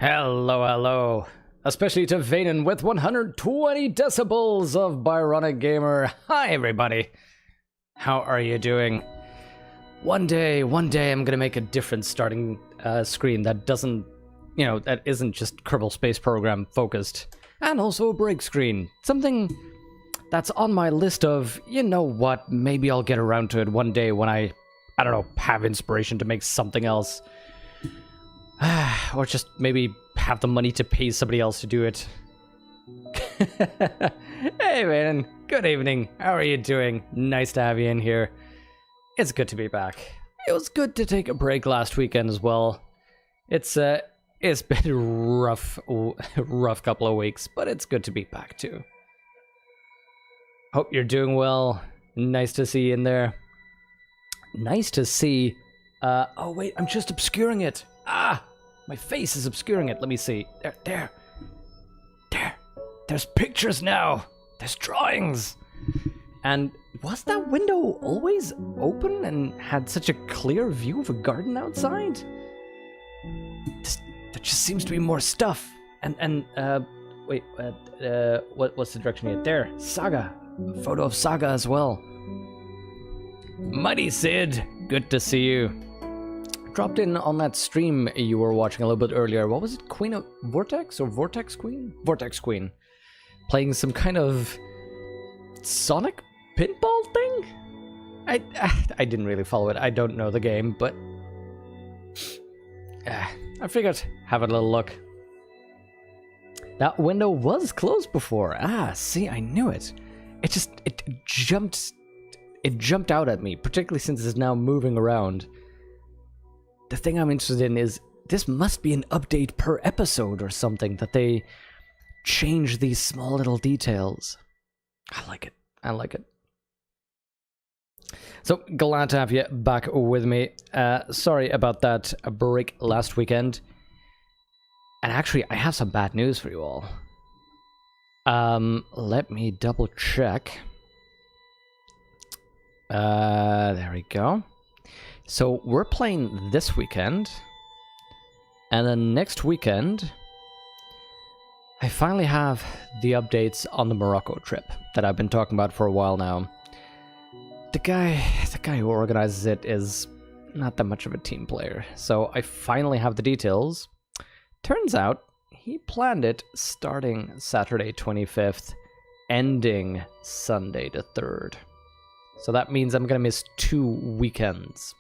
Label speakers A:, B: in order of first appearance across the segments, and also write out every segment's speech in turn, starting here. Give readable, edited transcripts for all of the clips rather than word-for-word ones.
A: Hello, hello. Especially to Vaden with 120 decibels of Byronic Gamer. Hi, everybody. How are you doing? One day, I'm gonna make a different starting screen that doesn't, that isn't just Kerbal Space Program focused. And also a break screen. Something that's on my list of, you know what, maybe I'll get around to it one day when I don't know, have inspiration to make something else. Or just maybe have the money to pay somebody else to do it. Hey man, good evening. How are you doing? Nice to have you in here. It's good to be back. It was good to take a break last weekend as well. It's been a rough couple of weeks, but it's good to be back too. Hope you're doing well. Nice to see you in there. Nice to see. Oh wait, I'm just obscuring it. My face is obscuring it. Let me see. There. There's pictures now. There's drawings. And was that window always open and had such a clear view of a garden outside? There just seems to be more stuff. Wait, what's the direction here? There, Saga. A photo of Saga as well. Mighty Sid, good to see you. Dropped in on that stream you were watching a little bit earlier. What was it? Queen of Vortex or Vortex Queen? Vortex Queen. Playing some kind of Sonic pinball thing? I didn't really follow it. I don't know the game, but I figured have a little look. That window was closed before. See, I knew it. It jumped out at me, particularly since it's now moving around. The thing I'm interested in is this must be an update per episode or something, that they change these small little details. I like it. So, glad to have you back with me. Sorry about that break last weekend. And actually, I have some bad news for you all. Let me double check. There we go. So we're playing this weekend, and then next weekend, I finally have the updates on the Morocco trip that I've been talking about for a while now. The guy who organizes it is not that much of a team player, so I finally have the details. Turns out he planned it starting Saturday 25th, ending Sunday the 3rd. So that means I'm gonna miss 2 weekends.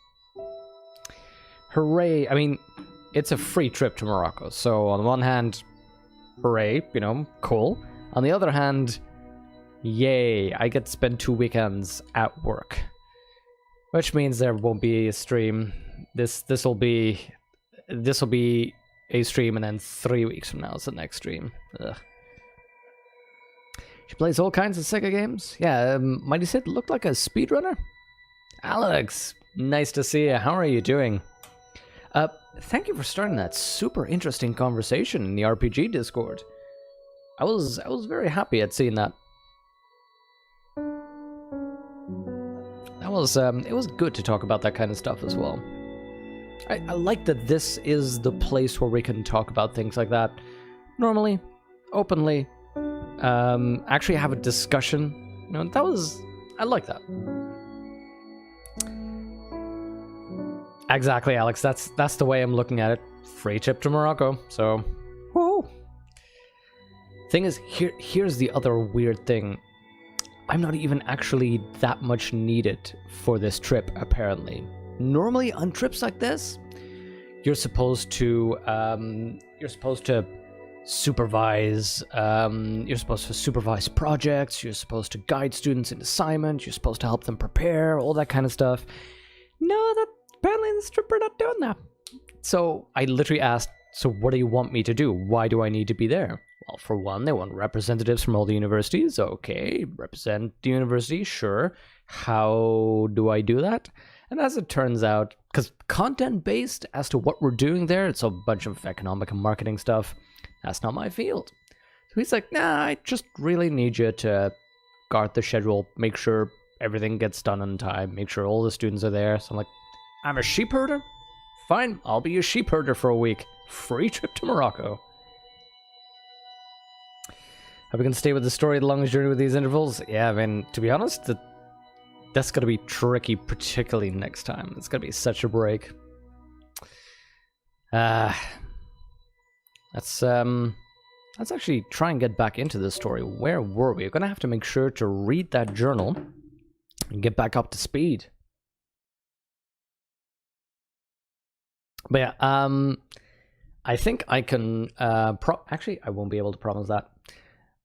A: Hooray! I mean, it's a free trip to Morocco, so on one hand, hooray, cool. On the other hand, yay, I get to spend 2 weekends at work. Which means there won't be a stream. This'll be a stream, and then 3 weeks from now is the next stream. Ugh. She plays all kinds of Sega games. Yeah, Mighty Sid looked like a speedrunner. Alex, nice to see you. How are you doing? Thank you for starting that super interesting conversation in the RPG Discord. I was very happy at seeing that. It was good to talk about that kind of stuff as well. I like that this is the place where we can talk about things like that normally, openly. Actually have a discussion. I like that. Exactly, Alex. That's the way I'm looking at it. Free trip to Morocco. So, woo. Thing is, here's the other weird thing. I'm not even actually that much needed for this trip, apparently. Normally on trips like this, you're supposed to supervise. You're supposed to supervise projects. You're supposed to guide students in assignments. You're supposed to help them prepare, all that kind of stuff. No, apparently this trip we're not doing that. So I literally asked, so what do you want me to do? Why do I need to be there? Well, for one, they want representatives from all the universities. Okay, represent the university, sure. How do I do that? And as it turns out, because content-based as to what we're doing there, it's a bunch of economic and marketing stuff. That's not my field. So he's like, nah, I just really need you to guard the schedule, make sure everything gets done on time, make sure all the students are there. So I'm like, I'm a sheep herder? Fine, I'll be a sheep herder for a week. Free trip to Morocco. Are we going to stay with the story the longest journey with these intervals? Yeah, I mean, to be honest, that's going to be tricky, particularly next time. It's going to be such a break. Let's actually try and get back into this story. Where were we? We're going to have to make sure to read that journal and get back up to speed. But yeah, I think I can, actually, I won't be able to promise that.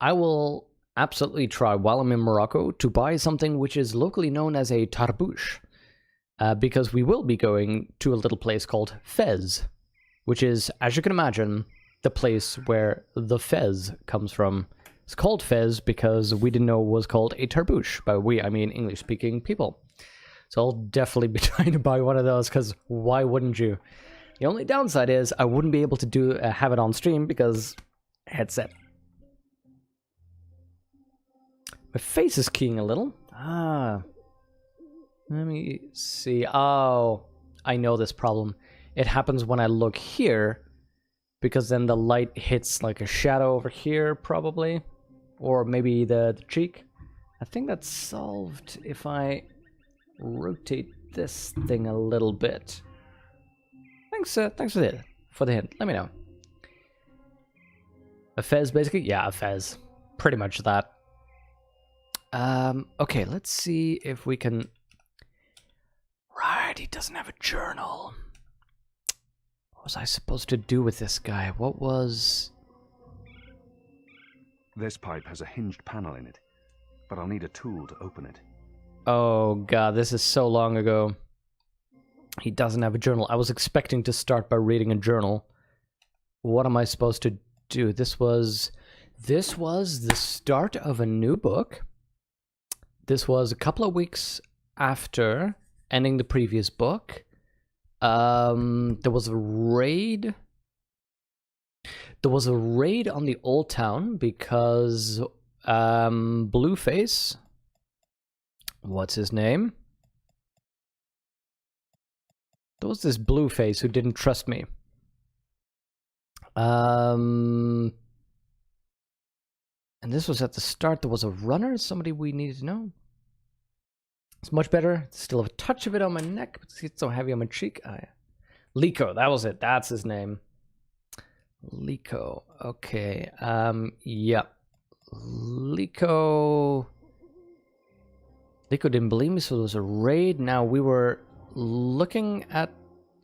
A: I will absolutely try, while I'm in Morocco, to buy something which is locally known as a tarbouche. Because we will be going to a little place called Fez, which is, as you can imagine, the place where the Fez comes from. It's called Fez because we didn't know it was called a tarbouche. By we, I mean English-speaking people. So I'll definitely be trying to buy one of those, because why wouldn't you? The only downside is I wouldn't be able to have it on stream because headset. My face is keying a little. Let me see. Oh, I know this problem. It happens when I look here, because then the light hits like a shadow over here, probably. Or maybe the cheek. I think that's solved if I rotate this thing a little bit. Thanks for the hint. Let me know. A fez, basically? Yeah, a fez. Pretty much that. Okay, let's see if we can... Right, he doesn't have a journal. What was I supposed to do with this guy? What was...
B: This pipe has a hinged panel in it, but I'll need a tool to open it.
A: Oh god, this is so long ago. He doesn't have a journal. I was expecting to start by reading a journal. What am I supposed to do? This was the start of a new book. This was a couple of weeks after ending the previous book. There was a raid. There was a raid on the old town because Blueface, what's his name? There was this Blueface who didn't trust me. And this was at the start. There was a runner, somebody we needed to know. It's much better. Still have a touch of it on my neck, but it's so heavy on my cheek. Oh, yeah. Lico, that was it. That's his name. Lico. Okay. Yeah. Lico didn't believe me, so there was a raid. Now we were looking at...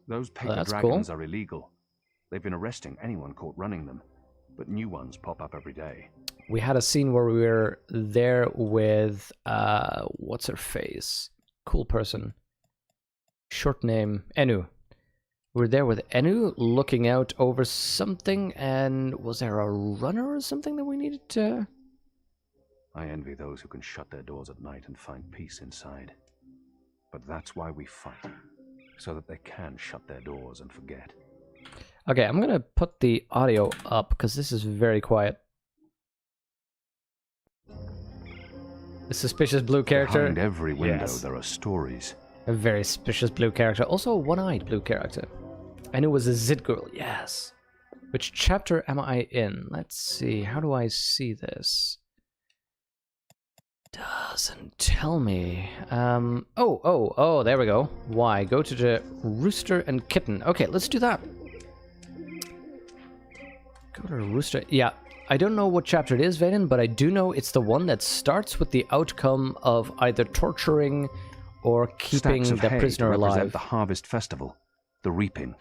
B: Those paper dragons are illegal. They've been arresting anyone caught running them, but new ones pop up every day.
A: We had a scene where we were there with, what's her face? Cool person. Short name, Enu. We were there with Enu looking out over something, and was there a runner or something that we needed to...
B: I envy those who can shut their doors at night and find peace inside. But that's why we fight, so that they can shut their doors and forget.
A: Okay, I'm gonna put the audio up, because this is very quiet. The suspicious blue character.
B: Behind every window,
A: yes.
B: There are stories.
A: A very suspicious blue character. Also a one-eyed blue character. And it was a Zit girl, yes. Which chapter am I in? Let's see. How do I see this? Doesn't tell me. Oh, there we go. Why? Go to the Rooster and Kitten. Okay, let's do that. Go to the Rooster. Yeah. I don't know what chapter it is, Vaden, but I do know it's the one that starts with the outcome of either torturing or keeping the prisoner alive.
B: Represent the harvest festival, the reaping.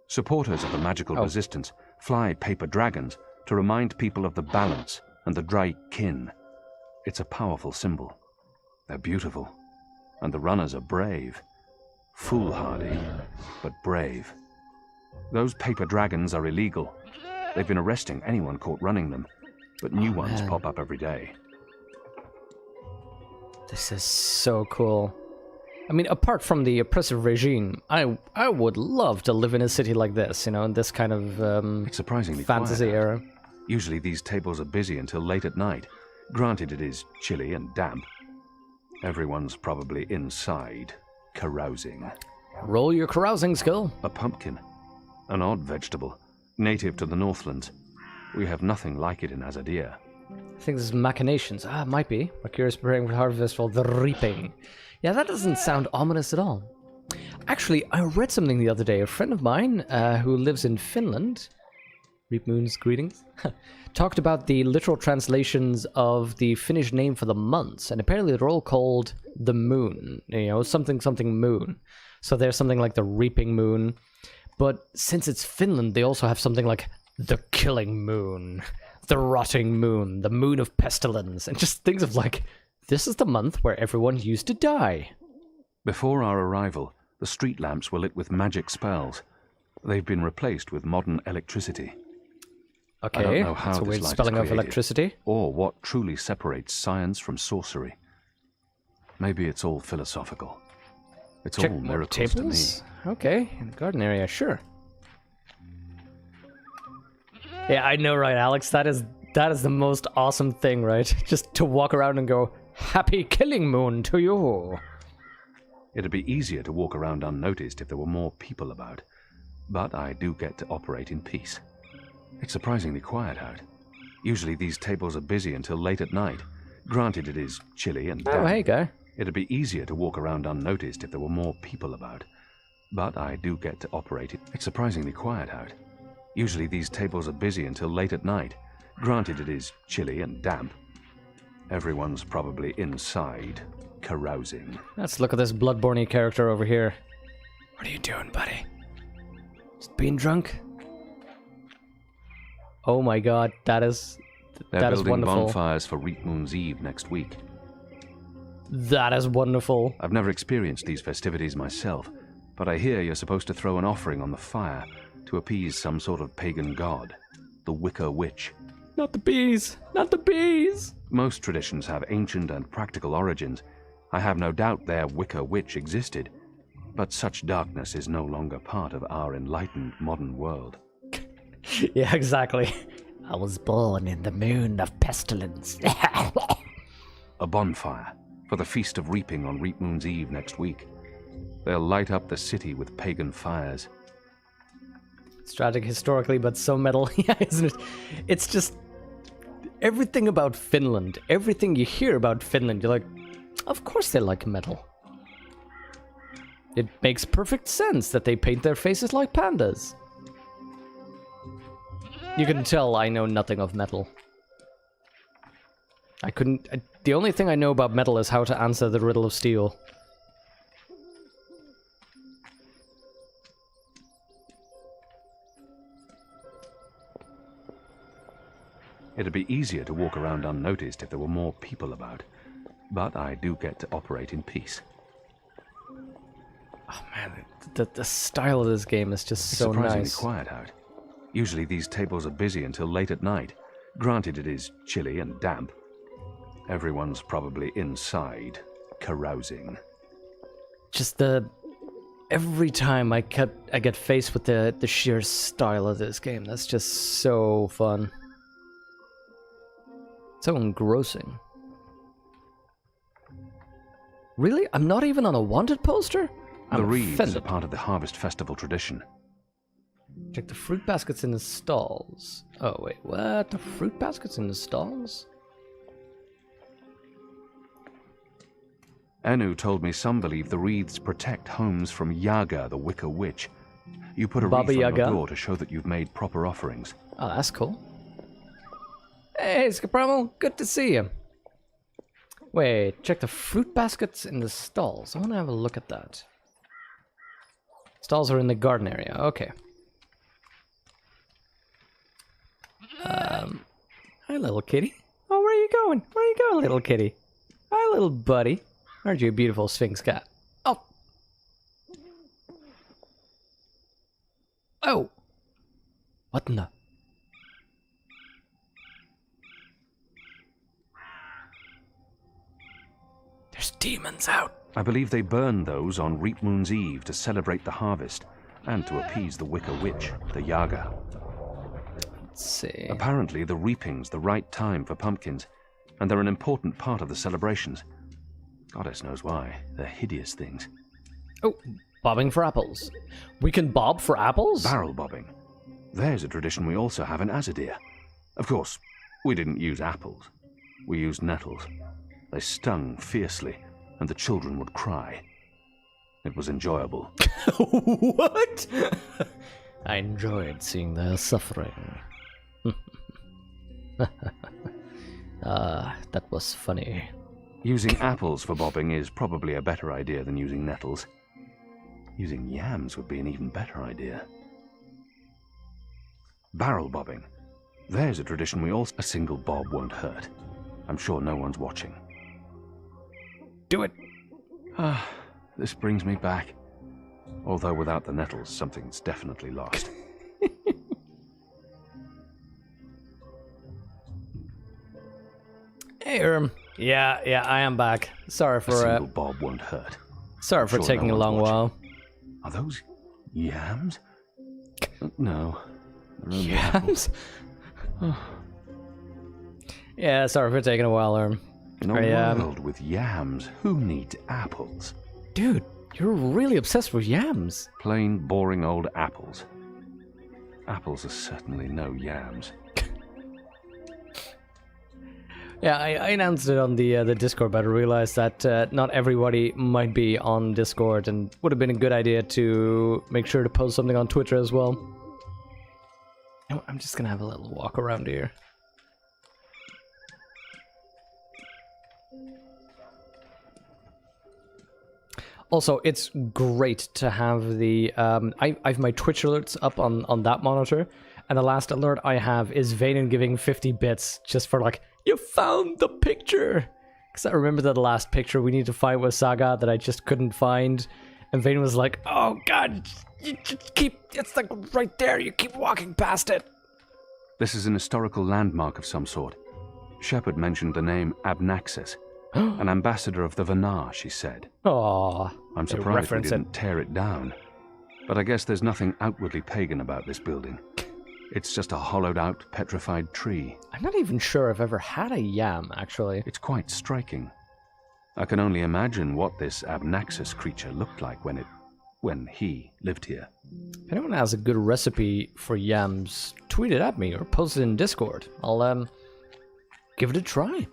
B: Supporters of the magical resistance fly paper dragons to remind people of the balance and the dry kin. It's a powerful symbol. They're beautiful, and the runners are brave. Foolhardy, but brave. Those paper dragons are illegal. They've been arresting anyone caught running them, but new ones pop up every day.
A: This is so cool. I mean, apart from the oppressive regime, I would love to live in a city like this, you know, in this kind of
B: it's surprisingly
A: fantasy
B: quiet.
A: era.
B: Usually these tables are busy until late at night. Granted, it is chilly and damp. Everyone's probably inside, carousing.
A: Roll your carousing skill.
B: A pumpkin. An odd vegetable, native to the Northlands. We have nothing like it in Azadir.
A: I think this is machinations. Ah, might be. Mercurius preparing for harvest for the reaping. Yeah, that doesn't sound ominous at all. Actually, I read something the other day. A friend of mine who lives in Finland, Reap Moon's greetings, talked about the literal translations of the Finnish name for the months, and apparently they're all called the moon. You know, something something moon. So there's something like the reaping moon. But since it's Finland, they also have something like the killing moon, the rotting moon, the moon of pestilence, and just things of like, this is the month where everyone used to die.
B: Before our arrival, the street lamps were lit with magic spells. They've been replaced with modern electricity.
A: Okay,
B: I don't know how
A: that's a
B: this
A: weird
B: light
A: spelling
B: is
A: of
B: created,
A: electricity.
B: or what truly separates science from sorcery. Maybe it's all philosophical. It's
A: Check
B: all
A: more
B: miracles to me.
A: tables? Okay, in the garden area, sure. Yeah, I know, right, Alex? That is the most awesome thing, right? Just to walk around and go, "Happy Killing Moon to you."
B: It'd be easier to walk around unnoticed if there were more people about, but I do get to operate in peace. It's surprisingly quiet out. Usually these tables are busy until late at night. Granted, it is chilly and damp.
A: Oh, hey, guy.
B: It'd be easier to walk around unnoticed if there were more people about, but I do get to operate it. It's surprisingly quiet out. Usually these tables are busy until late at night. Granted, it is chilly and damp. Everyone's probably inside, carousing.
A: Let's look at this Bloodborne character over here. What are you doing, buddy? Just being drunk? Oh my god, that is
B: They're building
A: wonderful.
B: bonfires for Reap Moon's Eve next week.
A: That is wonderful.
B: I've never experienced these festivities myself, but I hear you're supposed to throw an offering on the fire to appease some sort of pagan god, the Wicker Witch.
A: Not the bees! Not the bees!
B: Most traditions have ancient and practical origins. I have no doubt their Wicker Witch existed, but such darkness is no longer part of our enlightened modern world.
A: Yeah, exactly. I was born in the moon of pestilence.
B: A bonfire for the Feast of Reaping on Reap Moon's Eve next week. They'll light up the city with pagan fires.
A: It's tragic historically, but so metal. Yeah, isn't it? It's just everything about Finland, everything you hear about Finland, you're like, of course they like metal. It makes perfect sense that they paint their faces like pandas. You can tell I know nothing of metal. The only thing I know about metal is how to answer the riddle of steel.
B: It'd be easier to walk around unnoticed if there were more people about, but I do get to operate in peace.
A: Oh man, the style of this game is just
B: It's
A: so
B: surprisingly
A: nice.
B: quiet out. Usually these tables are busy until late at night. Granted, it is chilly and damp. Everyone's probably inside, carousing.
A: Just every time I get faced with the sheer style of this game, that's just so fun. So engrossing. Really? I'm not even on a wanted poster?
B: The
A: I'm
B: wreaths
A: offended.
B: are part of the Harvest Festival tradition.
A: Check the fruit baskets in the stalls. Oh wait, what? The fruit baskets in the stalls?
B: Anu told me some believe the wreaths protect homes from Yaga, the Wicker Witch. You put a
A: Baba
B: wreath on
A: Yaga?
B: your door to show that you've made proper offerings.
A: Oh, that's cool. Hey, Skapromo, good to see you. Wait, check the fruit baskets in the stalls. I want to have a look at that. Stalls are in the garden area. Okay. Hi, little kitty. Oh, where are you going? Where you going, little kitty? Hi, little buddy. Aren't you a beautiful Sphinx cat? Oh. Oh. What in the... There's demons out.
B: I believe they burn those on Reap Moon's Eve to celebrate the harvest and to appease the Wicker Witch, the Yaga.
A: Let's see.
B: Apparently, the reaping's the right time for pumpkins. and they're an important part of the celebrations. Goddess knows why. They're hideous things.
A: Oh, bobbing for apples. We can bob for apples?
B: Barrel bobbing. There's a tradition we also have in Azadir. Of course, we didn't use apples. We used nettles. They stung fiercely, and the children would cry. It was enjoyable.
A: What? I enjoyed seeing their suffering. That was funny.
B: Using apples for bobbing is probably a better idea than using nettles. Using yams would be an even better idea. Barrel bobbing. There's a tradition we also... A single bob won't hurt. I'm sure no one's watching.
A: Do it!
B: This brings me back. Although without the nettles, something's definitely lost.
A: Hey, Yeah, I am back. Sorry for...
B: A single bob won't hurt.
A: Sorry for taking a long while.
B: Are those yams? No.
A: Yams? Yeah, sorry for taking a while,
B: In a world with yams, who needs apples?
A: Dude, you're really obsessed with yams.
B: Plain, boring old apples. Apples are certainly no yams.
A: Yeah, I announced it on the Discord, but I realized that not everybody might be on Discord, and would have been a good idea to make sure to post something on Twitter as well. I'm just gonna have a little walk around here. Also, it's great to have the I've my Twitch alerts up on that monitor, and the last alert I have is Vaden giving 50 bits just for like, you found the picture! Because I remember that the last picture we need to fight with Saga that I just couldn't find, and Vaden was like, oh god, you just keep, it's like right there, you keep walking past it.
B: This is an historical landmark of some sort. Shepard mentioned the name Abnaxis, an ambassador of the Vanar, she said.
A: Aww.
B: I'm surprised we didn't tear it down. But I guess there's nothing outwardly pagan about this building. It's just a hollowed-out, petrified tree.
A: I'm not even sure I've ever had a yam, actually.
B: It's quite striking. I can only imagine what this Abnaxis creature looked like when he lived here.
A: If anyone has a good recipe for yams, tweet it at me or post it in Discord. I'll, give it a try.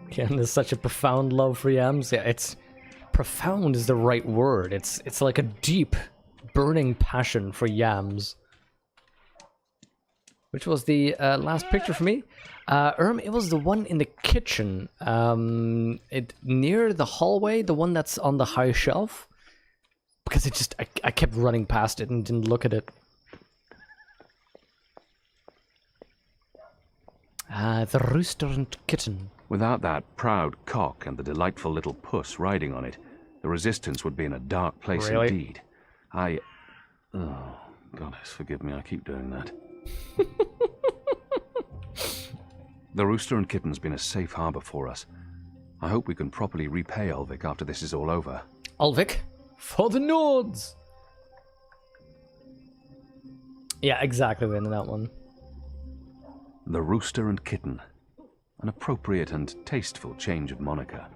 A: Again, there's such a profound love for yams. Yeah, it's... profound is the right word. It's like a deep, burning passion for yams. Which was the last picture for me? It was the one in the kitchen. Near the hallway, the one that's on the high shelf. Because it just, I kept running past it and didn't look at it. The rooster and kitten.
B: Without that proud cock and the delightful little puss riding on it, the Resistance would be in a dark place indeed. Oh, goddess, forgive me, I keep doing that. The rooster and kitten's been a safe harbor for us. I hope we can properly repay Ulvik after this is all over.
A: Ulvik? For the Nords! Yeah, exactly, we're in that one.
B: The rooster and kitten. An appropriate and tasteful change of moniker.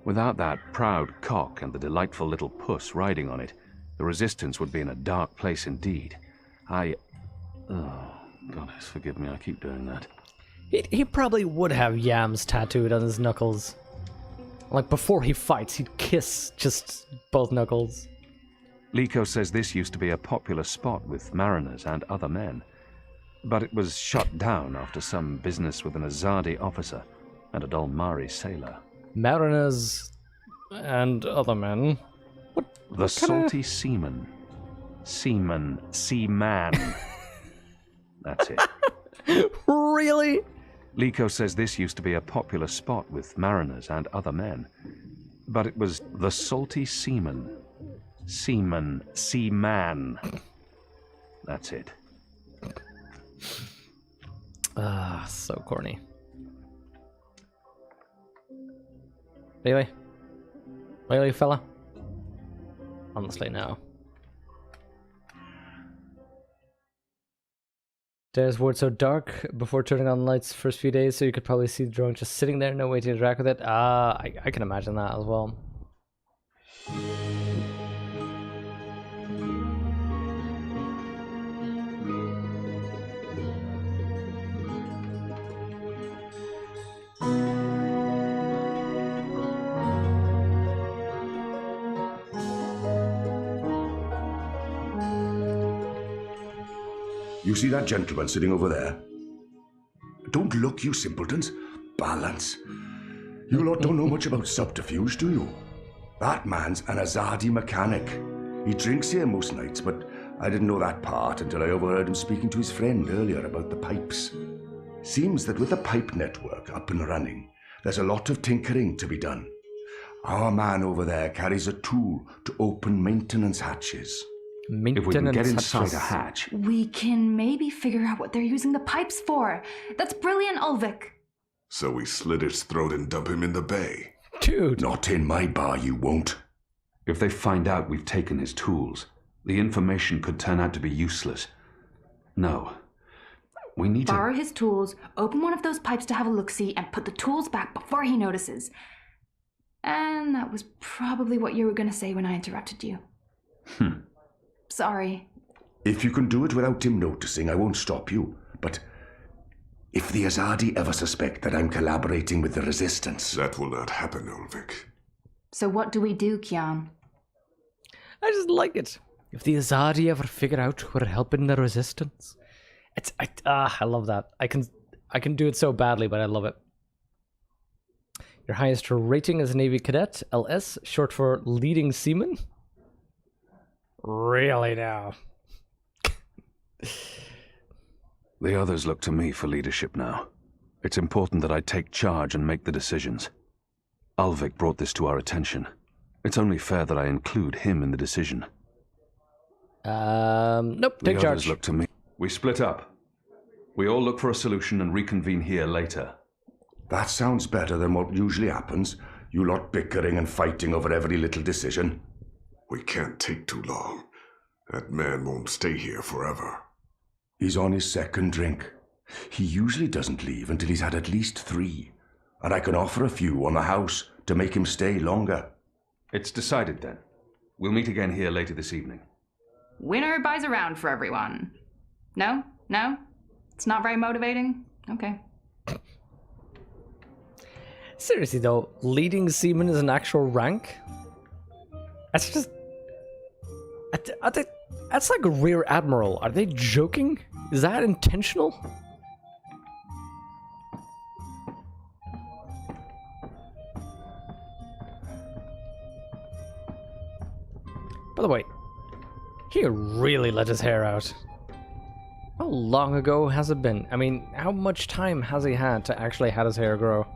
B: Without that proud cock and the delightful little puss riding on it, the Resistance would be in a dark place indeed. Oh, goddess, forgive me, I keep doing that.
A: He probably would have yams tattooed on his knuckles. Like, before he fights, he'd kiss just both knuckles.
B: Liko says this used to be a popular spot with mariners and other men. But it was shut down after some business with an Azadi officer and a Dolmari sailor.
A: Mariners and other men?
B: The salty seaman. Seaman. That's it.
A: Really?
B: Liko says this used to be a popular spot with mariners and other men. But it was the salty seaman. Seaman. That's it.
A: So corny. Really? Really, fella? Honestly, no. Stairs weren't so dark before turning on lights the first few days, so you could probably see the drone just sitting there, no way to interact with it. I can imagine that as well.
C: You see that gentleman sitting over there? Don't look, you simpletons. Balance. You lot don't know much about subterfuge, do you? That man's an Azadi mechanic. He drinks here most nights, but I didn't know that part until I overheard him speaking to his friend earlier about the pipes. Seems that with the pipe network up and running, there's a lot of tinkering to be done. Our man over there carries a tool to open maintenance hatches.
B: If we can get inside a hatch...
D: We can maybe figure out what they're using the pipes for. That's brilliant, Ulvik.
E: So we slit his throat and dump him in the bay.
A: Dude.
C: Not in my bar, you won't.
B: If they find out we've taken his tools, the information could turn out to be useless. No. We need
D: Borrow
B: to...
D: his tools, open one of those pipes to have a look-see, and put the tools back before he notices. And that was probably what you were going to say when I interrupted you. Sorry.
C: If you can do it without him noticing, I won't stop you. But if the Azadi ever suspect that I'm collaborating with the Resistance...
E: That will not happen, Ulvik.
D: So what do we do, Kian?
A: I just like it. If the Azadi ever figure out we're helping the Resistance... I love that. I can do it so badly, but I love it. Your highest rating as a Navy cadet, LS, short for leading seaman? Really now?
B: The others look to me for leadership now. It's important that I take charge and make the decisions. Ulvik brought this to our attention. It's only fair that I include him in the decision.
A: Nope, take
B: the
A: charge.
B: Others look to me. We split up. We all look for a solution and reconvene here later.
C: That sounds better than what usually happens. You lot bickering and fighting over every little decision.
E: We can't take too long. That man won't stay here forever.
C: He's on his second drink. He usually doesn't leave until he's had at least 3. And I can offer a few on the house to make him stay longer.
B: It's decided then. We'll meet again here later this evening.
D: Winner buys around for everyone. No? No? It's not very motivating? Okay.
A: Seriously though, leading seaman is an actual rank? That's just... That's like a rear admiral. Are they joking? Is that intentional? By the way, he really let his hair out. How long ago has it been? I mean, how much time has he had to actually have his hair grow?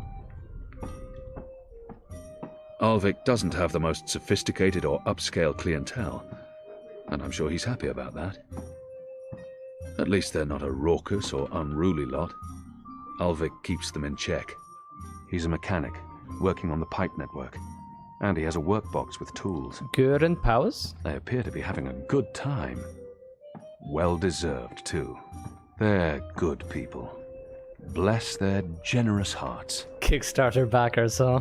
B: Ulvik doesn't have the most sophisticated or upscale clientele, and I'm sure he's happy about that. At least they're not a raucous or unruly lot. Ulvik keeps them in check. He's a mechanic, working on the pipe network, and he has a workbox with tools.
A: Good and powers?
B: They appear to be having a good time. Well-deserved, too. They're good people. Bless their generous hearts.
A: Kickstarter backers, huh?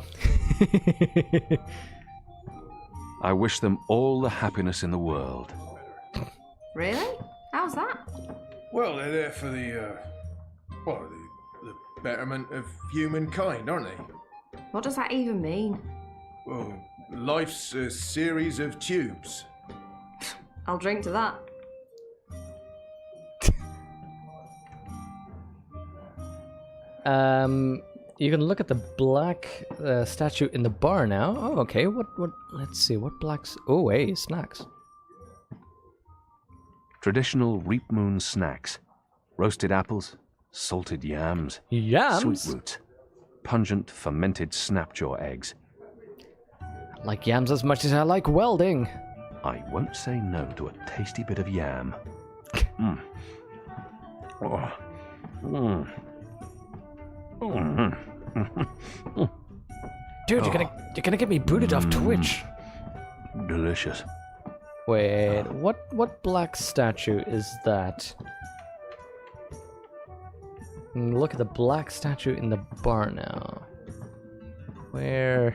B: I wish them all the happiness in the world.
D: Really? How's that?
F: Well, they're there for the betterment of humankind, aren't they?
D: What does that even mean?
F: Well, life's a series of tubes.
D: I'll drink to that.
A: You can look at the black statue in the bar now. Oh, okay. What? Let's see. What blacks? Oh, hey, snacks.
B: Traditional Reap Moon snacks. Roasted apples, salted yams,
A: Yams?
B: sweet roots, pungent fermented snapjaw eggs.
A: I like yams as much as I like welding.
B: I won't say no to a tasty bit of yam. Mm. Oh. Mm.
A: Dude, you're gonna get me booted off Twitch.
B: Delicious.
A: Wait, what black statue is that? Look at the black statue in the bar now. Where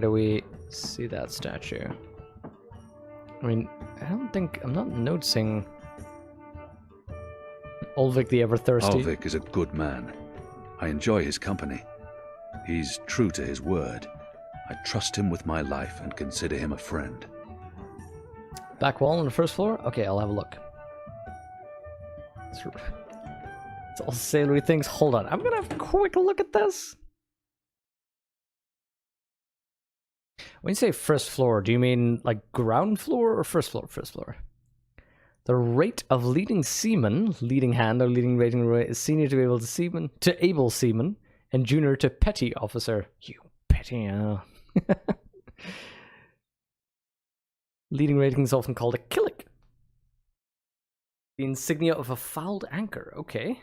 A: do we see that statue? I mean, I'm not noticing Ulvik the Ever-Thirsty.
B: Ulvik is a good man. I enjoy his company. He's true to his word. I trust him with my life and consider him a friend.
A: Back wall on the first floor? Okay, I'll have a look. It's all savory things. Hold on, I'm gonna have a quick look at this. When you say first floor, do you mean like ground floor or first floor? First floor. The rate of leading seaman, leading hand or leading rating rate is senior to able seaman, and junior to petty officer. You petty, Leading rating is often called a killick. The insignia of a fouled anchor. Okay.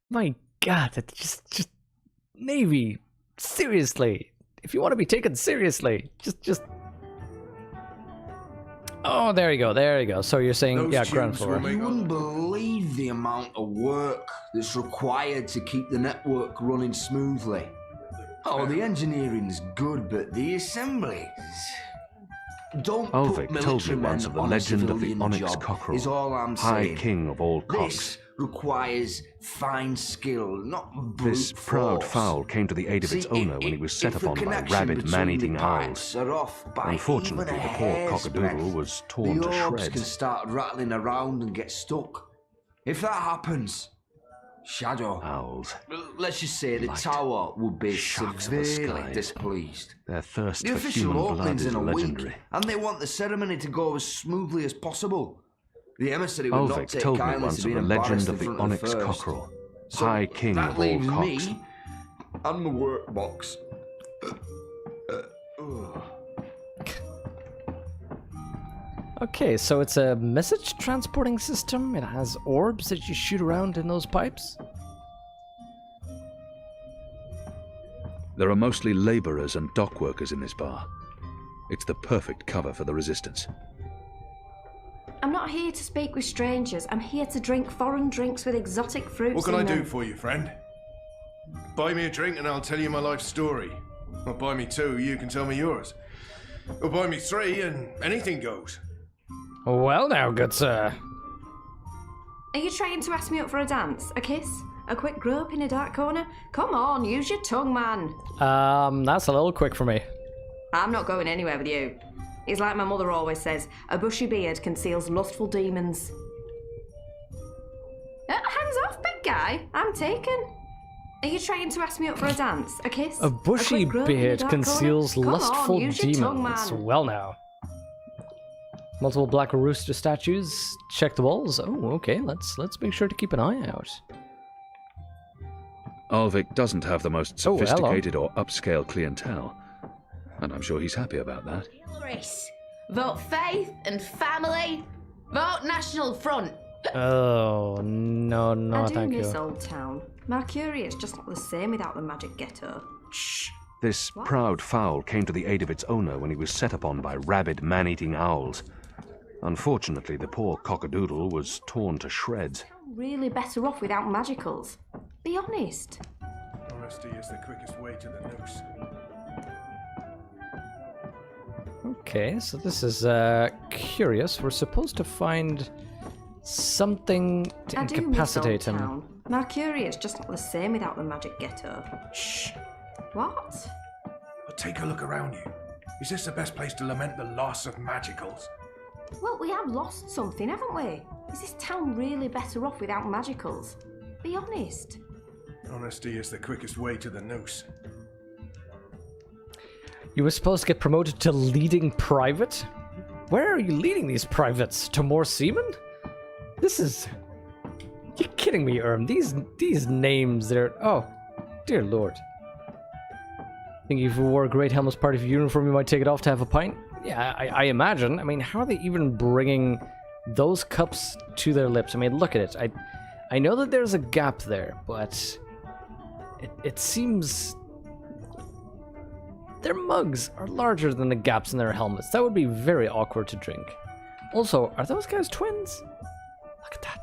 A: My God, that's just Navy. Seriously, if you want to be taken seriously, just. Oh, there you go. So you're saying, yeah, ground floor.
G: You wouldn't believe the amount of work that's required to keep the network running smoothly. Oh, the engineering's good, but the assemblies. Don't put
B: Ulvik told me
G: military
B: once
G: men
B: of the
G: on a
B: legend of the
G: civilian
B: Onyx
G: job,
B: cockerel,
G: is all I'm
B: High
G: saying.
B: King of all cocks.
G: This requires fine skill, not brute
B: This proud
G: force.
B: fowl came to the aid of its owner when he was set upon by rabid man-eating owls. Unfortunately, the poor cockadoodle was torn to
G: the orbs
B: shreds.
G: can start rattling around and get stuck. If that happens, Shadow,
B: Owls.
G: let's just say the
B: Light.
G: tower would be
B: Sharks of the
G: severely
B: skies.
G: displeased.
B: Their thirst
G: The
B: for
G: official
B: human blood
G: opening's
B: is
G: in a
B: legendary.
G: week, and they want the ceremony to go as smoothly as possible. The emissary would not
B: Ulvik
G: take
B: told me
G: kindly
B: once
G: to
B: of
G: being
B: the legend
G: embarrassed
B: of
G: in
B: the
G: front
B: Onyx
G: the first.
B: cockerel,
G: So
B: High King
G: that
B: of all
G: leaves
B: cocks.
G: me and my workbox.
A: Okay, so it's a message transporting system. It has orbs that you shoot around in those pipes.
B: There are mostly laborers and dock workers in this bar. It's the perfect cover for the resistance.
H: I'm not here to speak with strangers. I'm here to drink foreign drinks with exotic fruits
F: What can
H: in
F: I do
H: them.
F: for you, friend? Buy me a drink and I'll tell you my life story. Or buy me two, you can tell me yours. Or buy me three and anything goes.
A: Well now, good sir.
H: Are you trying to ask me up for a dance? A kiss? A quick grope in a dark corner? Come on, use your tongue, man.
A: That's a little quick for me.
H: I'm not going anywhere with you. It's like my mother always says, a bushy beard conceals lustful demons. Hands off, big guy. I'm taken. Are you trying to ask me up for a dance? A kiss?
A: A bushy
H: quick grope in a
A: beard
H: dark
A: conceals
H: corner? Come
A: lustful
H: on, use your tongue,
A: demons.
H: man.
A: Well now. Multiple black rooster statues. Check the walls. Oh, okay. Let's make sure to keep an eye out.
B: Ulvik doesn't have the most
A: Oh, hello.
B: sophisticated or upscale clientele, and I'm sure he's happy about that.
I: Race. Vote faith and family. Vote National Front.
A: Oh no, no,
H: I do
A: thank
H: miss
A: you.
H: Old Town. Mercurius just not the same without the magic ghetto.
B: Shh. This proud fowl came to the aid of its owner when he was set upon by rabid man-eating owls. Unfortunately, the poor cockadoodle was torn to shreds.
H: Really better off without magicals. Be honest.
F: Honesty is the quickest way to the noose.
A: Okay, so this is curious. We're supposed to find something to
H: I do miss Old
A: incapacitate him.
H: Town. Mercurius just not the same without the magic ghetto.
F: Shh.
H: What?
F: But take a look around you. Is this the best place to lament the loss of magicals?
H: Well, we have lost something, haven't we? Is this town really better off without magicals? Be honest.
F: Honesty is the quickest way to the noose.
A: You were supposed to get promoted to leading private? Where are you leading these privates? To more seamen? This is... You're kidding me, These names, they're... Oh, dear lord. Think if you wore a great helmet's part of your uniform, you might take it off to have a pint? Yeah, I imagine. I mean, how are they even bringing those cups to their lips? I mean, look at it. I know that there's a gap there, but... It seems... Their mugs are larger than the gaps in their helmets. That would be very awkward to drink. Also, are those guys twins? Look at that.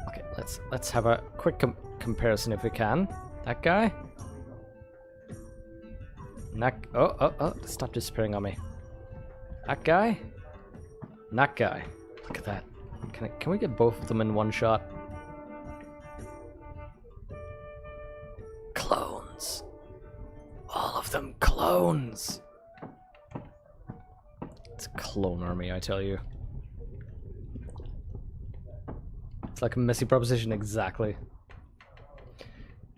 A: Okay, let's have a quick comparison if we can. That guy. Oh! Stop disappearing on me. That guy. And that guy. Look at that. Can we get both of them in one shot? Clones. All of them clones. It's a clone army, I tell you. It's like a messy proposition, exactly.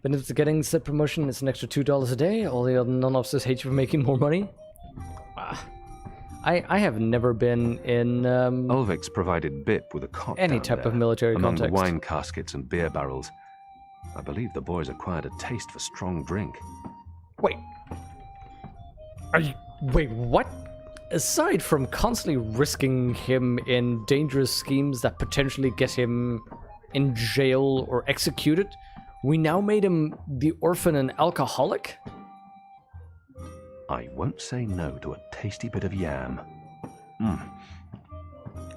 A: Benefits of getting said promotion, it's an extra $2 a day. All the other non-officers hate you for making more money. I have never been in
B: Ulvix provided Bip with a cot
A: any
B: down
A: type
B: there,
A: of military
B: among
A: context.
B: the wine caskets and beer barrels. I believe the boys acquired a taste for strong drink.
A: Wait. Wait, what? Aside from constantly risking him in dangerous schemes that potentially get him in jail or executed, we now made him the orphan and alcoholic?
B: I won't say no to a tasty bit of yam.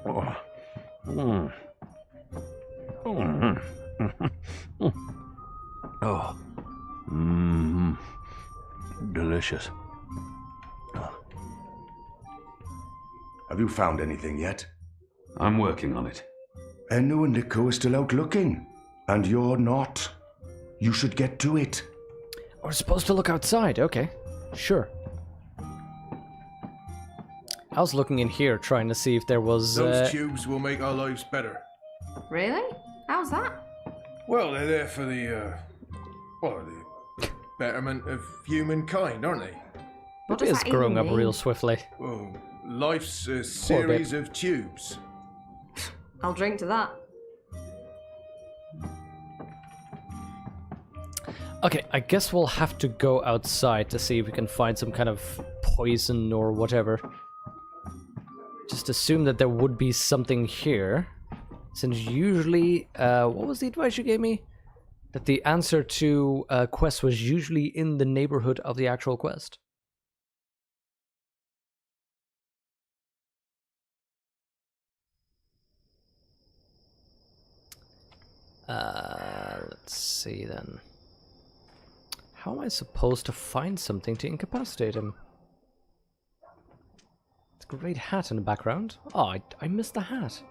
B: Oh. Oh. Delicious.
C: Have you found anything yet?
B: I'm working on it.
C: Enno and Nico are still out looking, and you're not. You should get to it.
A: We're supposed to look outside, okay. Sure. I was looking in here trying to see if there was...
F: Those tubes will make our lives better.
H: Really? How's that?
F: Well, they're there for the betterment of humankind, aren't they?
H: What
A: It
H: does
A: is
H: that
A: growing
H: even
A: up
H: mean?
A: real swiftly.
F: Well, life's a series of tubes.
H: I'll drink to that.
A: Okay, I guess we'll have to go outside to see if we can find some kind of poison or whatever. Just assume that there would be something here. Since usually, what was the advice you gave me? That the answer to a quest was usually in the neighborhood of the actual quest. Let's see then. How am I supposed to find something to incapacitate him? It's a great hat in the background. Oh, I missed the hat.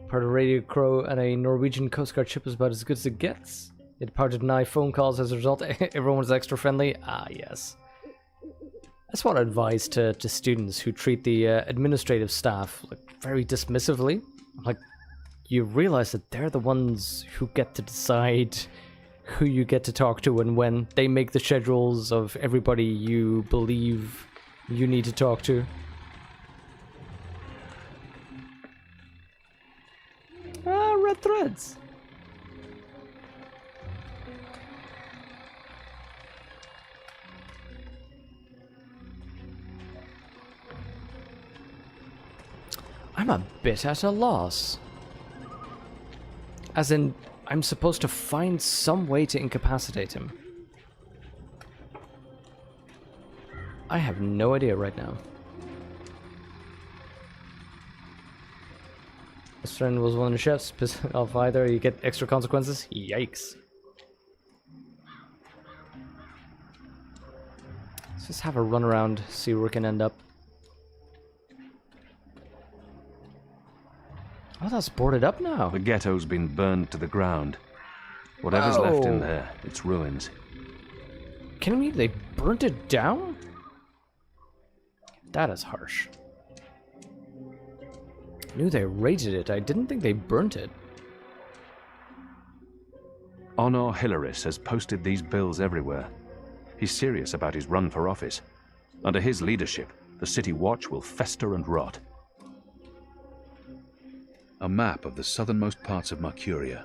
A: Part of Radio Crow and a Norwegian Coast Guard ship is about as good as it gets. It departed deny phone calls as a result. Everyone was extra friendly. Ah, yes. That's what I advise to students who treat the administrative staff like, very dismissively. Like, you realize that they're the ones who get to decide who you get to talk to and when. They make the schedules of everybody you believe you need to talk to. Ah, red threads. I'm a bit at a loss. As in, I'm supposed to find some way to incapacitate him. I have no idea right now. His friend was one of the chefs. Piss off either, you get extra consequences. Yikes. Let's just have a run around, see where we can end up. Oh, that's boarded up now.
B: The ghetto's been burned to the ground. Whatever's left in there, it's ruins.
A: Kidding me? They burnt it down? That is harsh. I knew they raided it. I didn't think they burnt it.
B: Honor Hilaris has posted these bills everywhere. He's serious about his run for office. Under his leadership, the City Watch will fester and rot. A map of the southernmost parts of Mercuria.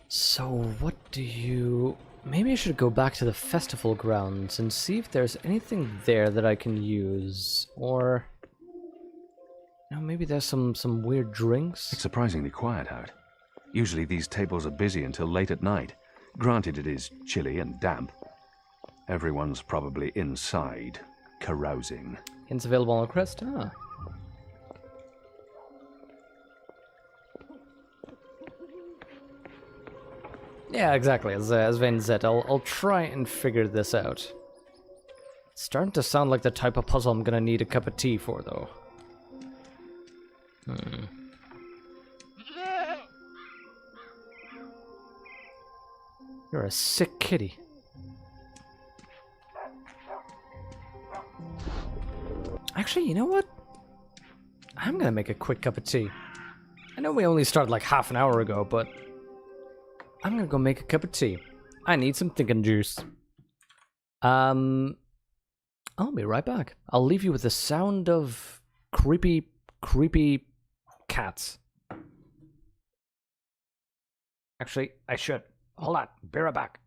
A: So what do you... Maybe I should go back to the festival grounds and see if there's anything there that I can use. Or... No, maybe there's some weird drinks.
B: It's surprisingly quiet out. Usually these tables are busy until late at night. Granted, it is chilly and damp. Everyone's probably inside, carousing.
A: Hints available on the crest? Ah. Yeah, exactly. As Vane said, I'll try and figure this out. It's starting to sound like the type of puzzle I'm gonna need a cup of tea for, though. You're a sick kitty. Actually, you know what? I'm gonna make a quick cup of tea. I know we only started like half an hour ago, but I'm gonna go make a cup of tea. I need some thinking juice. I'll be right back. I'll leave you with the sound of creepy cats. Actually, I should. Hold on. Be right back.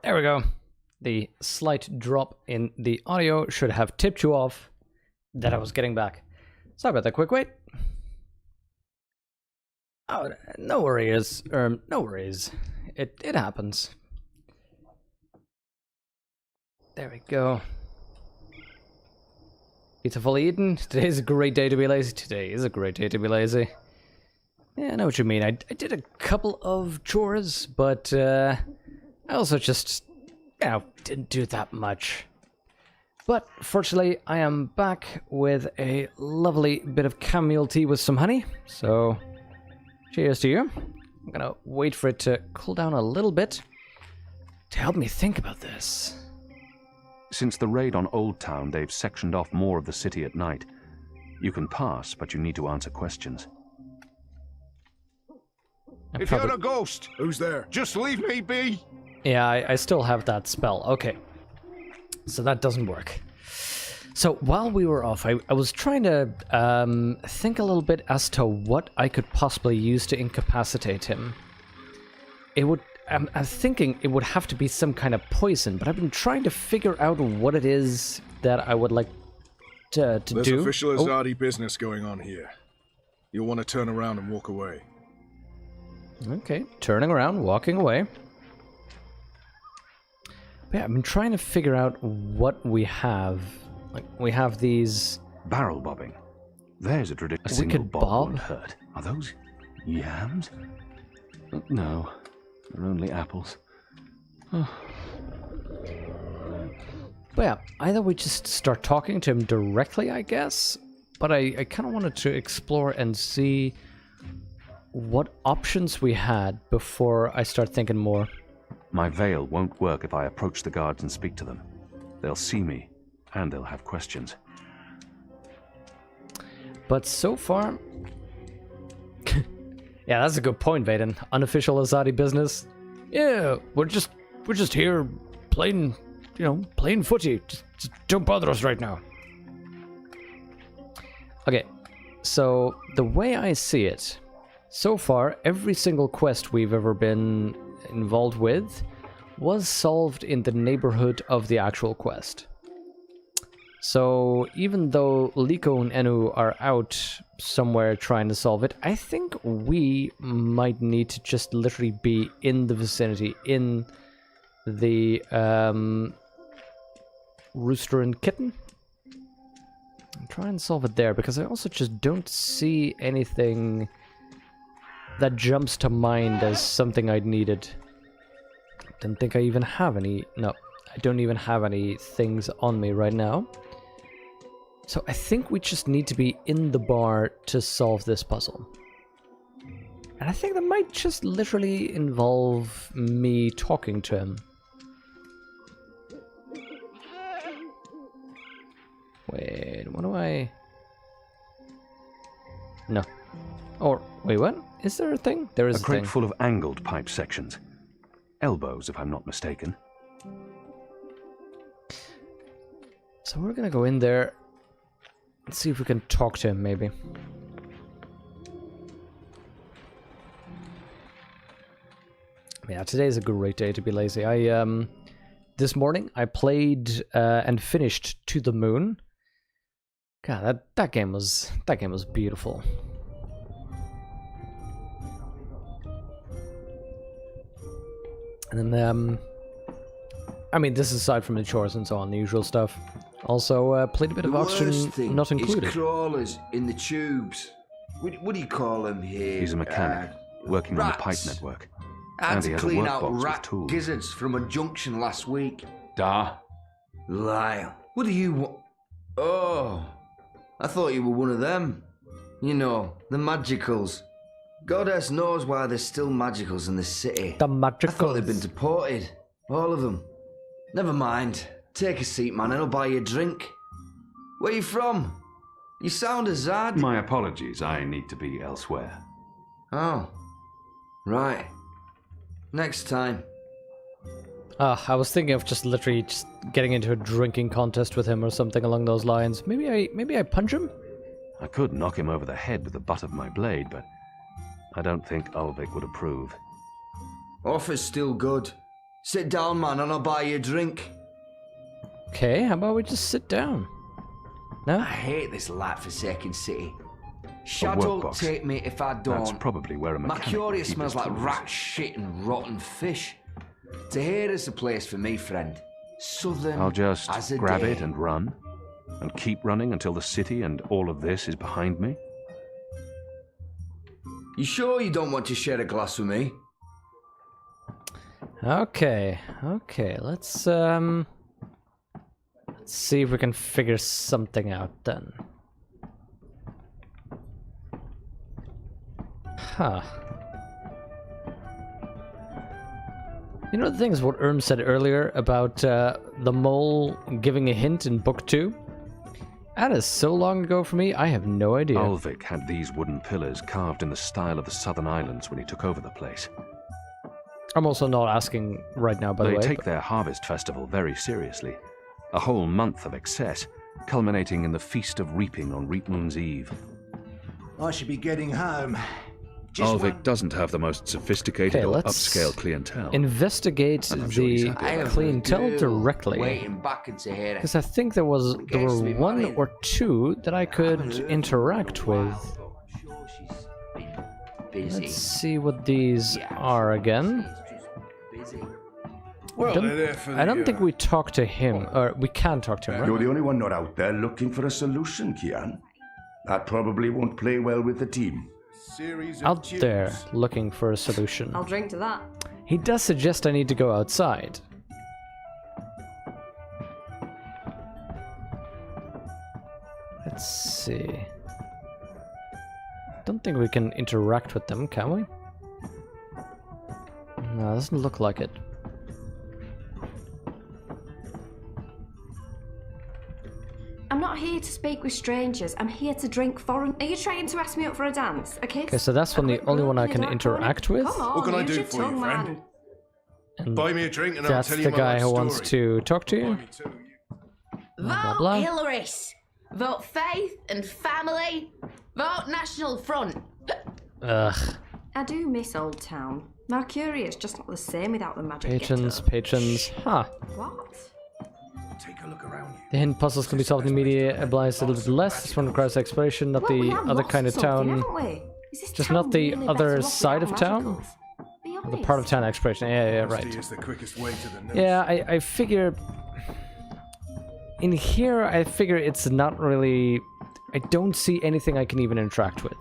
A: There we go. The slight drop in the audio should have tipped you off that I was getting back. Sorry about that quick wait. Oh, no worries. No worries. It happens. There we go. Pizza fully eaten. Today's a great day to be lazy. Today is a great day to be lazy. Yeah, I know what you mean. I did a couple of chores, but I also just, didn't do that much. But fortunately, I am back with a lovely bit of chamomile tea with some honey. So, cheers to you. I'm gonna wait for it to cool down a little bit to help me think about this.
B: Since the raid on Old Town, they've sectioned off more of the city at night. You can pass, but you need to answer questions.
F: If you're a ghost, who's there? Just leave me be.
A: Yeah, I still have that spell. Okay. So that doesn't work. So while we were off, I was trying to think a little bit as to what I could possibly use to incapacitate him. I'm thinking it would have to be some kind of poison, but I've been trying to figure out what it is that I would like to do.
J: There's official Azadi business going on here. you'll want to turn around and walk away.
A: Okay, turning around, walking away. But yeah, I've been trying to figure out what we have. Like, we have these...
B: Barrel bobbing. There's a tradition. A
A: We
B: single
A: could
B: bob
A: bob?
B: won't hurt. Are those yams? No, they're only apples.
A: But yeah, either we just start talking to him directly, I guess, but I kind of wanted to explore and see what options we had before I start thinking more.
B: My veil won't work if I approach the guards and speak to them. They'll see me, and they'll have questions.
A: But so far... yeah, that's a good point, Vaden. Unofficial Azadi business. Yeah, we're just here playing, playing footy. Just don't bother us right now. Okay, so the way I see it, so far, every single quest we've ever been involved with was solved in the neighborhood of the actual quest. So even though Liko and Enu are out somewhere trying to solve it, I think we might need to just literally be in the vicinity, in the Rooster and Kitten. Try and solve it there, because I also just don't see anything that jumps to mind as something I'd needed. Don't think I even have any. No, I don't even have any things on me right now. So I think we just need to be in the bar to solve this puzzle. And I think that might just literally involve me talking to him. Wait, what do I... No. Or, wait, what? Is there a thing? There is a
B: crate
A: thing.
B: Full of angled pipe sections. Elbows, if I'm not mistaken.
A: So we're gonna go in there. Let's see if we can talk to him, maybe. Yeah, today's a great day to be lazy. This morning I played and finished To the Moon. God, that game was beautiful. And then I mean, this is aside from the chores and so on, the usual stuff. Also, played a bit of Oxygen Not Included.
G: Is crawlers in the tubes. What do you call them here?
B: He's a mechanic, working on the pipe network.
G: I had
B: And he
G: to
B: has a
G: clean out
B: workbox with
G: rat
B: tools.
G: gizzards from a junction last week.
B: Da.
G: Lyle, what do you want? Oh, I thought you were one of them. You know, the magicals. Goddess knows why there's still magicals in the city.
A: The magicals.
G: I thought they'd been deported. All of them. Never mind. Take a seat, man, and I'll buy you a drink. Where you from? You sound Azad.
B: My apologies, I need to be elsewhere.
G: Oh, right. Next time.
A: I was thinking of just literally just getting into a drinking contest with him or something along those lines. Maybe I punch him?
B: I could knock him over the head with the butt of my blade, but I don't think Ulvik would approve.
G: Offer's still good. Sit down, man, and I'll buy you a drink.
A: Okay, how about we just sit down? No?
G: I hate this light-forsaken city. Shadow
B: workbox.
G: take me if I don't.
B: That's probably where a
G: My
B: mechanic
G: curia
B: would keep
G: smells
B: his
G: like
B: tools.
G: rat shit and rotten fish. Tahira's the place for me, friend. Southern
B: I'll just
G: as a
B: grab
G: day.
B: it and run. And keep running until the city and all of this is behind me.
G: You sure you don't want to share a glass with me?
A: Okay, let's see if we can figure something out then. Huh. You know the thing is what Erm said earlier about the mole giving a hint in book 2? That is so long ago for me, I have no idea.
B: Ulvik had these wooden pillars carved in the style of the Southern Islands when he took over the place.
A: I'm also not asking right now, by the
B: They
A: way.
B: take their harvest festival very seriously. A whole month of excess, culminating in the Feast of Reaping on Reap Moon's Eve.
K: I should be getting home.
B: Ulvik doesn't have the most sophisticated
A: Okay,
B: or
A: let's
B: upscale clientele.
A: Investigate
B: And I'm sure he's
A: the
B: happy
G: I have
A: clientele
G: a girl
A: directly.
G: waiting back in Tahira.
A: Because I think there were
G: Engaged to be
A: one
G: married.
A: or two that I
G: haven't
A: could
G: heard
A: interact
G: from her in a
A: with.
G: while, though I'm sure she's busy.
A: Let's see what these are again.
G: Busy.
F: Well, they're there for the,
A: I don't think we talked to him, or we can talk to him,
C: You're
A: right?
C: the only one not out there looking for a solution, Kian. That probably won't play well with the team.
F: series of
A: Out
F: tunes.
A: there looking for a solution.
H: I'll drink to that.
A: He does suggest I need to go outside. Let's see. Don't think we can interact with them, can we? No, doesn't look like it.
H: I'm not here to speak with strangers. I'm here to drink foreign. Are you trying to ask me up for a dance? A kiss?
A: Okay, so that's
H: A
A: one the
H: quick
A: only
H: rub
A: one I
H: in
A: can
H: a dark corner?
A: interact with.
H: Come on,
F: What can I
H: use
F: do
H: your
F: for you,
H: tongue,
F: friend?
H: man.
A: And
F: Buy me a drink and I'll
A: that's
F: tell you
A: the
F: my
A: guy
F: life
A: who wants
F: story.
A: to talk to
F: Buy
A: you.
F: me too.
A: Blah,
I: Vote
A: blah.
I: Hillaris. Vote Faith and Family. Vote National Front.
A: Ugh.
H: I do miss Old Town. Mercuria's just not the same without the magic
A: Patrons,
H: getup.
A: patrons. Huh.
H: What?
F: Take a look around you.
A: The hidden puzzles can be solved in media applies a little bit less. This one requires exploration, not
H: Well, we
A: the
H: have
A: other
H: lost
A: kind of
H: something,
A: town.
H: haven't we? Is this
A: Just
H: town
A: not the
H: really
A: other
H: better off
A: side of
H: without
A: town?
H: magicals? Be
A: The
H: honest.
A: part of town exploration. Yeah,
F: Honesty
A: right.
F: is the quickest way to the nose.
A: Yeah, I figure... In here, I figure it's not really... I don't see anything I can even interact with.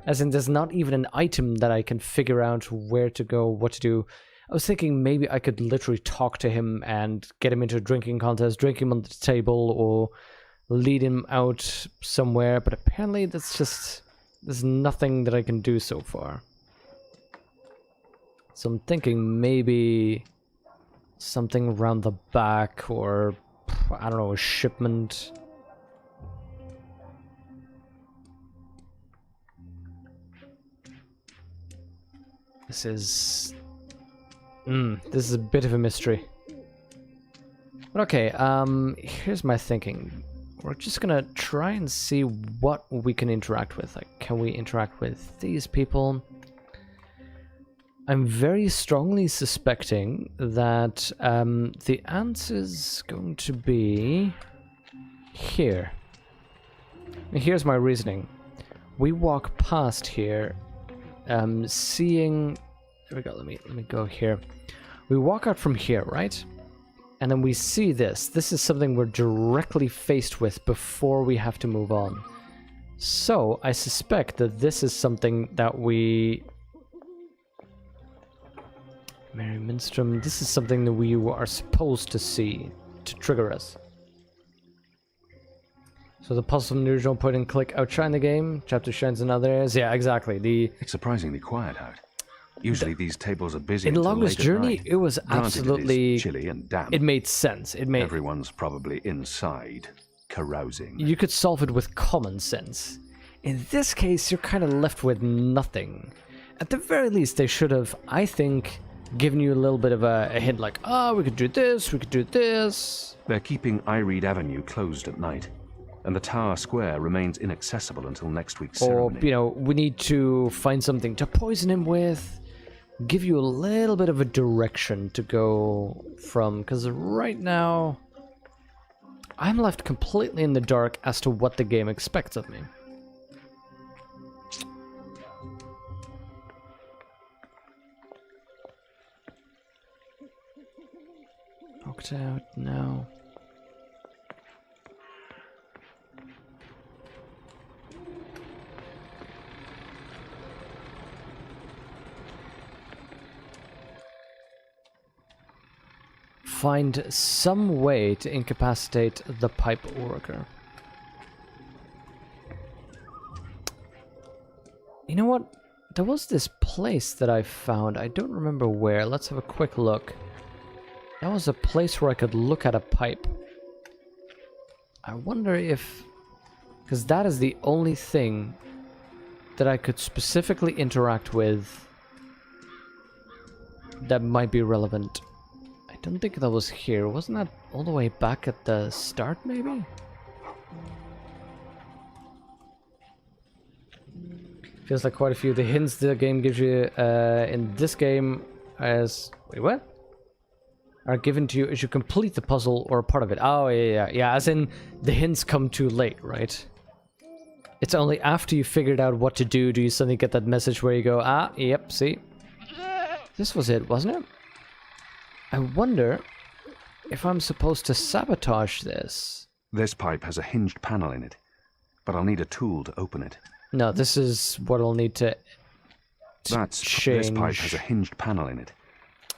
A: As in, there's not even an item that I can figure out where to go, what to do. I was thinking maybe I could literally talk to him and get him into a drinking contest, drink him on the table, or lead him out somewhere, but apparently that's just... There's nothing that I can do so far. So I'm thinking maybe something around the back, or I don't know, a shipment. This is a bit of a mystery. But okay, here's my thinking. We're just gonna try and see what we can interact with. Like, can we interact with these people? I'm very strongly suspecting that the answer's going to be here. And here's my reasoning. We walk past here, seeing... There we go, let me go here. We walk out from here, right? And then we see this. This is something we're directly faced with before we have to move on. So, I suspect that this is something that we... Mary Minstrom, this is something that we are supposed to see to trigger us. So the puzzle from the original point and click outshine the game, chapter shines in other areas. Yeah, exactly.
B: It's surprisingly quiet out. Usually these tables are busy
A: In the
B: until
A: longest
B: late at
A: journey,
B: night.
A: it was
B: Granted,
A: absolutely
B: it is chilly and damp.
A: It made sense.
B: Everyone's probably inside, carousing.
A: You could solve it with common sense. In this case, you're kind of left with nothing. At the very least, they should have, I think, given you a little bit of a hint, like, oh, we could do this, we could do this.
B: They're keeping Ireed Avenue closed at night, and the Tower Square remains inaccessible until next week's
A: Or,
B: ceremony.
A: you know, we need to find something to poison him with. Give you a little bit of a direction to go from, because right now, I'm left completely in the dark as to what the game expects of me. Knocked out, no. Find some way to incapacitate the pipe worker. You know what? There was this place that I found. I don't remember where. Let's have a quick look. That was a place where I could look at a pipe. I wonder if... Because that is the only thing that I could specifically interact with that might be relevant. I don't think that was here. Wasn't that all the way back at the start, maybe? Feels like quite a few of the hints the game gives you in this game as... Wait, what? Are given to you as you complete the puzzle or a part of it. Oh, yeah, as in the hints come too late, right? It's only after you figured out what to do you suddenly get that message where you go, ah, yep, see? This was it, wasn't it? I wonder if I'm supposed to sabotage this.
B: This pipe has a hinged panel in it, but I'll need a tool to open it.
A: No, this is what I'll need to change.
B: This pipe has a hinged panel in it,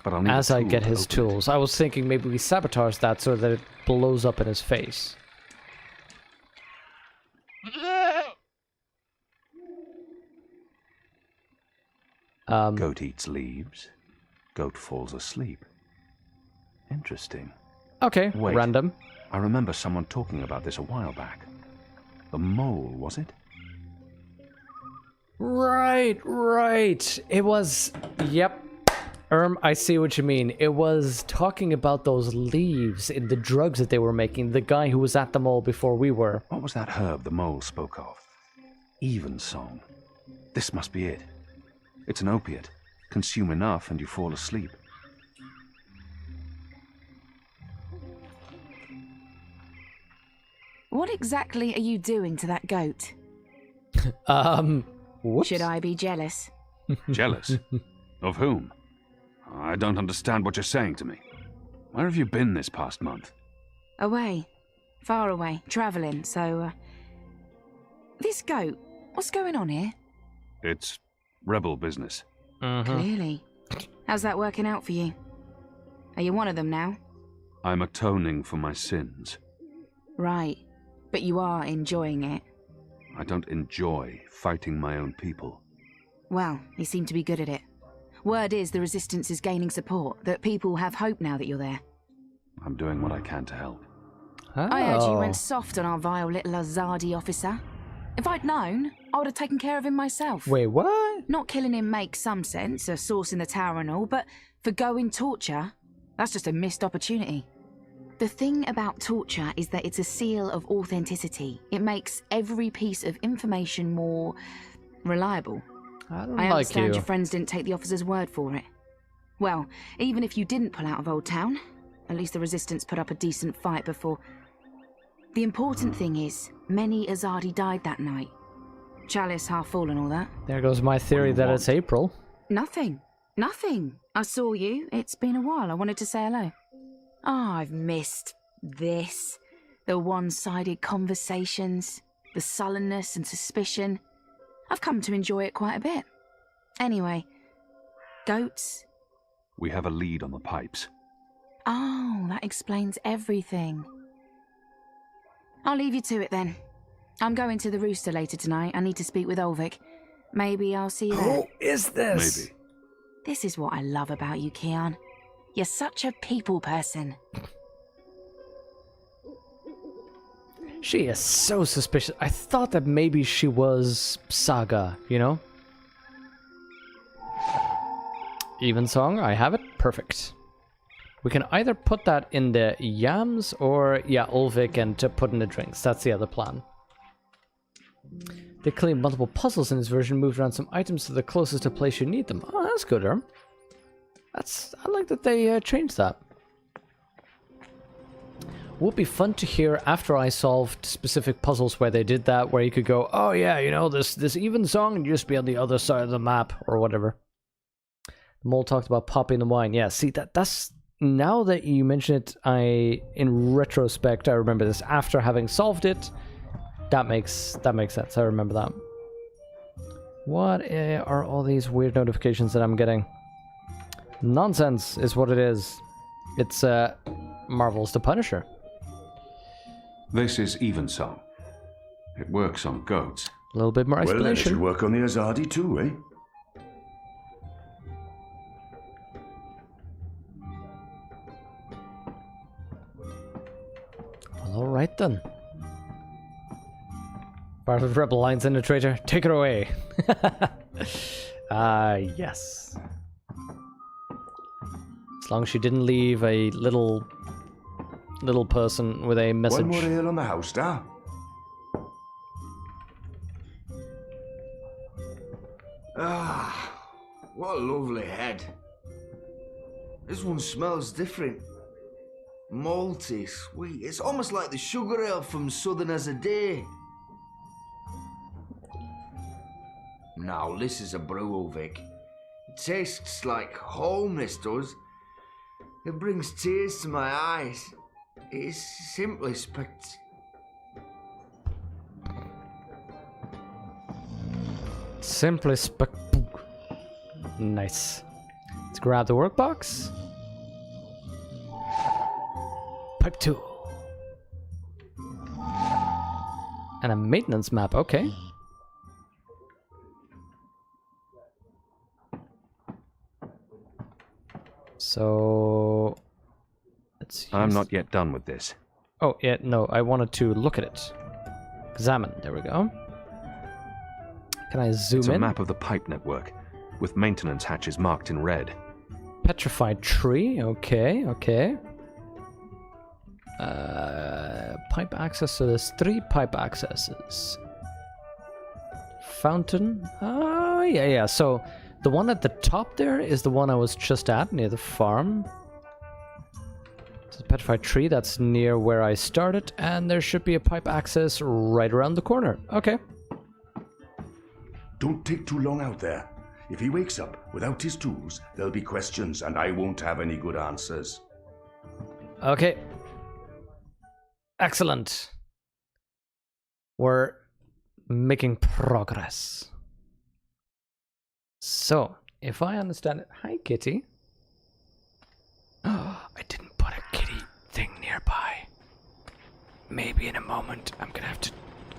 B: but I'll need
A: as
B: a tool
A: I get
B: to
A: his
B: open
A: tools. I was thinking maybe we sabotage that so that it blows up in his face.
B: Goat eats leaves. Goat falls asleep. Interesting.
A: Okay,
B: Wait,
A: random.
B: I remember someone talking about this a while back. The mole, was it?
A: Right. It was... Yep. I see what you mean. It was talking about those leaves in the drugs that they were making. The guy who was at the mall before we were.
B: What was that herb the mole spoke of? Evensong. This must be it. It's an opiate. Consume enough and you fall asleep.
L: What exactly are you doing to that goat?
A: Whoops.
L: Should I be jealous?
B: Jealous? Of whom? I don't understand what you're saying to me. Where have you been this past month?
L: Away. Far away. Travelling, so... This goat, what's going on here?
B: It's rebel business.
L: Clearly. How's that working out for you? Are you one of them now?
B: I'm atoning for my sins.
L: Right. But you are enjoying it.
B: I don't enjoy fighting my own people.
L: Well, you seem to be good at it. Word is the Resistance is gaining support, that people have hope now that you're there.
B: I'm doing what I can to help.
A: Oh.
L: I heard you went soft on our vile little Azadi officer. If I'd known, I would have taken care of him myself.
A: Wait, what?
L: Not killing him makes some sense, a source in the tower and all, but for going torture, that's just a missed opportunity. The thing about torture is that it's a seal of authenticity. It makes every piece of information more reliable.
A: I don't
L: I
A: like
L: understand
A: you.
L: your friends didn't take the officer's word for it. Well, even if you didn't pull out of Old Town, at least the Resistance put up a decent fight before. The important thing is, many Azadi died that night. Chalice half full and all that.
A: There goes my theory that it's April.
L: Nothing. I saw you. It's been a while. I wanted to say hello. I've missed this. The one-sided conversations, the sullenness and suspicion. I've come to enjoy it quite a bit. Anyway, goats?
B: We have a lead on the pipes.
L: Oh, that explains everything. I'll leave you to it then. I'm going to the Rooster later tonight. I need to speak with Ulvik. Maybe I'll see you there.
A: Who is this?
B: Maybe.
L: This is what I love about you, Keon. You're such a people person.
A: She is so suspicious. I thought that maybe she was Saga, you know? Evensong, I have it. Perfect. We can either put that in the yams or, yeah, Ulvik and to put in the drinks. That's the other plan. They claim multiple puzzles in this version, moved around some items to the closest to place you need them. Oh, that's good, Erm. I like that they changed that. Would be fun to hear after I solved specific puzzles where they did that, where you could go, oh yeah, you know, this Evensong and just be on the other side of the map or whatever. The mole talked about popping the wine. Yeah, see that's now that you mention it, in retrospect I remember this. After having solved it, that makes sense. I remember that. What are all these weird notifications that I'm getting? Nonsense is what it is. It's Marvel's The Punisher.
B: This is Evensong. It works on goats.
A: A little bit more
C: Well, then it
A: explanation.
C: should work on the Azadi too, eh?
A: Well, all right then. Part of the Rebel Alliance and the traitor. Take it away. Yes. As long as she didn't leave a little person with a message.
C: One more ale on the house, star.
G: Ah, what a lovely head. This one smells different. Malty, sweet. It's almost like the sugar ale from Southern as a Day. Now, this is a brew, Vic. It tastes like home, this does. It brings tears to my eyes. It's simply
A: Simply Nice. Let's grab the workbox. Pipe 2. And a maintenance map, okay. So let's
B: I'm not yet done with this.
A: Oh, yeah, no, I wanted to look at it. Examine, there we go. Can I zoom
B: It's
A: in?
B: a map of the pipe network, with maintenance hatches marked in red.
A: Petrified tree, okay, okay. Pipe access, so there's 3 pipe accesses. Fountain, yeah, so the one at the top there is the one I was just at, near the farm. So the petrified tree, that's near where I started, and there should be a pipe access right around the corner. Okay.
C: Don't take too long out there. If he wakes up without his tools, there'll be questions and I won't have any good answers.
A: Okay. Excellent. We're making progress. So, if I understand it... Hi, kitty. Oh, I didn't put a kitty thing nearby. Maybe in a moment I'm gonna have to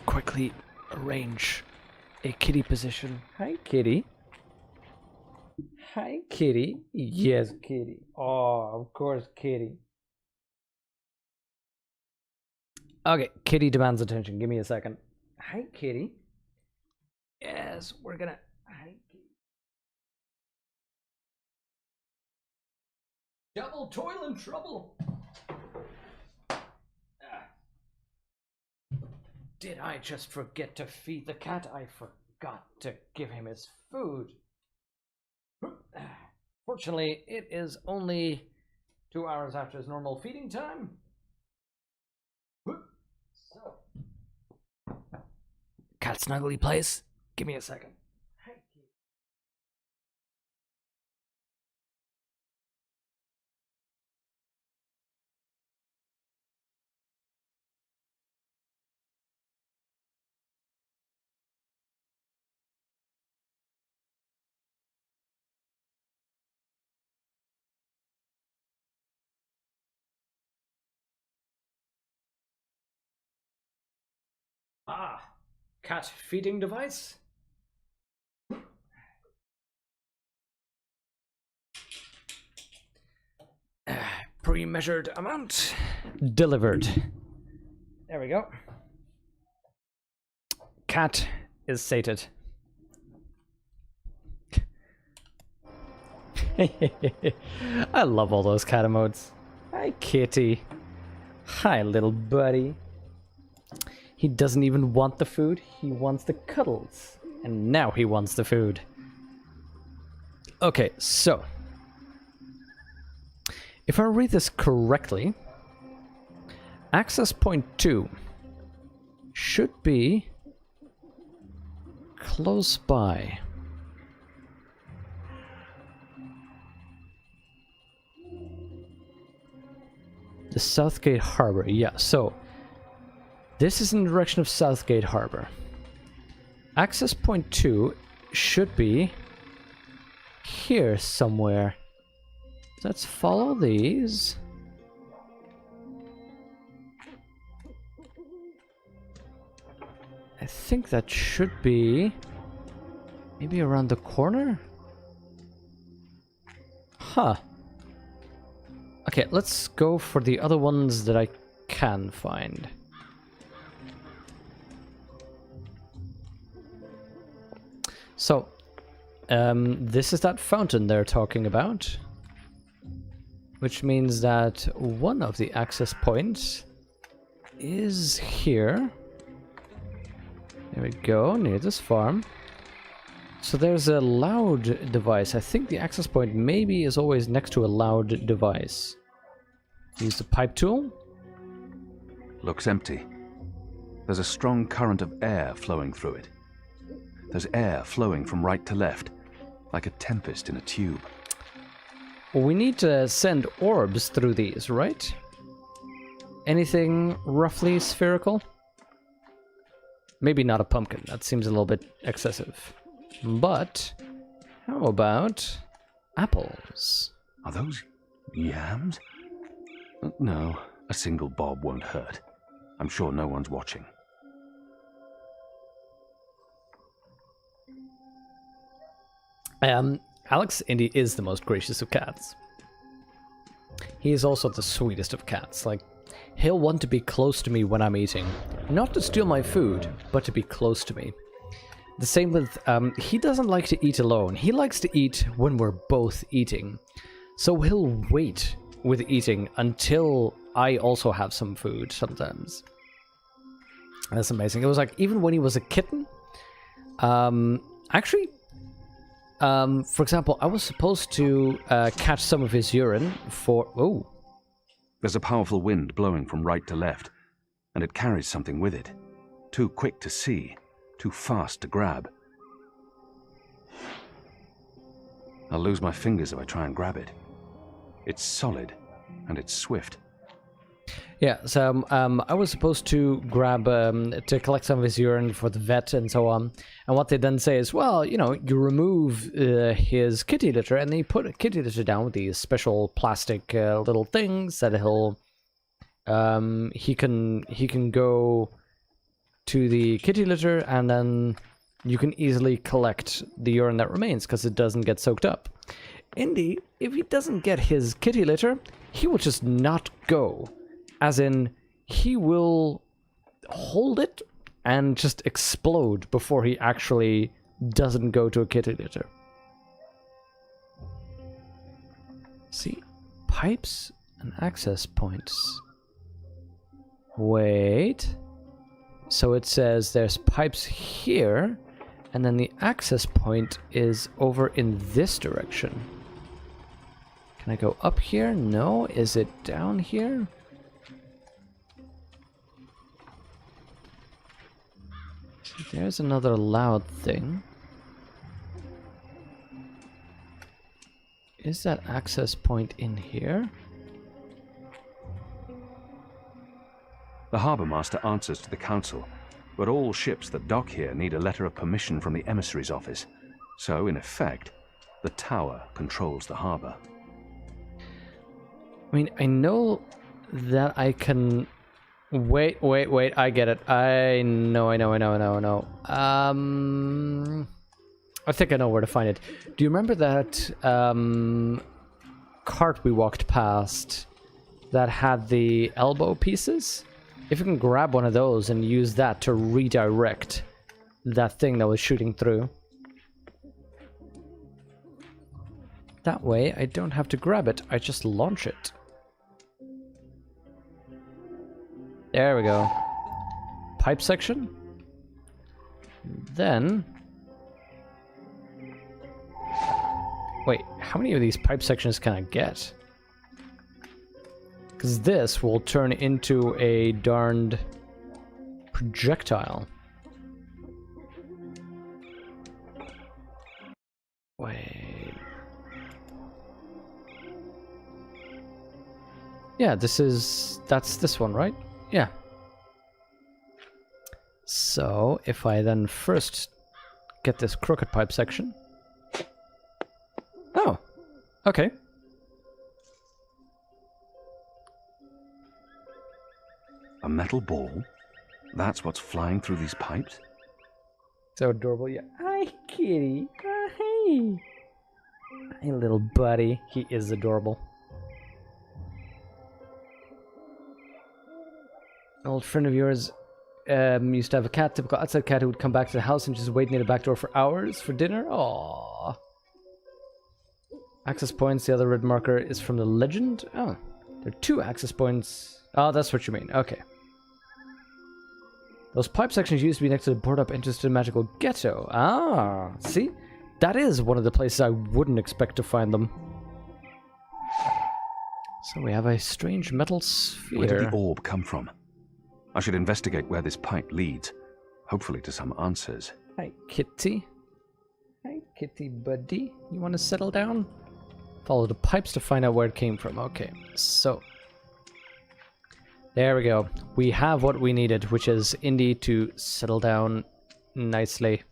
A: quickly arrange a kitty position. Hi, kitty. Hi, kitty. Yes, kitty. Oh, of course, kitty. Okay, kitty demands attention. Give me a second. Hi, kitty. Yes, we're gonna... Hi, kitty. Double toil and trouble. Did I just forget to feed the cat? I forgot to give him his food. Fortunately, it is only 2 hours after his normal feeding time. So, cat snuggly place. Give me a second. Ah, cat feeding device. Pre-measured amount delivered. There we go. Cat is sated. I love all those cat emotes. Hi, kitty. Hi, little buddy. He doesn't even want the food, he wants the cuddles. And now he wants the food. Okay, so. If I read this correctly, access point 2 should be close by. The Southgate Harbor, yeah, so this is in the direction of Southgate Harbor. Access point 2 should be here somewhere. Let's follow these. I think that should be maybe around the corner? Huh. Okay, let's go for the other ones that I can find. So, this is that fountain they're talking about. Which means that one of the access points is here. There we go, near this farm. So there's a loud device. I think the access point maybe is always next to a loud device. Use the pipe tool.
B: Looks empty. There's a strong current of air flowing through it. There's air flowing from right to left, like a tempest in a tube.
A: Well, we need to send orbs through these, right? Anything roughly spherical? Maybe not a pumpkin. That seems a little bit excessive. But how about apples?
B: Are those yams? No, a single bob won't hurt. I'm sure no one's watching.
A: Alex Indy is the most gracious of cats. He is also the sweetest of cats. Like, he'll want to be close to me when I'm eating. Not to steal my food, but to be close to me. The same with, he doesn't like to eat alone. He likes to eat when we're both eating. So he'll wait with eating until I also have some food sometimes. That's amazing. It was like, even when he was a kitten, actually, for example, I was supposed to catch some of his urine for... Oh.
B: There's a powerful wind blowing from right to left, and it carries something with it. Too quick to see, too fast to grab. I'll lose my fingers if I try and grab it. It's solid, and it's swift.
A: Yeah, so I was supposed to grab, to collect some of his urine for the vet and so on. And what they then say is, well, you know, you remove his kitty litter, and they put a kitty litter down with these special plastic little things that he'll, he can go to the kitty litter, and then you can easily collect the urine that remains because it doesn't get soaked up. Indy, if he doesn't get his kitty litter, he will just not go. As in, he will hold it and just explode before he actually doesn't go to a kitty litter. See? Pipes and access points. Wait. So it says there's pipes here, and then the access point is over in this direction. Can I go up here? No. Is it down here? There's another loud thing. Is that access point in here?
B: The harbour master answers to the council, but all ships that dock here need a letter of permission from the emissary's office. So, in effect, the tower controls the harbour.
A: I mean, I know that I can... Wait, I get it. I know. I think I know where to find it. Do you remember that cart we walked past that had the elbow pieces? If you can grab one of those and use that to redirect that thing that was shooting through. That way, I don't have to grab it, I just launch it. There we go. Pipe section. Then... Wait, how many of these pipe sections can I get? Because this will turn into a darned projectile. Wait. Yeah, that's this one, right? Yeah. So, if I then first get this crooked pipe section... Oh, okay.
B: A metal ball? That's what's flying through these pipes?
A: So adorable, yeah. Hi, kitty. Hi. Hi, little buddy. He is adorable. An old friend of yours used to have a cat, typical outside cat who would come back to the house and just wait near the back door for hours for dinner. Aww. Access points, the other red marker is from the legend. Oh, there are 2 access points. Oh, that's what you mean. Okay. Those pipe sections used to be next to the boarded up entrance to the magical ghetto. Ah, see? That is one of the places I wouldn't expect to find them. So we have a strange metal sphere.
B: Where did the orb come from? I should investigate where this pipe leads, hopefully to some answers.
A: Hi, kitty. Hi, kitty buddy. You want to settle down? Follow the pipes to find out where it came from. Okay, so... there we go. We have what we needed, which is Indy to settle down nicely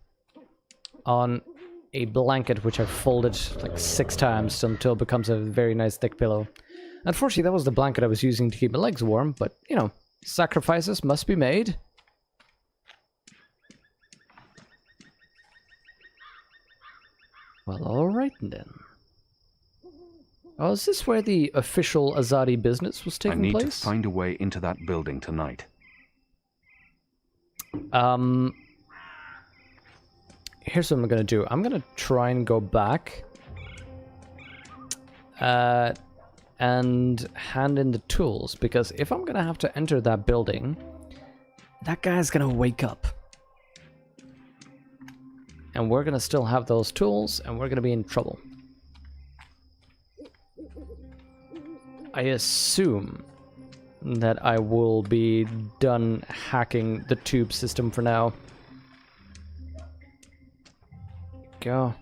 A: on a blanket, which I folded like 6 times until it becomes a very nice thick pillow. Unfortunately, that was the blanket I was using to keep my legs warm, but, you know, sacrifices must be made. Well, alright then. Oh, is this where the official Azadi business was taking place?
B: I need to find a way into that building tonight.
A: Here's what I'm gonna do. I'm gonna try and go back and hand in the tools, because if I'm gonna have to enter that building, that guy's gonna wake up. And we're gonna still have those tools, and we're gonna be in trouble. I assume that I will be done hacking the tube system for now. Go.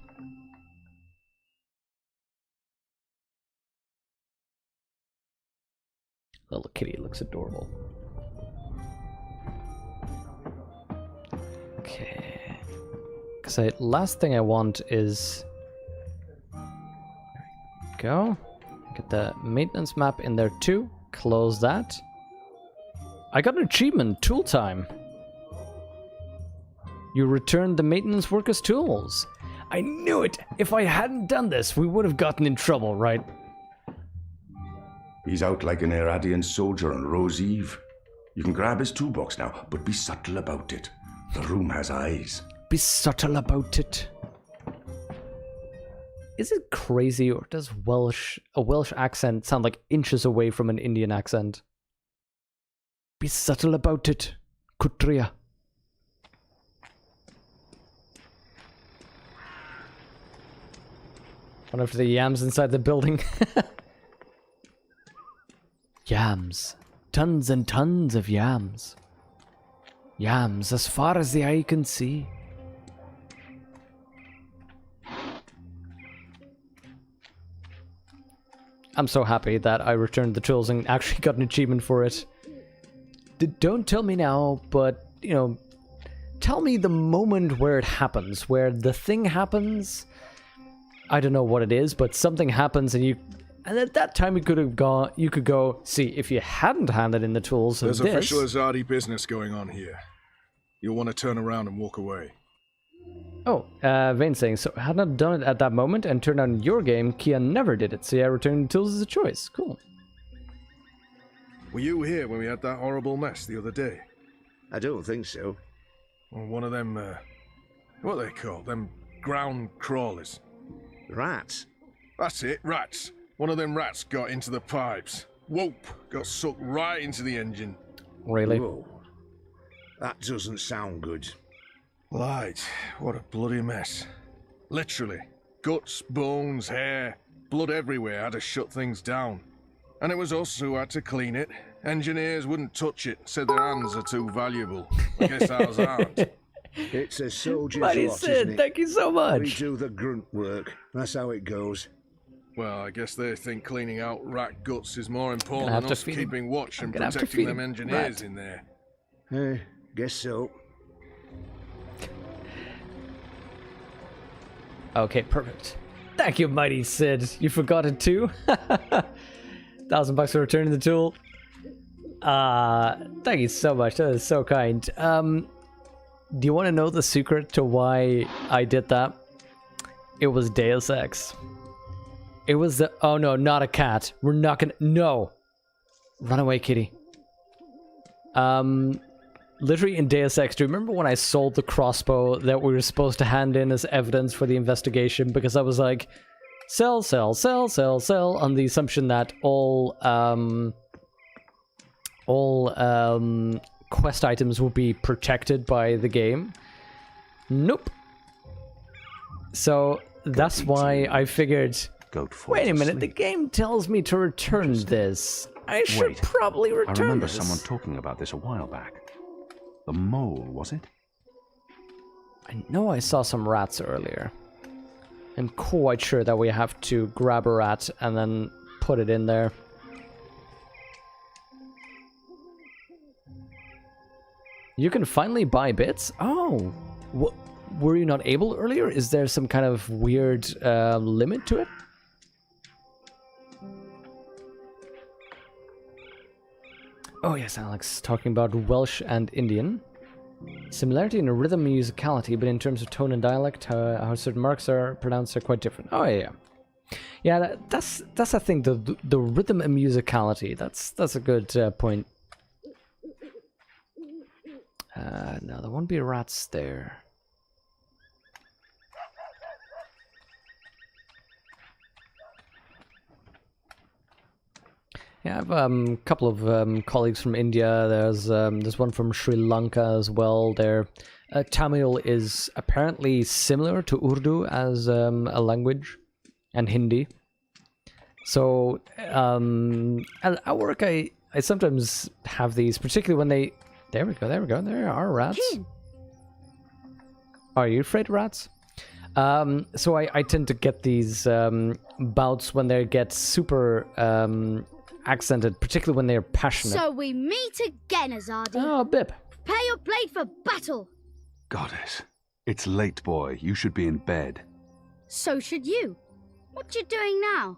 A: Little kitty looks adorable. Okay. Because last thing I want is... there we go. Get the maintenance map in there too. Close that. I got an achievement. Tool time. You returned the maintenance workers' tools. I knew it! If I hadn't done this, we would have gotten in trouble, right?
C: He's out like an Irradian soldier on Rose Eve. You can grab his toolbox now, but be subtle about it. The room has eyes.
A: Be subtle about it. Is it crazy, or does a Welsh accent sound like inches away from an Indian accent? Be subtle about it, Kutria. One of the yams inside the building. Yams. Tons and tons of yams. Yams as far as the eye can see. I'm so happy that I returned the tools and actually got an achievement for it. Don't tell me now, but, you know, tell me the moment where it happens, where the thing happens. I don't know what it is, but something happens and at that time you could go, see, if you hadn't handed in the tools of
J: There's
A: this...
J: official Azadi business going on here. You'll want to turn around and walk away.
A: Oh, Vane's saying, so I had not done it at that moment and turned on your game, Kia never did it, so yeah, returning the tools is a choice. Cool.
F: Were you here when we had that horrible mess the other day?
K: I don't think so.
F: Or one of them, what are they called? Them ground crawlers.
K: Rats?
F: That's it, rats. One of them rats got into the pipes. Whoop! Got sucked right into the engine.
A: Really?
K: Whoa. That doesn't sound good.
F: Light, what a bloody mess. Literally. Guts, bones, hair, blood everywhere. Had to shut things down. And it was us who had to clean it. Engineers wouldn't touch it, said their hands are too valuable. I guess ours aren't.
K: It's a soldier's
A: Buddy
K: lot,
A: Sid,
K: isn't it?
A: thank you so much.
K: We do the grunt work. That's how it goes.
F: Well, I guess they think cleaning out rat guts is more important than us keeping watch and protecting them engineers in there.
K: Guess so.
A: Okay, perfect. Thank you, Mighty Sid. You forgot it too? $1,000 for returning the tool. Thank you so much. That is so kind. Do you want to know the secret to why I did that? It was Deus Ex. It was the... Oh no, not a cat. We're not gonna... No! Run away, kitty. Literally in Deus Ex, do you remember when I sold the crossbow that we were supposed to hand in as evidence for the investigation? Because I was like, sell, sell, sell, sell, sell, on the assumption that all quest items will be protected by the game. Nope. So that's why I figured, wait a minute, the game tells me to return this. I should probably return this.
B: I remember someone talking about this a while back. The mole, was it?
A: I know I saw some rats earlier. I'm quite sure that we have to grab a rat and then put it in there. You can finally buy bits? Oh! Were you not able earlier? Is there some kind of weird limit to it? Oh yes, Alex, talking about Welsh and Indian. Similarity in rhythm and musicality, but in terms of tone and dialect, how certain marks are pronounced are quite different. Oh yeah. Yeah, that's I think the rhythm and musicality. That's a good point. No, there won't be rats there. Yeah, I have a couple of colleagues from India. There's one from Sri Lanka as well. Their Tamil is apparently similar to Urdu as a language, and Hindi. So at work, I sometimes have these, particularly when they. There we go. There are rats. Are you afraid of rats? So I tend to get these bouts when they get super accented, particularly when they're passionate.
M: So we meet again, Azadi.
A: Oh, Bip.
M: Prepare your blade for battle.
B: Goddess, it's late, boy. You should be in bed.
M: So should you. What you doing now?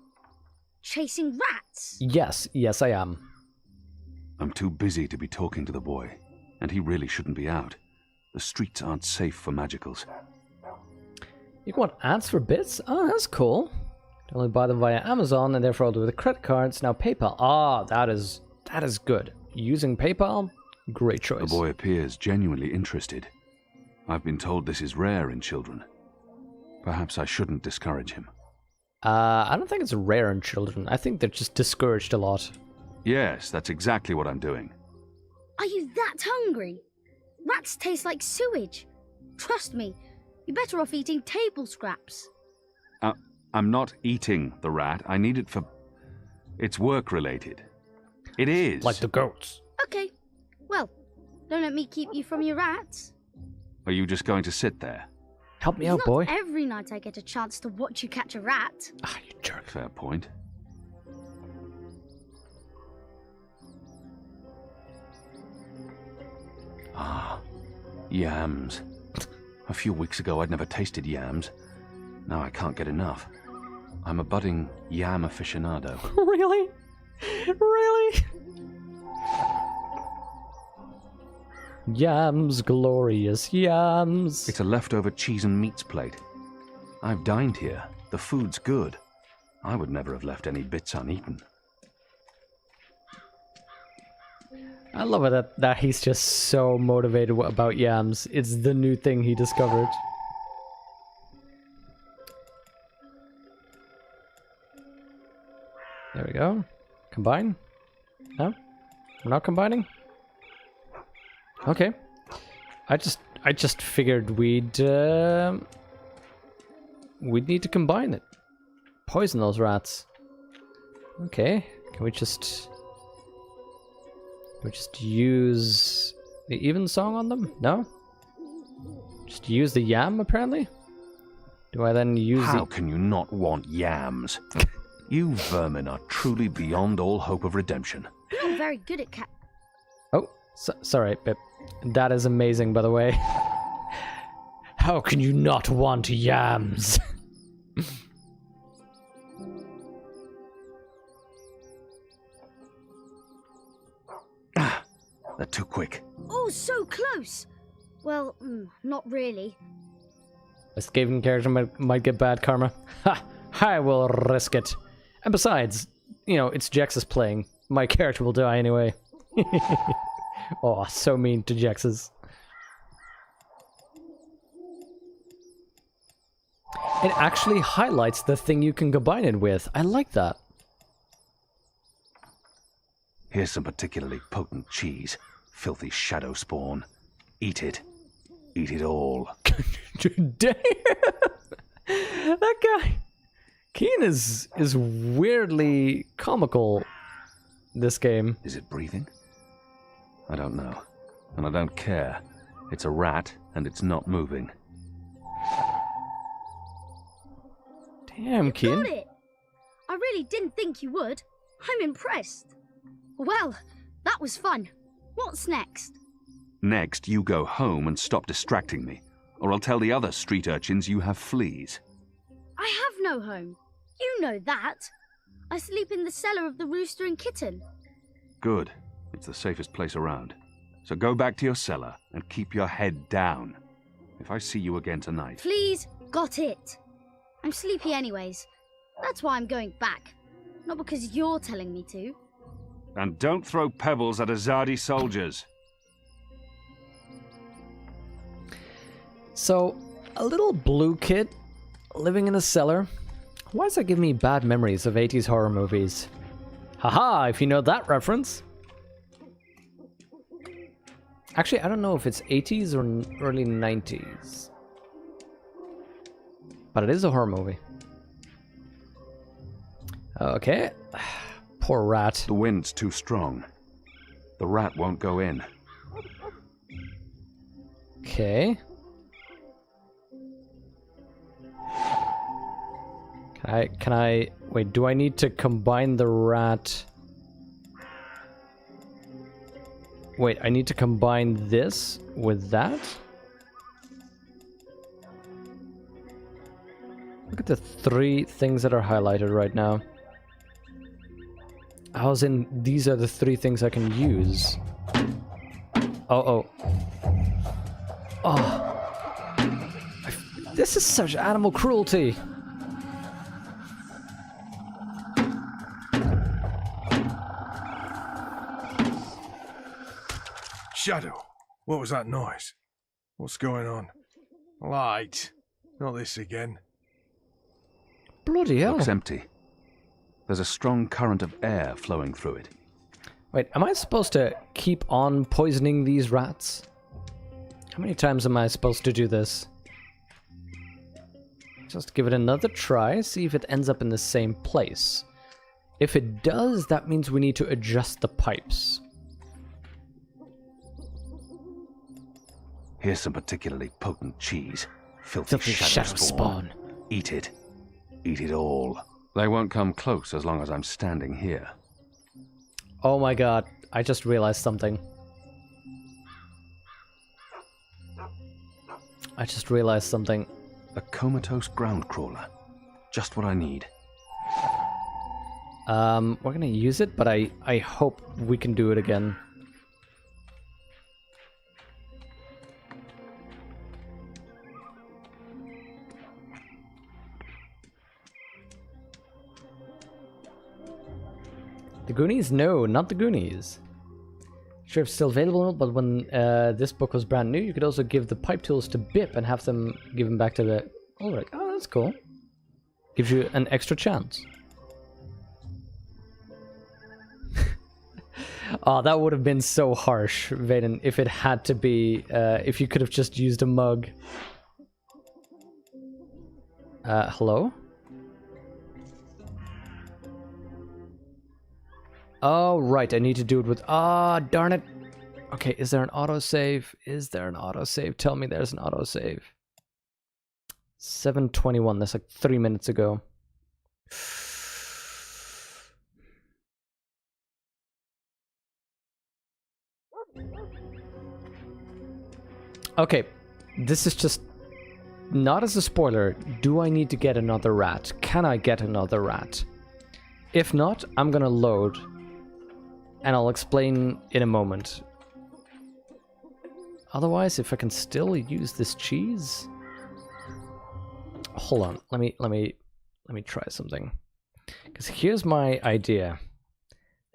M: Chasing rats?
A: Yes, I am.
B: I'm too busy to be talking to the boy, and he really shouldn't be out. The streets aren't safe for magicals.
A: You want ads for bits? Oh, that's cool. You only buy them via Amazon, and therefore I'll do it with credit cards. Now PayPal. Ah, that is good. Using PayPal, great choice.
B: The boy appears genuinely interested. I've been told this is rare in children. Perhaps I shouldn't discourage him.
A: I don't think it's rare in children. I think they're just discouraged a lot.
B: Yes, that's exactly what I'm doing.
M: Are you that hungry? Rats taste like sewage. Trust me, you're better off eating table scraps.
B: I'm not eating the rat. I need it for... It's work-related. It is.
A: Like the goats.
M: Okay. Well, don't let me keep you from your rats.
B: Are you just going to sit there?
A: Help me out, boy.
M: Not every night I get a chance to watch you catch a rat.
A: Ah, you jerk.
B: Fair point. Ah, yams. A few weeks ago I'd never tasted yams. Now I can't get enough. I'm a budding yam aficionado.
A: Really? Really? Yams, glorious yams.
B: It's a leftover cheese and meats plate. I've dined here. The food's good. I would never have left any bits uneaten.
A: I love it that he's just so motivated about yams. It's the new thing he discovered. There we go. Combine? No? We're not combining? Okay. I just figured we'd need to combine it. Poison those rats. Okay. Can we just use the even song on them? No? Just use the yam, apparently? Do I then use
B: How can you not want yams? You vermin are truly beyond all hope of redemption.
M: You're not very good at
A: Oh, sorry, Pip. That is amazing, by the way. How can you not want yams?
B: They're too quick.
M: Oh, so close. Well, not really.
A: Escaping character might get bad karma. Ha! I will risk it. And besides, you know, it's Jexus playing. My character will die anyway. Oh, so mean to Jexus. It actually highlights the thing you can combine it with. I like that.
B: Here's some particularly potent cheese. Filthy shadow spawn. Eat it. Eat it all.
A: Damn! That guy... Keen is weirdly comical, this game.
B: Is it breathing? I don't know. And I don't care. It's a rat, and it's not moving.
A: Damn,
M: You
A: kid.
M: got it! I really didn't think you would. I'm impressed. Well, that was fun. What's next?
B: Next, you go home and stop distracting me, or I'll tell the other street urchins you have fleas.
M: I have no home. You know that. I sleep in the cellar of the Rooster and Kitten.
B: Good. It's the safest place around. So go back to your cellar and keep your head down. If I see you again tonight...
M: Please, got it. I'm sleepy anyways. That's why I'm going back. Not because you're telling me to.
B: And don't throw pebbles at Azadi soldiers.
A: So, a little blue kid living in a cellar. Why does that give me bad memories of 80s horror movies? Haha, if you know that reference. Actually, I don't know if it's 80s or early 90s. But it is a horror movie. Okay. Poor rat.
B: The wind's too strong. The rat won't go in.
A: Okay. Can I wait, do I need to combine the rat? Wait, I need to combine this with that? Look at the 3 things that are highlighted right now. How's in these are the 3 things I can use. Oh. This is such animal cruelty.
F: Shadow, what was that noise? What's going on? Light. Not this again.
A: Bloody hell.
B: Looks empty. There's a strong current of air flowing through it.
A: Wait, am I supposed to keep on poisoning these rats? How many times am I supposed to do this? Just give it another try, see if it ends up in the same place. If it does, that means we need to adjust the pipes.
B: Here's some particularly potent cheese. Filthy shadow spawn. Eat it. Eat it all. They won't come close as long as I'm standing here.
A: Oh my god, I just realized something.
B: A comatose ground crawler. Just what I need.
A: We're gonna use it, but I hope we can do it again. The Goonies? No, not the Goonies. Sure, it's still available, but when this book was brand new, you could also give the pipe tools to Bip and have them give them back to the... Ulrich. Oh, that's cool. Gives you an extra chance. Oh, that would have been so harsh, Vaden, if it had to be... if you could have just used a mug. Hello? Oh, right, I need to do it with... Ah, darn it. Okay, is there an autosave? Is there an autosave? Tell me there's an autosave. 7:21, that's like 3 minutes ago. Okay, this is just... Not as a spoiler, do I need to get another rat? Can I get another rat? If not, I'm gonna load... And I'll explain in a moment. Otherwise, if I can still use this cheese... Hold on, let me try something. Because here's my idea.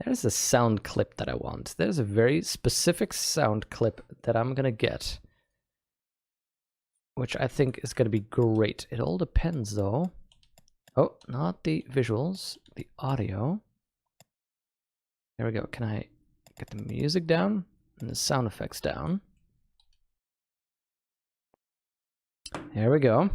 A: There's a sound clip that I want. There's a very specific sound clip that I'm gonna get. Which I think is gonna be great. It all depends though. Oh, not the visuals, the audio. There we go. Can I get the music down and the sound effects down? There we go.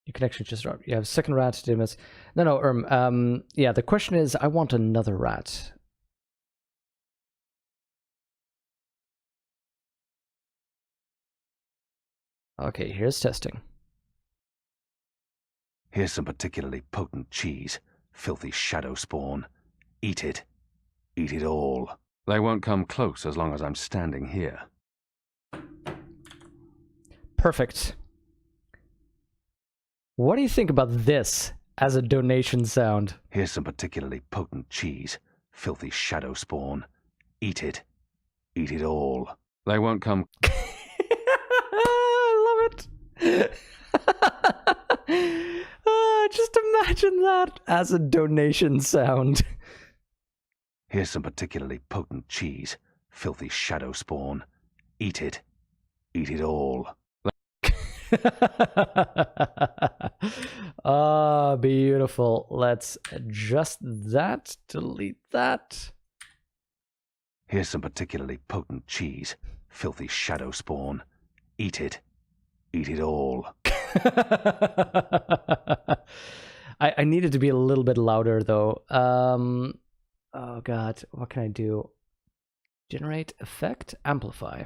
A: You can actually just... You have second rat, Dimas. No, yeah, the question is, I want another rat. Okay, here's testing.
B: Here's some particularly potent cheese, filthy shadow spawn. Eat it. Eat it all. They won't come close as long as I'm standing here.
A: Perfect. What do you think about this as a donation sound?
B: Here's some particularly potent cheese, filthy shadow spawn. Eat it. Eat it all. They won't come...
A: I love it. Just imagine that as a donation sound.
B: Here's some particularly potent cheese, filthy shadow spawn. Eat it. Eat it all.
A: Ah, beautiful. Let's adjust that, delete that.
B: Here's some particularly potent cheese, filthy shadow spawn. Eat it. Eat it all.
A: I needed to be a little bit louder though. Oh god, what can I do? Generate effect, amplify.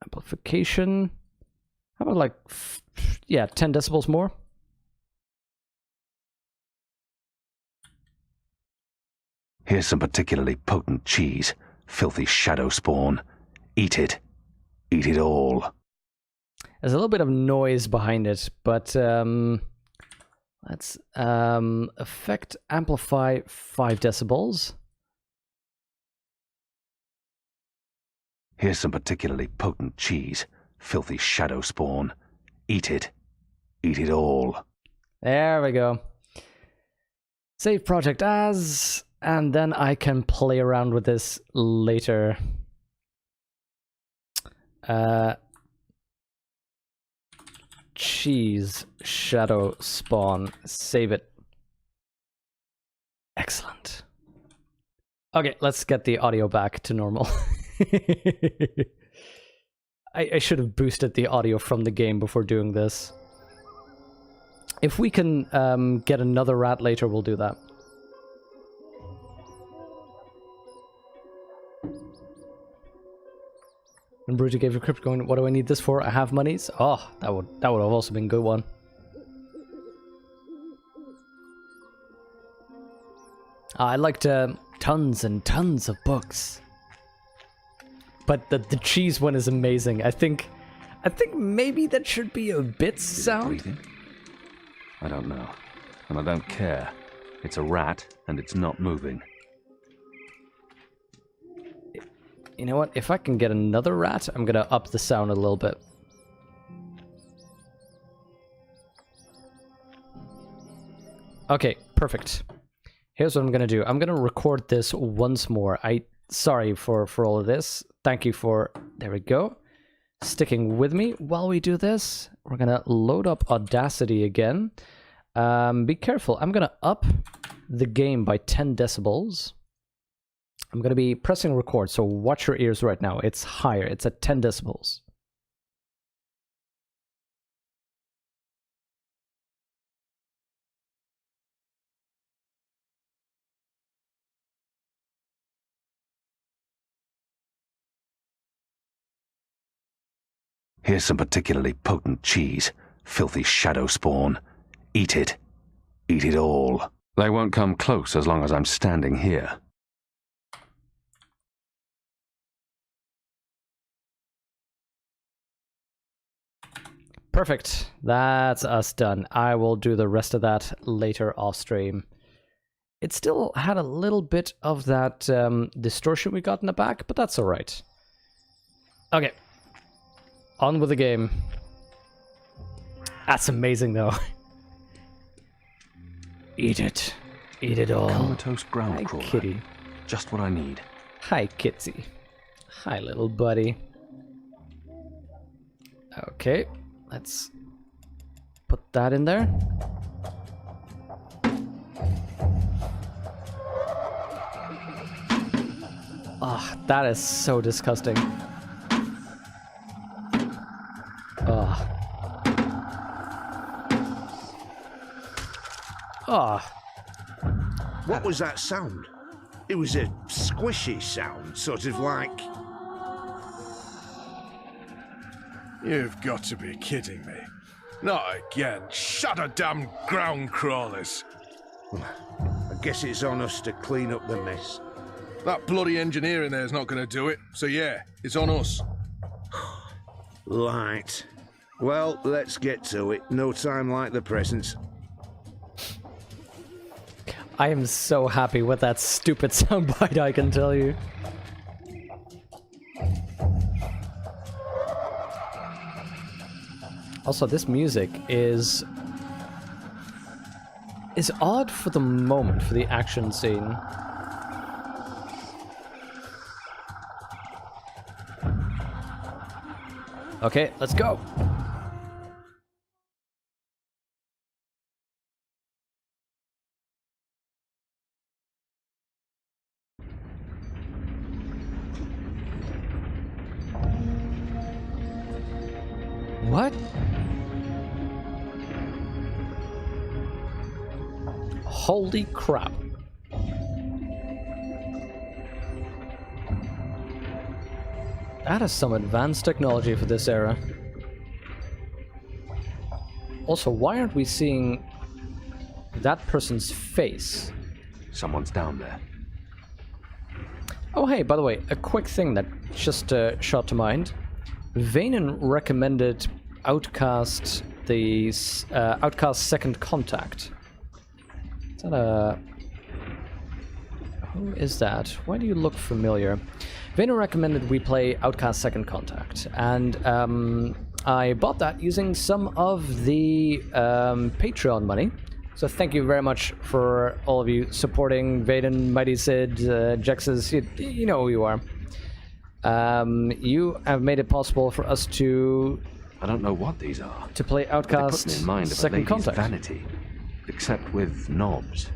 A: Amplification. How about like, 10 decibels more?
B: Here's some particularly potent cheese, filthy shadow spawn. Eat it. Eat it all.
A: There's a little bit of noise behind it, but let's effect amplify 5 decibels.
B: Here's some particularly potent cheese, filthy shadow spawn. Eat it. Eat it all.
A: There we go. Save project as, and then I can play around with this later. Cheese shadow spawn. Save it. Excellent. Okay, let's get the audio back to normal. I should have boosted the audio from the game before doing this. If we can get another rat later, we'll do that. And Bruto gave a crypt going, what do I need this for? I have monies? Oh, that would have also been a good one. I liked tons and tons of books. But the cheese one is amazing. I think maybe that should be a bits sound.
B: Breathing? I don't know. And I don't care. It's a rat, and it's not moving.
A: You know what? If I can get another rat, I'm gonna up the sound a little bit. Okay, perfect. Here's what I'm gonna do. I'm gonna record this once more. Sorry for all of this. Thank you for, there we go, sticking with me while we do this. We're gonna load up Audacity again. Be careful. I'm gonna up the game by 10 decibels. I'm gonna be pressing record, so watch your ears right now. It's higher. It's at 10 decibels.
B: Here's some particularly potent cheese, filthy shadow spawn. Eat it. Eat it all. They won't come close as long as I'm standing here.
A: Perfect. That's us done. I will do the rest of that later off stream. It still had a little bit of that distortion we got in the back, but that's alright. Okay. On with the game. That's amazing, though. Eat it. Eat it all.
B: Comatose ground
A: Hi,
B: crawler.
A: kitty.
B: Just what I need.
A: Hi, Kitsy. Hi, little buddy. Okay, let's put that in there. Ah, oh, that is so disgusting. Ah. Ah.
K: What was that sound? It was a squishy sound, sort of like...
F: You've got to be kidding me. Not again. Shut a damn ground crawlers.
K: I guess it's on us to clean up the mess.
F: That bloody engineer in there's not going to do it. So yeah, it's on us.
K: Right. Well, let's get to it. No time like the present.
A: I am so happy with that stupid soundbite, I can tell you. Also, this music is odd for the moment, for the action scene. Okay, let's go. What? Holy crap. That is some advanced technology for this era. Also, why aren't we seeing that person's face?
B: Someone's down there.
A: Oh hey, by the way, a quick thing that just shot to mind. Vanen recommended Outcast, the Outcast Second Contact. Is that a... Who is that? Why do you look familiar? Vanen recommended we play Outcast Second Contact, and I bought that using some of the Patreon money. So thank you very much for all of you supporting Vaden, Mighty Sid, Jexes, you know who you are. You have made it possible for us to...
B: I don't know what these are.
A: To play Outcast
B: They put me in mind of
A: Second
B: a lady's
A: Contact.
B: vanity, except with knobs.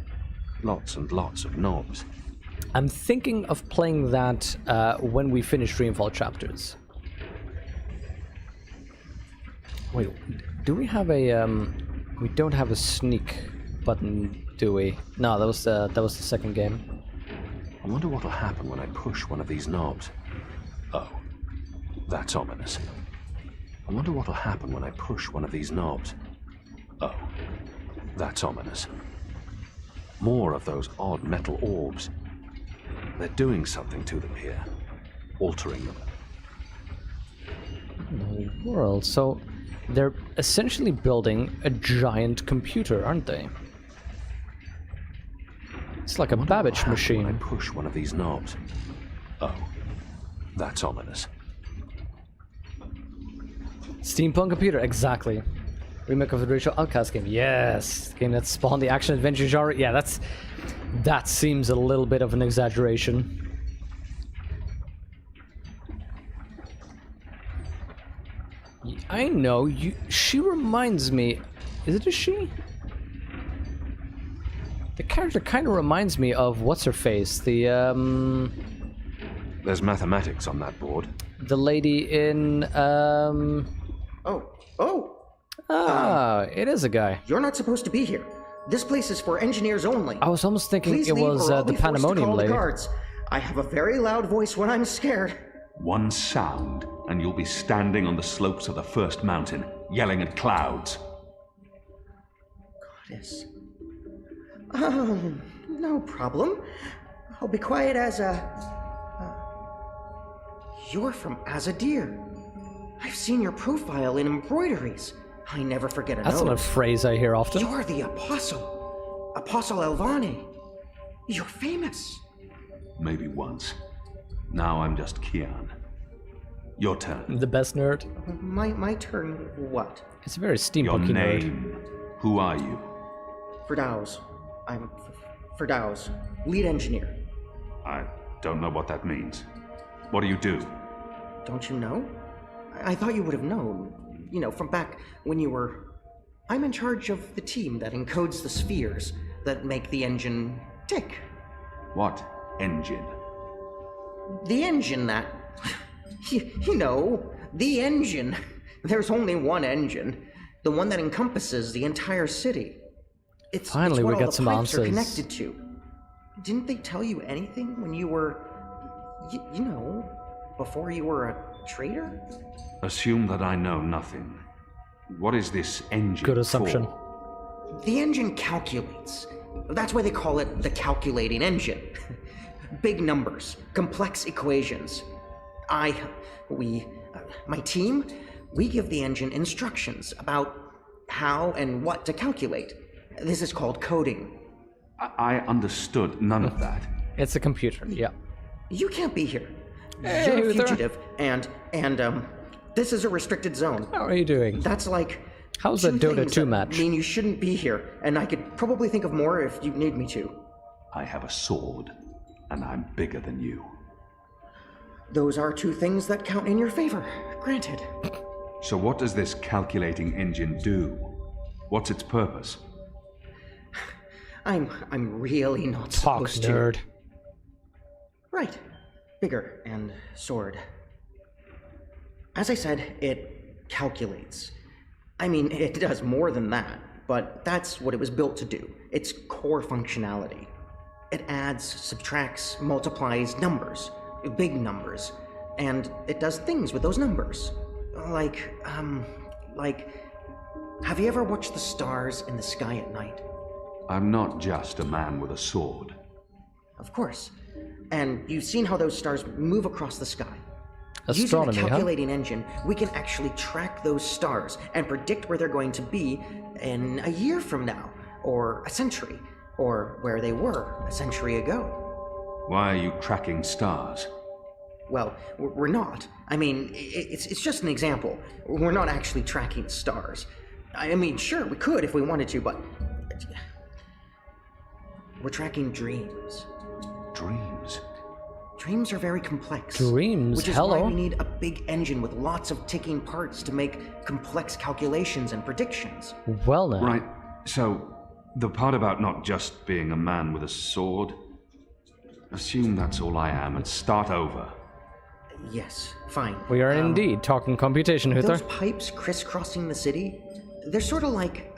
B: Lots and lots of knobs.
A: I'm thinking of playing that when we finish Dreamfall chapters. Wait, do we have a... we don't have a sneak button, do we? No, that was the second game.
B: I wonder what'll happen when I push one of these knobs. Oh, that's ominous. I wonder what'll happen when I push one of these knobs. Oh, that's ominous. More of those odd metal orbs. They're doing something to them here. Altering them.
A: The world. So they're essentially building a giant computer, aren't they? It's like a Babbage machine.
B: When I push one of these knobs. Oh, that's ominous.
A: Steampunk computer, exactly. Remake of the original Outcast game. Yes, game that spawned the action adventure genre. Yeah, that seems a little bit of an exaggeration. I know you. She reminds me. Is it a she? The character kind of reminds me of what's her face. The
B: There's mathematics on that board.
A: The lady in it is a guy.
N: You're not supposed to be here. This place is for engineers only.
A: I was almost thinking
N: Please
A: it
N: leave
A: was
N: or I'll
A: the
N: be forced to
A: Pandemonium
N: call the
A: lady.
N: guards. I have a very loud voice when I'm scared.
O: One sound, and you'll be standing on the slopes of the first mountain, yelling at clouds.
N: Goddess. No problem. I'll be quiet as a... You're from Azadir. I've seen your profile in embroideries. I never forget a
A: That's not a
N: notice.
A: phrase I hear often.
N: You're the Apostle. Apostle Elvani. You're famous.
O: Maybe once. Now I'm just Kian. Your turn.
A: The best nerd.
N: My turn what?
A: It's a very
O: Your
A: steampunky nerd.
O: name. Who are you?
N: Ferdows. I'm Ferdows, lead engineer.
O: I don't know what that means. What do you do?
N: Don't you know? I thought you would have known. You know, from back when you were... I'm in charge of the team that encodes the spheres that make the engine tick.
O: What engine?
N: The engine that... you know, the engine. There's only one engine. The one that encompasses the entire city.
A: Finally,
N: it's what
A: we
N: all
A: got
N: the
A: some
N: pipes are
A: answers.
N: connected to. Didn't they tell you anything when you were... you know... before you were a traitor?
B: Assume that I know nothing. What is this engine
A: Good assumption.
B: for?
N: The engine calculates. That's why they call it the calculating engine. Big numbers, complex equations. My team, we give the engine instructions about how and what to calculate. This is called coding.
B: I understood none of that.
A: It's a computer, yeah.
N: You can't be here.
A: Hey,
N: You're a
A: Uther.
N: fugitive, and this is a restricted zone.
A: How are you doing?
N: That's like
A: How's
N: two
A: that Dota
N: things
A: 2
N: that
A: match?
N: mean you shouldn't be here, and I could probably think of more if you need me to.
B: I have a sword, and I'm bigger than you.
N: Those are two things that count in your favor, granted.
B: So what does this calculating engine do? What's its purpose?
N: I'm really not
A: Talk,
N: supposed to.
A: nerd.
N: Right. Bigger and sword. As I said, it calculates. I mean, it does more than that, but that's what it was built to do. Its core functionality. It adds, subtracts, multiplies numbers, big numbers, and it does things with those numbers. Like, have you ever watched the stars in the sky at night?
B: I'm not just a man with a sword.
N: Of course. And you've seen how those stars move across the sky.
A: Astronomy,
N: Using a
A: huh?
N: calculating engine, we can actually track those stars and predict where they're going to be in a year from now, or a century, or where they were a century ago.
B: Why are you tracking stars?
N: Well, we're not. I mean, it's just an example. We're not actually tracking stars. I mean, sure, we could if we wanted to, but we're tracking dreams.
B: Dreams?
N: Dreams are very complex.
A: Dreams?
N: Which is
A: Hello?
N: why we need a big engine with lots of ticking parts to make complex calculations and predictions.
A: Well now.
B: Right, so the part about not just being a man with a sword, assume that's all I am and start over.
N: Yes, fine.
A: We are indeed talking computation, Uther.
N: Those pipes crisscrossing the city, they're sort of like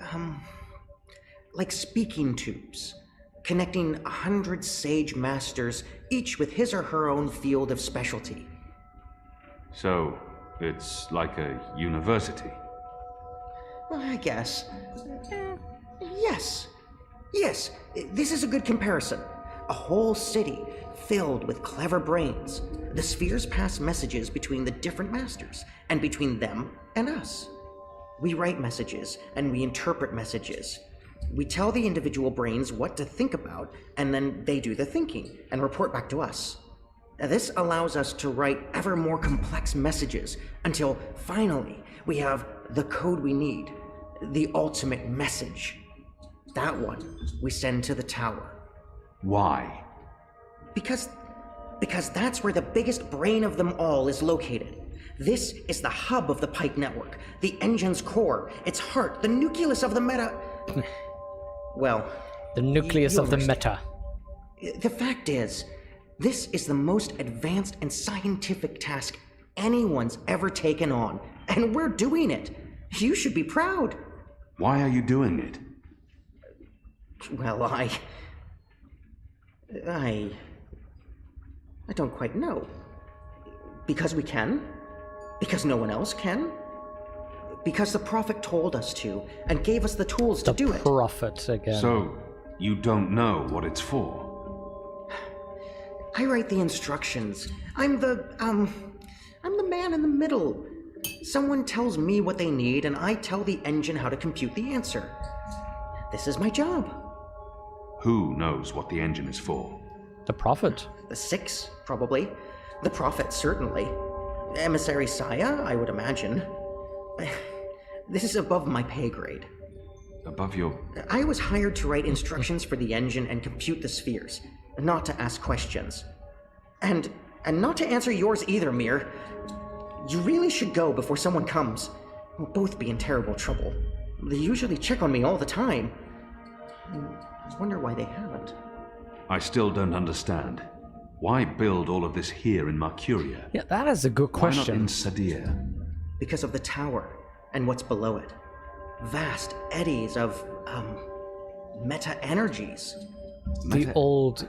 N: speaking tubes, connecting 100 sage masters, each with his or her own field of specialty.
B: So, it's like a university.
N: Well, I guess. Yes. Yes, this is a good comparison. A whole city filled with clever brains. The spheres pass messages between the different masters, and between them and us. We write messages, and we interpret messages. We tell the individual brains what to think about, and then they do the thinking, and report back to us. This allows us to write ever more complex messages, until finally we have the code we need, the ultimate message. That one we send to the tower.
B: Why?
N: Because that's where the biggest brain of them all is located. This is the hub of the pipe network, the engine's core, its heart, the nucleus of the meta... Well...
A: The nucleus of the meta.
N: The fact is, this is the most advanced and scientific task anyone's ever taken on, and we're doing it. You should be proud.
B: Why are you doing it?
N: Well, I don't quite know. Because we can? Because no one else can? Because the Prophet told us to, and gave us the tools to do it.
A: The Prophet again.
B: So, you don't know what it's for?
N: I write the instructions. I'm the man in the middle. Someone tells me what they need, and I tell the engine how to compute the answer. This is my job.
B: Who knows what the engine is for?
A: The Prophet.
N: The Six, probably. The Prophet, certainly. Emissary Saya, I would imagine. This is above my pay grade.
B: Above your...
N: I was hired to write instructions for the engine and compute the spheres, not to ask questions. And not to answer yours either, Mir. You really should go before someone comes. We'll both be in terrible trouble. They usually check on me all the time. I wonder why they haven't.
B: I still don't understand. Why build all of this here in Mercuria?
A: Yeah, that is a good question.
B: Why not in Sadir?
N: Because of the tower and what's below it. Vast eddies of, meta-energies.
A: The old...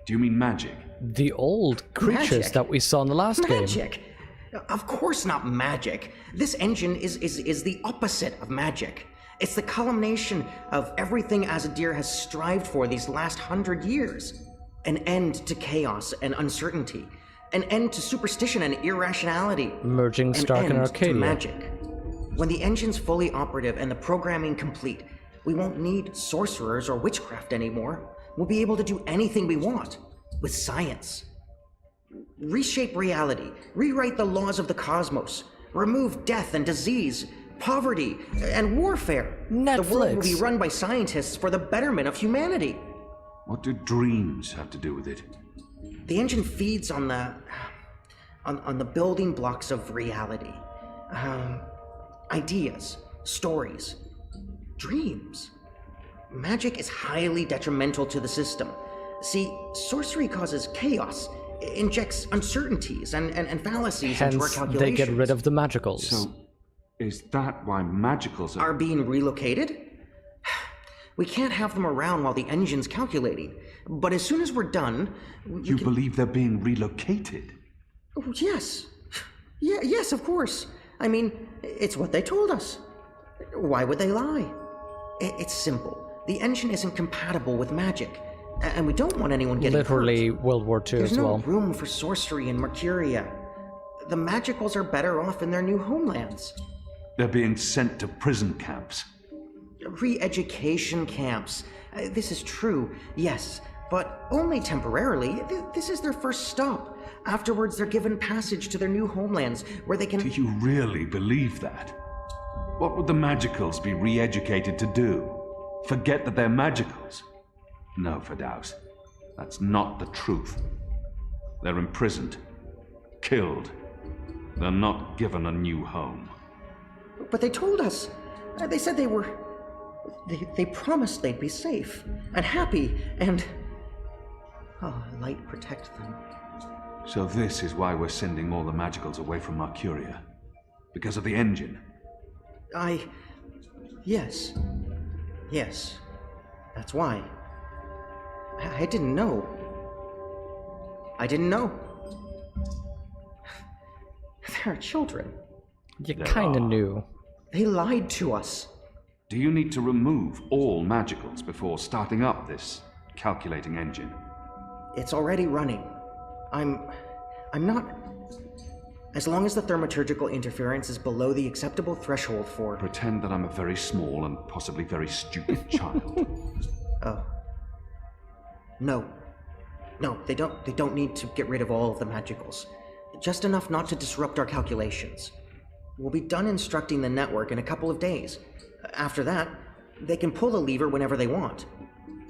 B: Do you mean magic?
A: the old creatures
N: Magic?
A: that we saw in the last game.
N: Magic? Of course not magic. This engine is the opposite of magic. It's the culmination of everything Azadir has strived for these last 100 years. An end to chaos and uncertainty. An end to superstition and irrationality.
A: Merging Stark and
N: An end
A: Arcadia.
N: to magic. When the engine's fully operative and the programming complete, we won't need sorcerers or witchcraft anymore. We'll be able to do anything we want. With science. Reshape reality. Rewrite the laws of the cosmos. Remove death and disease. Poverty and warfare.
A: Netflix.
N: The world will be run by scientists for the betterment of humanity.
B: What do dreams have to do with it?
N: The engine feeds on the building blocks of reality. Ideas, stories, dreams. Magic is highly detrimental to the system. See, sorcery causes chaos, injects uncertainties and fallacies into our
A: Hence,
N: calculations.
A: they get rid of the magicals.
B: So, is that why magicals
N: Are being relocated? We can't have them around while the engine's calculating. But as soon as we're done,
B: You believe they're being relocated?
N: Oh, yes. Yeah, yes, of course. I mean, it's what they told us. Why would they lie? It's simple. The engine isn't compatible with magic, and we don't want anyone getting
A: Literally
N: hurt.
A: World War II
N: There's
A: as
N: no
A: well.
N: room for sorcery in Mercuria. The magicals are better off in their new homelands.
B: They're being sent to prison camps.
N: Re-education camps. This is true, yes, but only temporarily. This is their first stop. Afterwards, they're given passage to their new homelands, where they can...
B: Do you really believe that? What would the magicals be re-educated to do? Forget that they're magicals? No, Firdaus. That's not the truth. They're imprisoned. Killed. They're not given a new home.
N: But they told us. They said they were... They promised they'd be safe and happy and... Oh, light protect them.
B: So this is why we're sending all the magicals away from Mercuria. Because of the engine.
N: Yes. Yes. That's why. I didn't know. I didn't know. They're children.
A: You kinda knew.
N: They lied to us.
B: Do you need to remove all magicals before starting up this calculating engine?
N: It's already running. I'm not... As long as the thaumaturgical interference is below the acceptable threshold for...
B: Pretend that I'm a very small and possibly very stupid child.
N: Oh. No. No, they don't need to get rid of all of the magicals. Just enough not to disrupt our calculations. We'll be done instructing the network in a couple of days. After that, they can pull the lever whenever they want.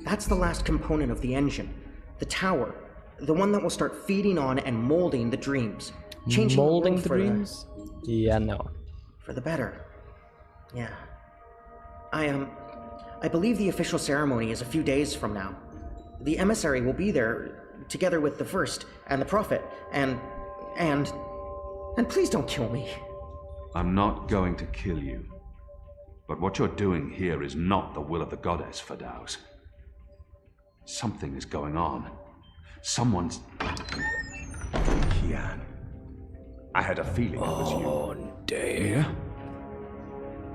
N: That's the last component of the engine. The tower. The one that will start feeding on and molding the dreams. Changing
A: Molding
N: the
A: the
N: world for
A: dreams? Yeah, no.
N: For the better. Yeah. I believe the official ceremony is a few days from now. The emissary will be there, together with the First and the Prophet, and please don't kill me.
B: I'm not going to kill you. But what you're doing here is not the will of the goddess, Firdaus. Something is going on. Someone's...
C: Kian. I had a feeling it was you.
B: Oh, dear.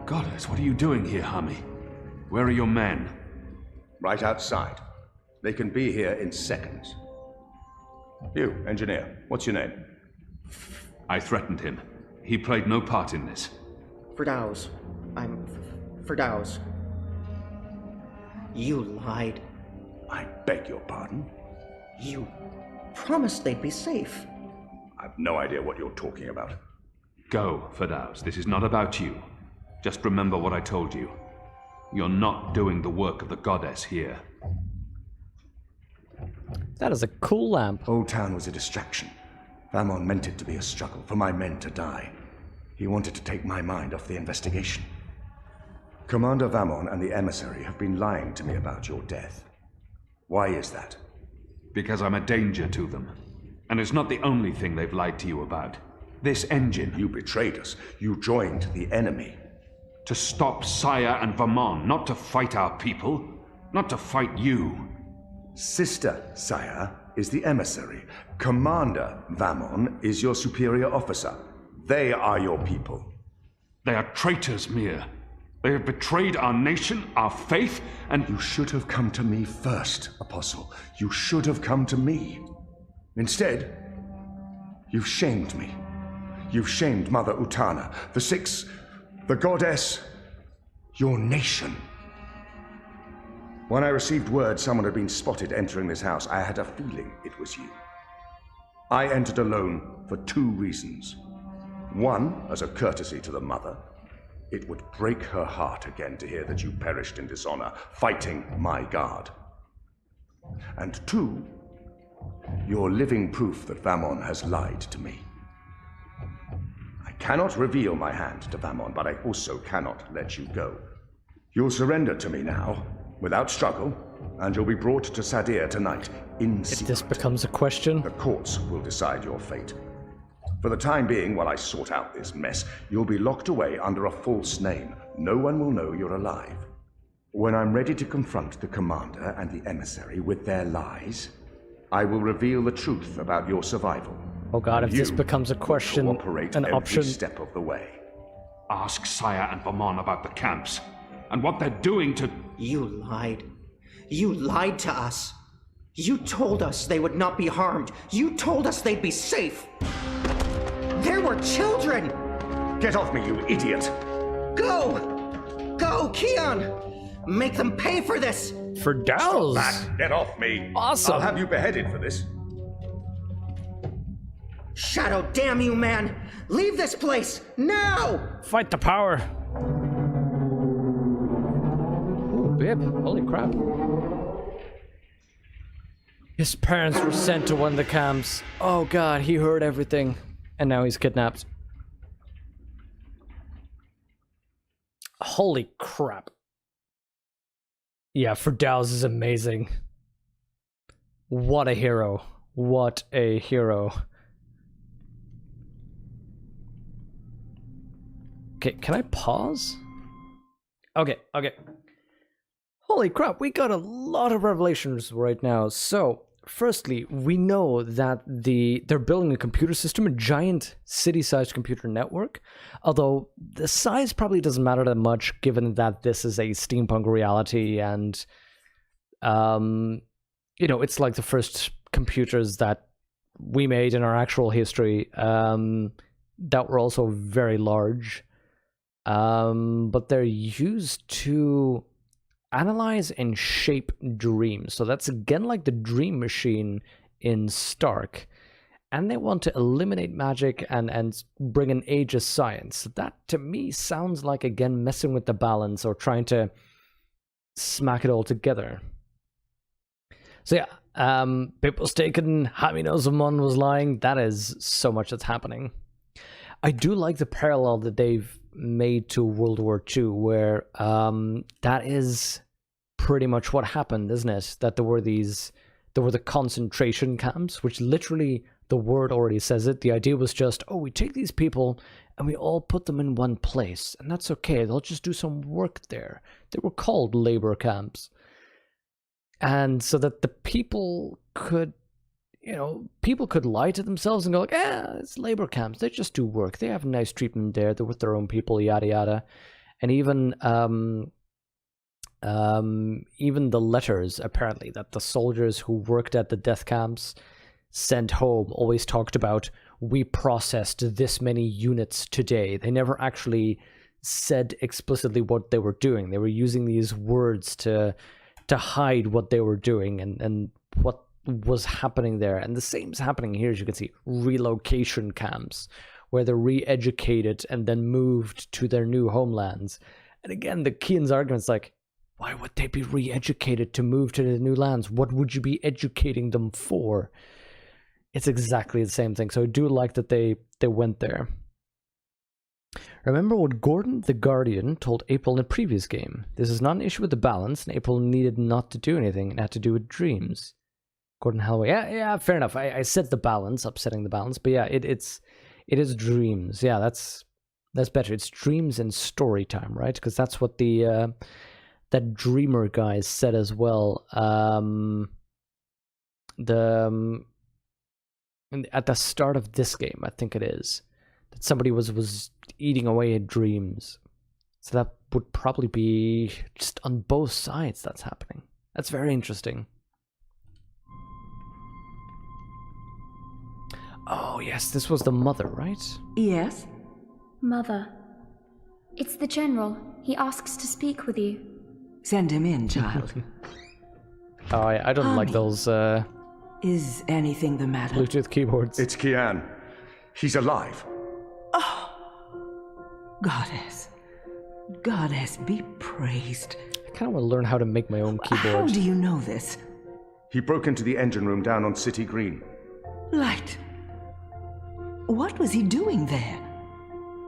B: Goddess, what are you doing here, Hami? Where are your men?
C: Right outside. They can be here in seconds. You, engineer, what's your name?
B: I threatened him. He played no part in this.
N: Firdaus. I'm Firdaus. You lied.
C: I beg your pardon?
N: You promised they'd be safe.
C: I've no idea what you're talking about.
B: Go, Firdaus. This is not about you. Just remember what I told you. You're not doing the work of the goddess here.
A: That is a cool lamp.
C: Old Town was a distraction. Vamon meant it to be a struggle, for my men to die. He wanted to take my mind off the investigation. Commander Vamon and the emissary have been lying to me about your death. Why is that?
B: Because I'm a danger to them. And it's not the only thing they've lied to you about. This engine.
C: You betrayed us. You joined the enemy.
B: To stop Saya and Vamon, not to fight our people. Not to fight you.
C: Sister Saya is the emissary. Commander Vamon is your superior officer. They are your people.
O: They are traitors, Mir. They have betrayed our nation, our faith, and...
C: You should have come to me first, Apostle. You should have come to me. Instead, you've shamed me. You've shamed Mother Utana, the Six, the Goddess, your nation. When I received word someone had been spotted entering this house, I had a feeling it was you. I entered alone for 2 reasons. One, as a courtesy to the Mother. It would break her heart again to hear that you perished in dishonor, fighting my guard. And 2, you're living proof that Vamon has lied to me. I cannot reveal my hand to Vamon, but I also cannot let you go. You'll surrender to me now, without struggle, and you'll be brought to Sadir tonight, in secret.
A: If this becomes a question...
C: The courts will decide your fate. For the time being, while I sort out this mess, you'll be locked away under a false name. No one will know you're alive. When I'm ready to confront the commander and the emissary with their lies, I will reveal the truth about your survival.
A: Oh god, if this becomes a question, an option...
C: every step of the way.
O: Ask Saya and Vamon about the camps, and what they're doing to...
N: You lied. You lied to us. You told us they would not be harmed. You told us they'd be safe. There were children!
C: Get off me, you idiot!
N: Go! Go, Keon! Make them pay for this!
A: For Dow's!
C: Get off me!
A: Awesome!
C: I'll have you beheaded for this.
N: Shadow, damn you, man! Leave this place, now!
A: Fight the power! Ooh, Bib, holy crap. His parents were sent to one of the camps. Oh god, he heard everything. And now he's kidnapped. Holy crap. Yeah, Firdaus is amazing. What a hero. What a hero. Okay, can I pause? Okay. Holy crap, we got a lot of revelations right now. So, firstly, we know that they're building a computer system, a giant city-sized computer network, although the size probably doesn't matter that much given that this is a steampunk reality and, it's like the first computers that we made in our actual history that were also very large, but they're used to analyze and shape dreams. So that's again like the dream machine in Stark. And they want to eliminate magic and bring an age of science. That to me sounds like, again, messing with the balance or trying to smack it all together. So yeah, Pip was taken, Hamino was lying. That is so much that's happening. I do like the parallel that they've made to World War II, where that is pretty much what happened, isn't it? That there were the concentration camps, which literally the word already says it. The idea was just, oh, we take these people and we all put them in one place, and that's okay. They'll just do some work there. They were called labor camps. And so that the people could lie to themselves and go like, it's labor camps. They just do work. They have nice treatment there. They're with their own people, yada yada. And even the letters, apparently, that the soldiers who worked at the death camps sent home always talked about, we processed this many units today. They never actually said explicitly what they were doing. They were using these words to hide what they were doing and what was happening there. And the same is happening here, as you can see. Relocation camps, where they're re-educated and then moved to their new homelands. And again, the Kean's argument's like, why would they be re-educated to move to the new lands? What would you be educating them for? It's exactly the same thing. So I do like that they went there. Remember what Gordon the Guardian told April in the previous game. This is not an issue with the balance, and April needed not to do anything. It had to do with dreams. Gordon Holloway. Yeah, fair enough. I said the balance, upsetting the balance, but yeah, it is dreams. Yeah, that's better. It's dreams and story time, right? Because that's what the that dreamer guy said as well. at the start of this game, I think it is, that somebody was eating away at dreams. So that would probably be just on both sides that's happening. That's very interesting. Oh, yes, this was the mother, right?
P: Yes?
Q: Mother. It's the General. He asks to speak with you.
P: Send him in, child.
A: Oh, I don't like those,
P: Is anything the matter?
A: Bluetooth keyboards.
C: It's Kian. He's alive.
P: Goddess. Goddess, be praised.
A: I kind of want to learn how to make my own keyboard.
P: How do you know this?
C: He broke into the engine room down on City Green.
P: Light. What was he doing there?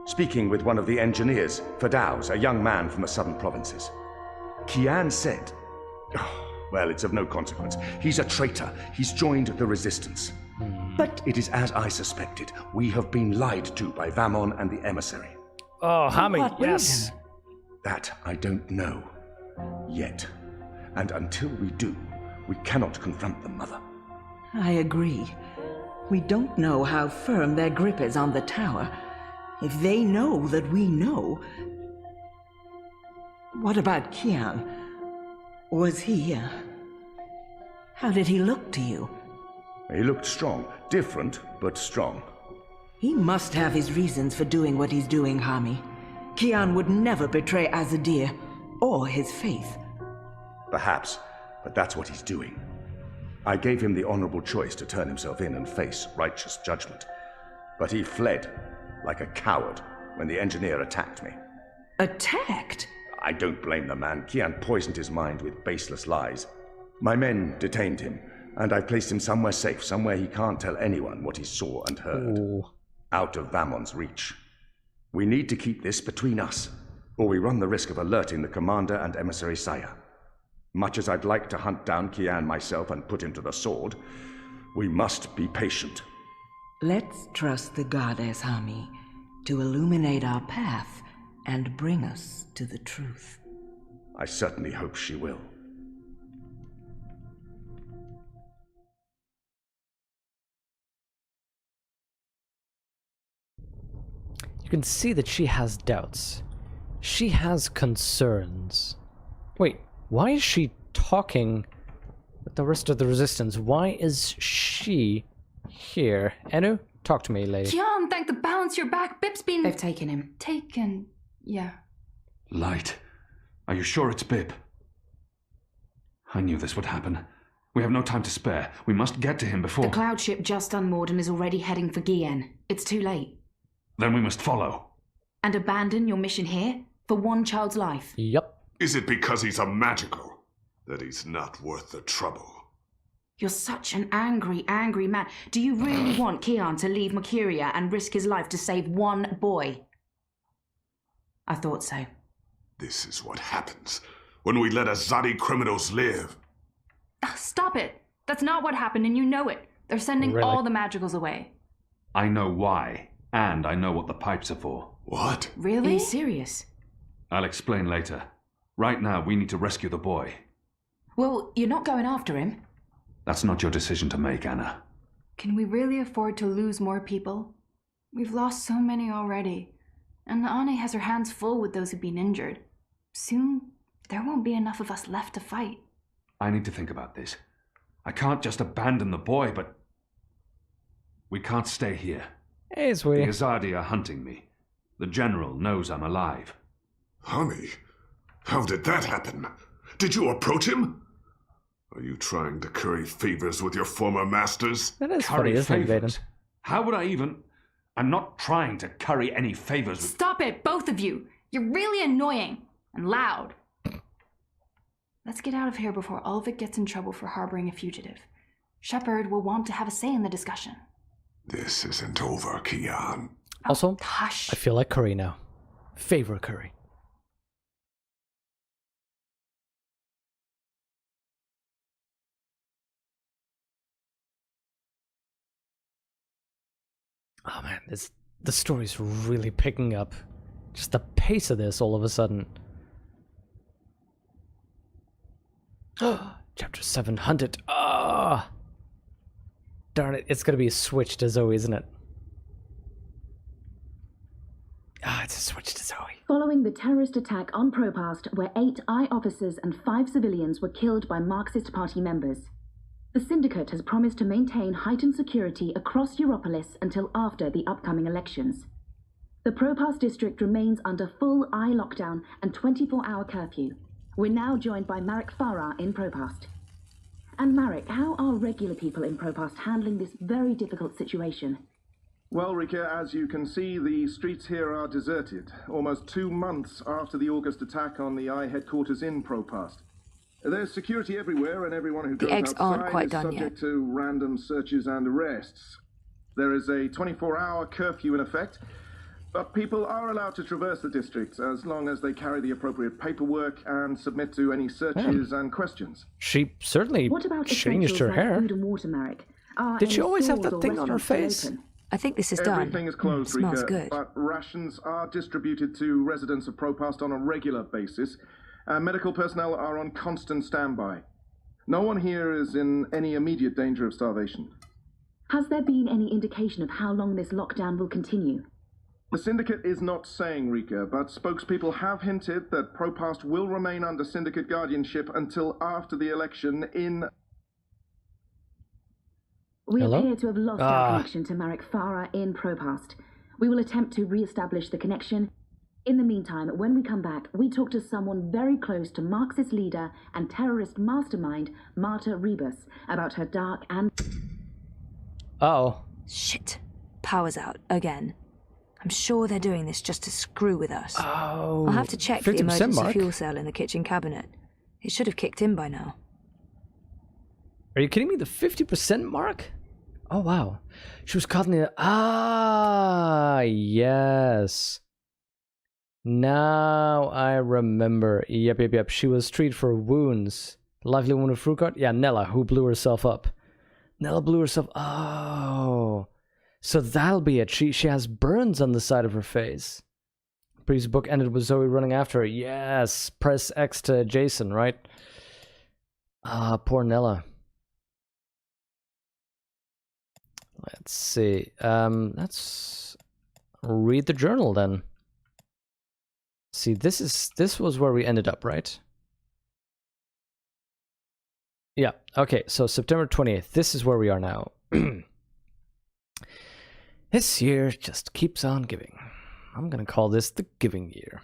C: Speaking with one of the engineers, Fadaus, a young man from the southern provinces. Kian said... well, it's of no consequence. He's a traitor. He's joined the resistance. But it is as I suspected. We have been lied to by Vamon and the emissary.
A: Oh, Hammy, yes.
P: Reason?
C: That I don't know. Yet. And until we do, we cannot confront them, Mother.
P: I agree. We don't know how firm their grip is on the tower. If they know that we know... What about Kian? Was he... How did he look to you?
C: He looked strong. Different, but strong.
P: He must have his reasons for doing what he's doing, Hami. Kian would never betray Azadir, or his faith.
C: Perhaps, but that's what he's doing. I gave him the honorable choice to turn himself in and face righteous judgment. But he fled, like a coward, when the engineer attacked me.
P: Attacked?
C: I don't blame the man. Kian poisoned his mind with baseless lies. My men detained him, and I've placed him somewhere safe, somewhere he can't tell anyone what he saw and heard.
A: Ooh.
C: Out of Vamon's reach. We need to keep this between us, or we run the risk of alerting the commander and emissary Saya. Much as I'd like to hunt down Kian myself and put him to the sword, we must be patient.
P: Let's trust the goddess, Hami, to illuminate our path and bring us to the truth.
C: I certainly hope she will.
A: You can see that she has doubts. She has concerns. Wait, why is she talking with the rest of the resistance? Why is she here? Enu, talk to me, lady.
D: Kian, thank the balance you're back. Bip's been...
L: They've taken him.
D: Taken, yeah.
O: Light. Are you sure it's Bib? I knew this would happen. We have no time to spare. We must get to him before...
L: The cloud ship just unmoored and is already heading for Gien. It's too late.
O: Then we must follow.
L: And abandon your mission here? For one child's life?
A: Yep.
E: Is it because he's a magical that he's not worth the trouble?
L: You're such an angry, angry man. Do you really want Kian to leave Mercuria and risk his life to save one boy? I thought so.
E: This is what happens when we let Azadi criminals live.
D: Stop it. That's not what happened, and you know it. They're sending all the magicals away.
O: I know why, and I know what the pipes are for.
E: What?
L: Really? Are you serious?
O: I'll explain later. Right now, we need to rescue the boy.
L: Well, you're not going after him.
O: That's not your decision to make, Anna.
D: Can we really afford to lose more people? We've lost so many already. And Ane has her hands full with those who've been injured. Soon, there won't be enough of us left to fight.
O: I need to think about this. I can't just abandon the boy, but... we can't stay here.
A: Hey, sweetie.
O: The Azadi are hunting me. The General knows I'm alive.
E: Honey, how did that happen? Did you approach him? Are you trying to curry favors with your former masters?
A: That is
O: Curry
A: funny, isn't it,
O: favors?
A: Vaden?
O: How would I even... I'm not trying to curry any favors with...
D: Stop it, both of you! You're really annoying and loud. Let's get out of here before Ulvik gets in trouble for harboring a fugitive. Shepard will want to have a say in the discussion.
E: This isn't over, Kian.
A: Also,
D: hush.
A: I feel like curry now. Favor curry. Oh man, the story's really picking up. Just the pace of this all of a sudden. Chapter 700. Ah! Darn it, it's gonna be a switch to Zoe, isn't it? Ah, it's a switch to Zoe.
R: Following the terrorist attack on Propast, where 8 I officers and 5 civilians were killed by Marxist Party members, the Syndicate has promised to maintain heightened security across Europolis until after the upcoming elections. The Propast district remains under full I lockdown and 24-hour curfew. We're now joined by Marek Farah in Propast. And Marek, how are regular people in Propast handling this very difficult situation?
S: Well, Rika, as you can see, the streets here are deserted, almost 2 months after the August attack on the I headquarters in Propast. There's security everywhere, and everyone who goes outside is subject to random searches and arrests. There is a 24-hour curfew in effect, but people are allowed to traverse the district as long as they carry the appropriate paperwork and submit to any searches and questions.
A: She certainly changed her hair.
R: Food and water, Marek?
A: Did she always have that thing on her face?
R: I think this is done.
S: Everything is closed,
R: Smells
S: Rika,
R: good.
S: but rations are distributed to residents of Propast on a regular basis. Medical personnel are on constant standby. No one here is in any immediate danger of starvation.
R: Has there been any indication of how long this lockdown will continue?
S: The Syndicate is not saying, Rika, but spokespeople have hinted that Propast will remain under Syndicate guardianship until after the election in...
R: We appear to have lost our connection to Marek Farah in Propast. We will attempt to re-establish the connection. In the meantime, when we come back, we talk to someone very close to Marxist leader and terrorist mastermind Marta Rebus about her dark and...
A: Uh-oh.
T: Shit. Power's out again. I'm sure they're doing this just to screw with us.
A: Oh,
T: I'll have to check the emergency fuel cell in the kitchen cabinet. It should have kicked in by now.
A: Are you kidding me? The 50% mark? Oh, wow. She was caught in the... Ah, yes. Now I remember. Yep. She was treated for wounds. Lively wound of fruit cart? Yeah, Nella, who blew herself up. Nella blew herself... Oh. So that'll be it. She has burns on the side of her face. The previous book ended with Zoe running after her. Yes. Press X to Jason, right? Ah, poor Nella. Let's see. Let's read the journal then. See, this was where we ended up, right? Yeah. Okay. So September 28th. This is where we are now. This year just keeps on giving. I'm gonna call this the giving year.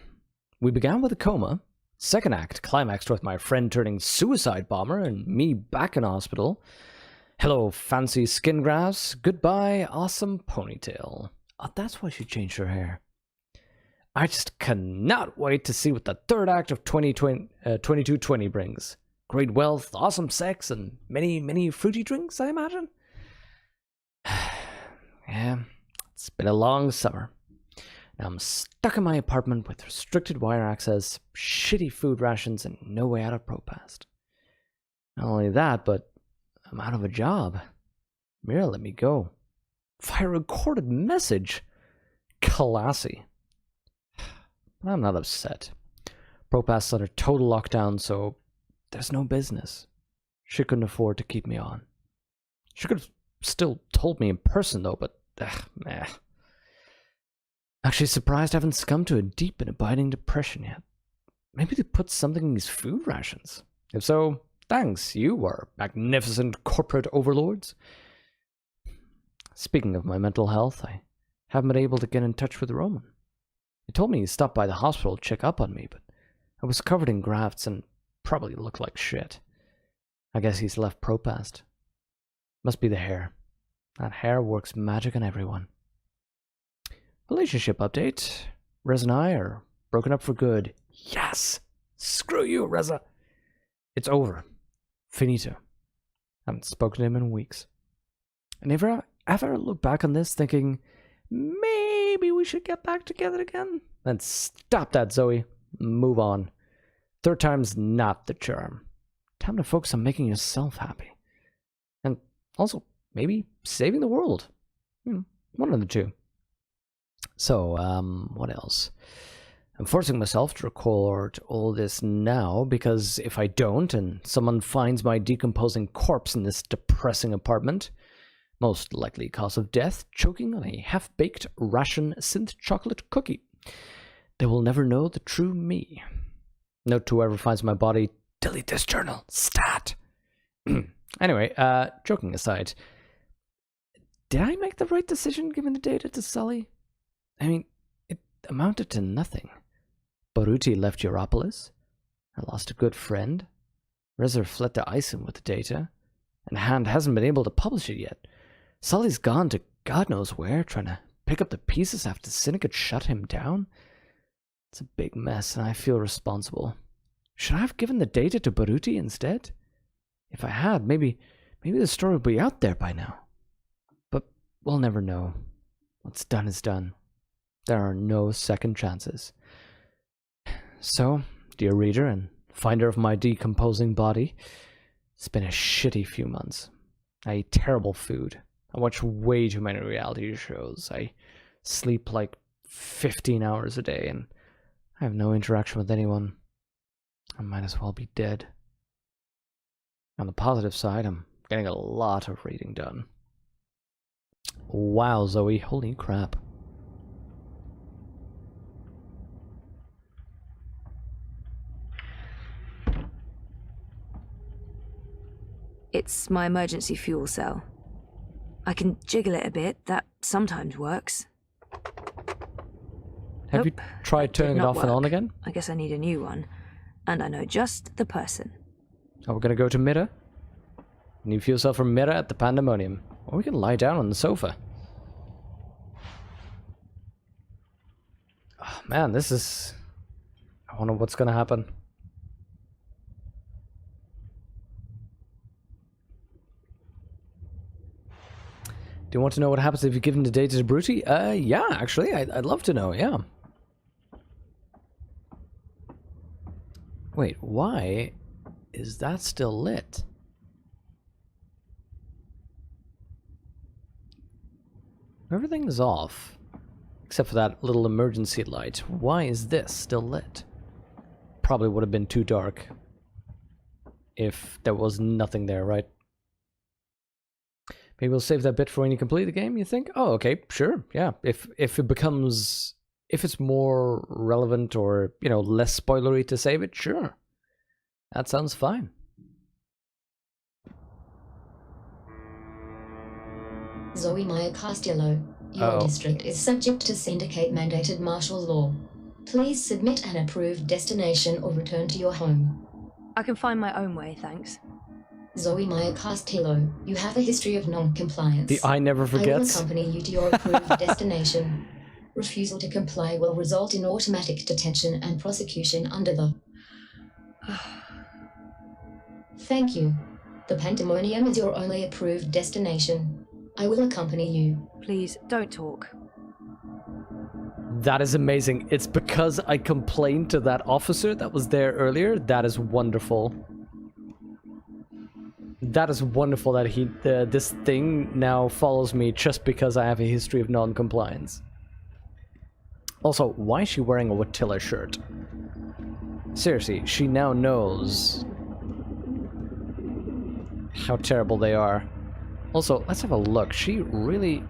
A: We began with a coma. Second act climaxed with my friend turning suicide bomber and me back in hospital. Hello, fancy skin grafts. Goodbye, awesome ponytail. Oh, that's why she changed her hair. I just cannot wait to see what the third act of 2220 brings. Great wealth, awesome sex, and many, many fruity drinks, I imagine? Yeah, it's been a long summer. Now I'm stuck in my apartment with restricted wire access, shitty food rations, and no way out of Propast. Not only that, but I'm out of a job. Mira let me go. Via recorded message. Classy. But I'm not upset. Propast's under total lockdown, so there's no business. She couldn't afford to keep me on. She could have still told me in person, though, but meh. Actually surprised I haven't succumbed to a deep and abiding depression yet. Maybe they put something in these food rations. If so, thanks, you are magnificent corporate overlords. Speaking of my mental health, I haven't been able to get in touch with Roman. He told me he stopped by the hospital to check up on me, but I was covered in grafts and probably looked like shit. I guess he's left Propast. Must be the hair. That hair works magic on everyone. Relationship update. Reza and I are broken up for good. Yes! Screw you, Reza! It's over. Finito. Haven't spoken to him in weeks. And ever look back on this thinking, maybe we should get back together again? Then stop that, Zoe. Move on. Third time's not the charm. Time to focus on making yourself happy. And also, maybe saving the world. One of the two. So, what else? I'm forcing myself to record all this now, because if I don't, and someone finds my decomposing corpse in this depressing apartment, Most likely cause of death, choking on a half-baked ration synth chocolate cookie. They will never know the true me. Note to whoever finds my body, delete this journal, stat! Anyway, joking aside, did I make the right decision giving the data to Sully? I mean, it amounted to nothing. Baruti left Europolis. I lost a good friend. Rezer fled to Ison with the data. And Hand hasn't been able to publish it yet. Sully's gone to God knows where, trying to pick up the pieces after the Syndicate shut him down. It's a big mess, and I feel responsible. Should I have given the data to Baruti instead? If I had, maybe the story would be out there by now. But we'll never know. What's done is done. There are no second chances. So, dear reader and finder of my decomposing body, it's been a shitty few months. I eat terrible food. I watch way too many reality shows. I sleep like 15 hours a day, and I have no interaction with anyone. I might as well be dead. On the positive side, I'm getting a lot of reading done. Wow, Zoe, holy crap.
T: It's my emergency fuel cell. I can jiggle it a bit, that sometimes works.
A: Have you tried turning it off and on again?
T: I guess I need a new one. And I know just the person.
A: Oh, we're gonna go to Mira? New fuel cell from Mira at the Pandemonium. Or we can lie down on the sofa. Oh, man, this is... I wonder what's gonna happen. Do you want to know what happens if you give him the data to Baruti? Yeah, actually, I'd love to know, yeah. Wait, why is that still lit? Everything is off, except for that little emergency light. Why is this still lit? Probably would have been too dark if there was nothing there, right? Maybe we'll save that bit for when you complete the game, you think? Oh, okay, sure, yeah. If it becomes... If it's more relevant or, you know, less spoilery to save it, sure. That sounds fine.
U: Zoe Maya Castillo, your district is subject to Syndicate-mandated martial law. Please submit an approved destination or return to your home.
T: I can find my own way, thanks.
U: Zoe Maya Castillo, you have a history of non-compliance.
A: The eye never forgets.
U: I will accompany you to your approved destination. Refusal to comply will result in automatic detention and prosecution under the... Thank you. The Pandemonium is your only approved destination. I will accompany you.
T: Please, don't talk.
A: That is amazing. It's because I complained to that officer that was there earlier. That is wonderful. That is wonderful that this thing now follows me just because I have a history of non-compliance. Also, why is she wearing a Watilla shirt? Seriously, she now knows how terrible they are. Also, let's have a look. She really...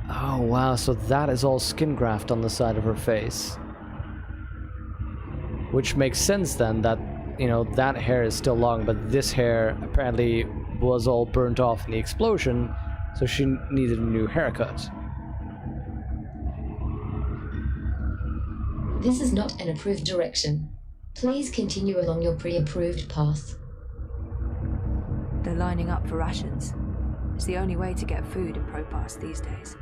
A: Oh, wow, so that is all skin graft on the side of her face. Which makes sense then that, you know, that hair is still long, but this hair apparently was all burnt off in the explosion, so she needed a new haircut.
U: This is not an approved direction. Please continue along your pre-approved path.
T: They're lining up for rations. It's the only way to get food in Propass these days.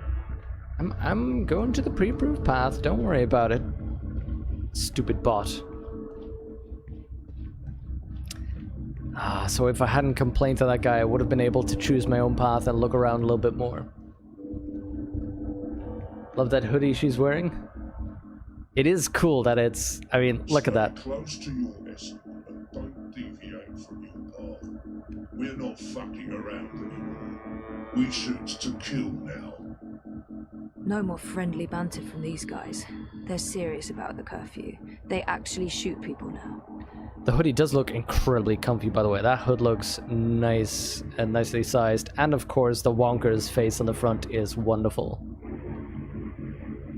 A: I'm going to the pre-approved path, don't worry about it. Stupid bot. So if I hadn't complained to that guy, I would have been able to choose my own path and look around a little bit more. Love that hoodie she's wearing. It is cool that it's... I mean, look at that.
V: Close to your vessel and don't deviate from your path. We're not fucking around anymore. We shoot to kill now.
T: No more friendly banter from these guys. They're serious about the curfew. They actually shoot people now.
A: The hoodie does look incredibly comfy, by the way. That hood looks nice and nicely sized. And of course, the Wonker's face on the front is wonderful.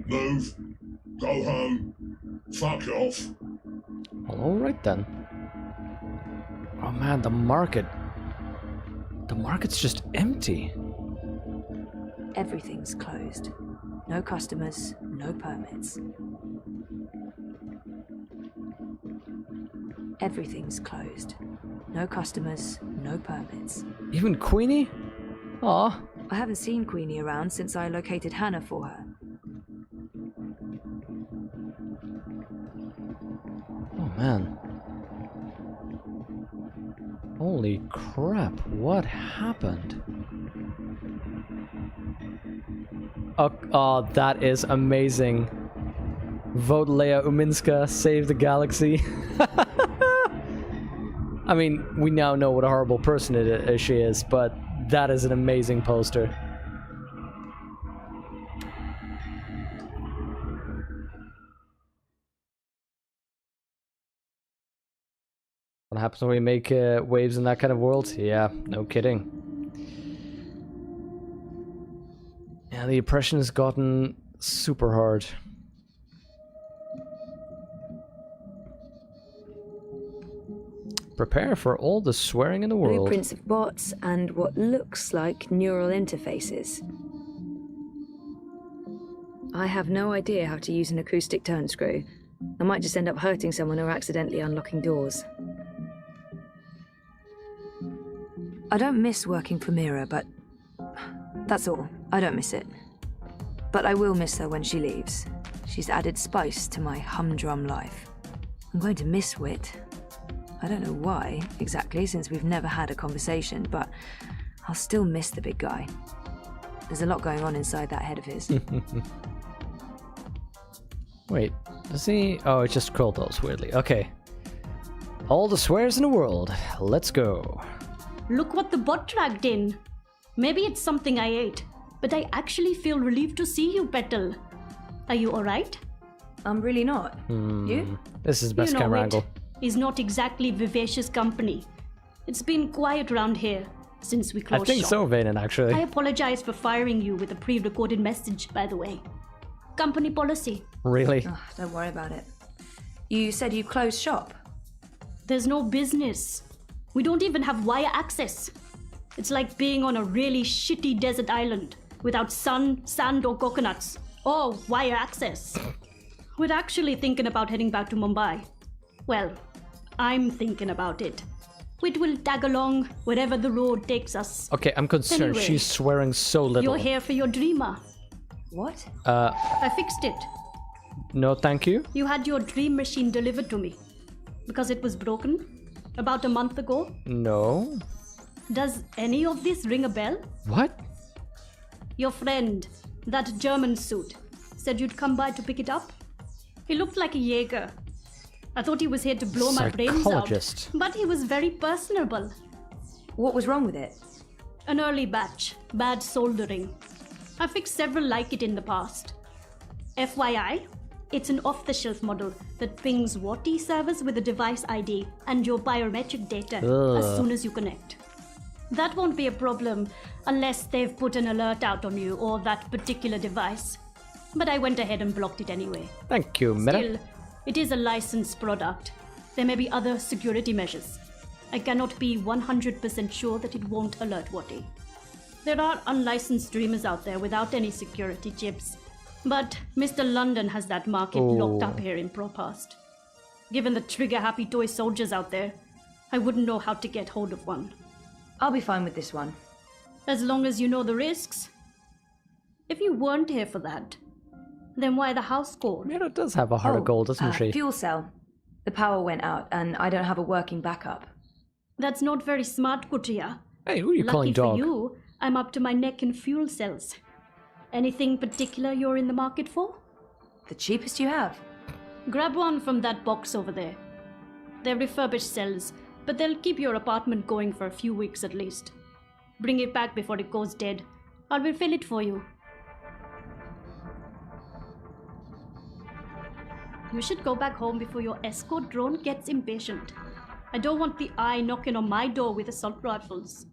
V: Move. Go home. Fuck off.
A: Well, alright then. Oh man, the market. The market's just empty.
T: Everything's closed. No customers, no permits. Everything's closed. No customers, no permits.
A: Even Queenie? Aw.
T: I haven't seen Queenie around since I located Hannah for her.
A: Oh man. Holy crap, what happened? Oh, that is amazing. Vote Leia Uminska, save the galaxy. I mean, we now know what a horrible person she is, but that is an amazing poster. What happens when we make waves in that kind of world? Yeah, no kidding. Yeah, the oppression has gotten super hard. Prepare for all the swearing in the world.
T: Blueprints of bots and what looks like neural interfaces. I have no idea how to use an acoustic turn screw. I might just end up hurting someone or accidentally unlocking doors. I don't miss working for Mira, but that's all. I don't miss it. But I will miss her when she leaves. She's added spice to my humdrum life. I'm going to miss Wit. I don't know why, exactly, since we've never had a conversation, but I'll still miss the big guy. There's a lot going on inside that head of his.
A: Wait, does he? Oh, it just scrolled those weirdly. Okay. All the swears in the world. Let's go.
H: Look what the bot dragged in. Maybe it's something I ate, but I actually feel relieved to see you, Petal. Are you alright?
T: I'm really not. You?
A: This is best camera angle.
H: Is not exactly vivacious company. It's been quiet around here since we closed
A: I think
H: shop.
A: so, Vaden, actually.
H: I apologize for firing you with a pre-recorded message, by the way. Company policy.
A: Really?
T: Oh, don't worry about it. You said you closed shop.
H: There's no business. We don't even have wire access. It's like being on a really shitty desert island without sun, sand, or coconuts. Or wire access. We're actually thinking about heading back to Mumbai. Well, I'm thinking about it. It will tag along wherever the road takes us.
A: Okay, I'm concerned.
H: Anyway,
A: she's swearing so little.
H: You're here for your dreamer.
T: What?
H: I fixed it.
A: No, thank you.
H: You had your dream machine delivered to me. Because it was broken. About a month ago.
A: No.
H: Does any of this ring a bell?
A: What?
H: Your friend, that German suit, said you'd come by to pick it up. He looked like a Jaeger. I thought he was here to blow my brains out, but he was very personable.
T: What was wrong with it?
H: An early batch, bad soldering. I fixed several like it in the past. FYI, it's an off-the-shelf model that pings WATI servers with a device ID and your biometric data as soon as you connect. That won't be a problem unless they've put an alert out on you or that particular device. But I went ahead and blocked it anyway.
A: Thank you, Meta.
H: Still, it is a licensed product. There may be other security measures. I cannot be 100% sure that it won't alert WATI. There are unlicensed dreamers out there without any security chips. But Mr. London has that market locked up here in Propast. Given the trigger-happy toy soldiers out there, I wouldn't know how to get hold of one.
T: I'll be fine with this one.
H: As long as you know the risks. If you weren't here for that, then why the house call?
A: Mira does have a heart of gold, doesn't she?
T: Fuel cell. The power went out and I don't have a working backup.
H: That's not very smart, Kutia.
A: Hey, who are you calling dog?
H: Lucky for you, I'm up to my neck in fuel cells. Anything particular you're in the market for?
T: The cheapest you have.
H: Grab one from that box over there. They're refurbished cells, but they'll keep your apartment going for a few weeks at least. Bring it back before it goes dead. I'll refill it for you. You should go back home before your escort drone gets impatient. I don't want the Eye knocking on my door with assault rifles.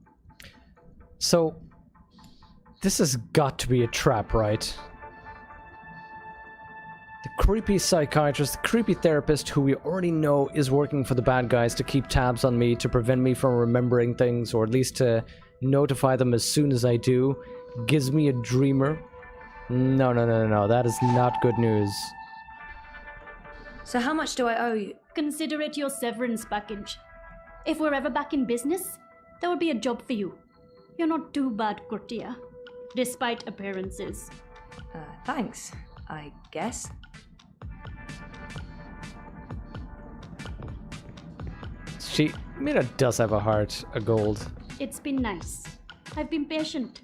A: So, this has got to be a trap, right? The creepy psychiatrist, the creepy therapist who we already know is working for the bad guys to keep tabs on me, to prevent me from remembering things, or at least to notify them as soon as I do, gives me a dreamer. No, that is not good news.
T: So how much do I owe you?
H: Consider it your severance package. If we're ever back in business, there will be a job for you. You're not too bad, Cortia, despite appearances.
T: Thanks, I guess.
A: Mira does have a heart, a gold.
H: It's been nice. I've been patient.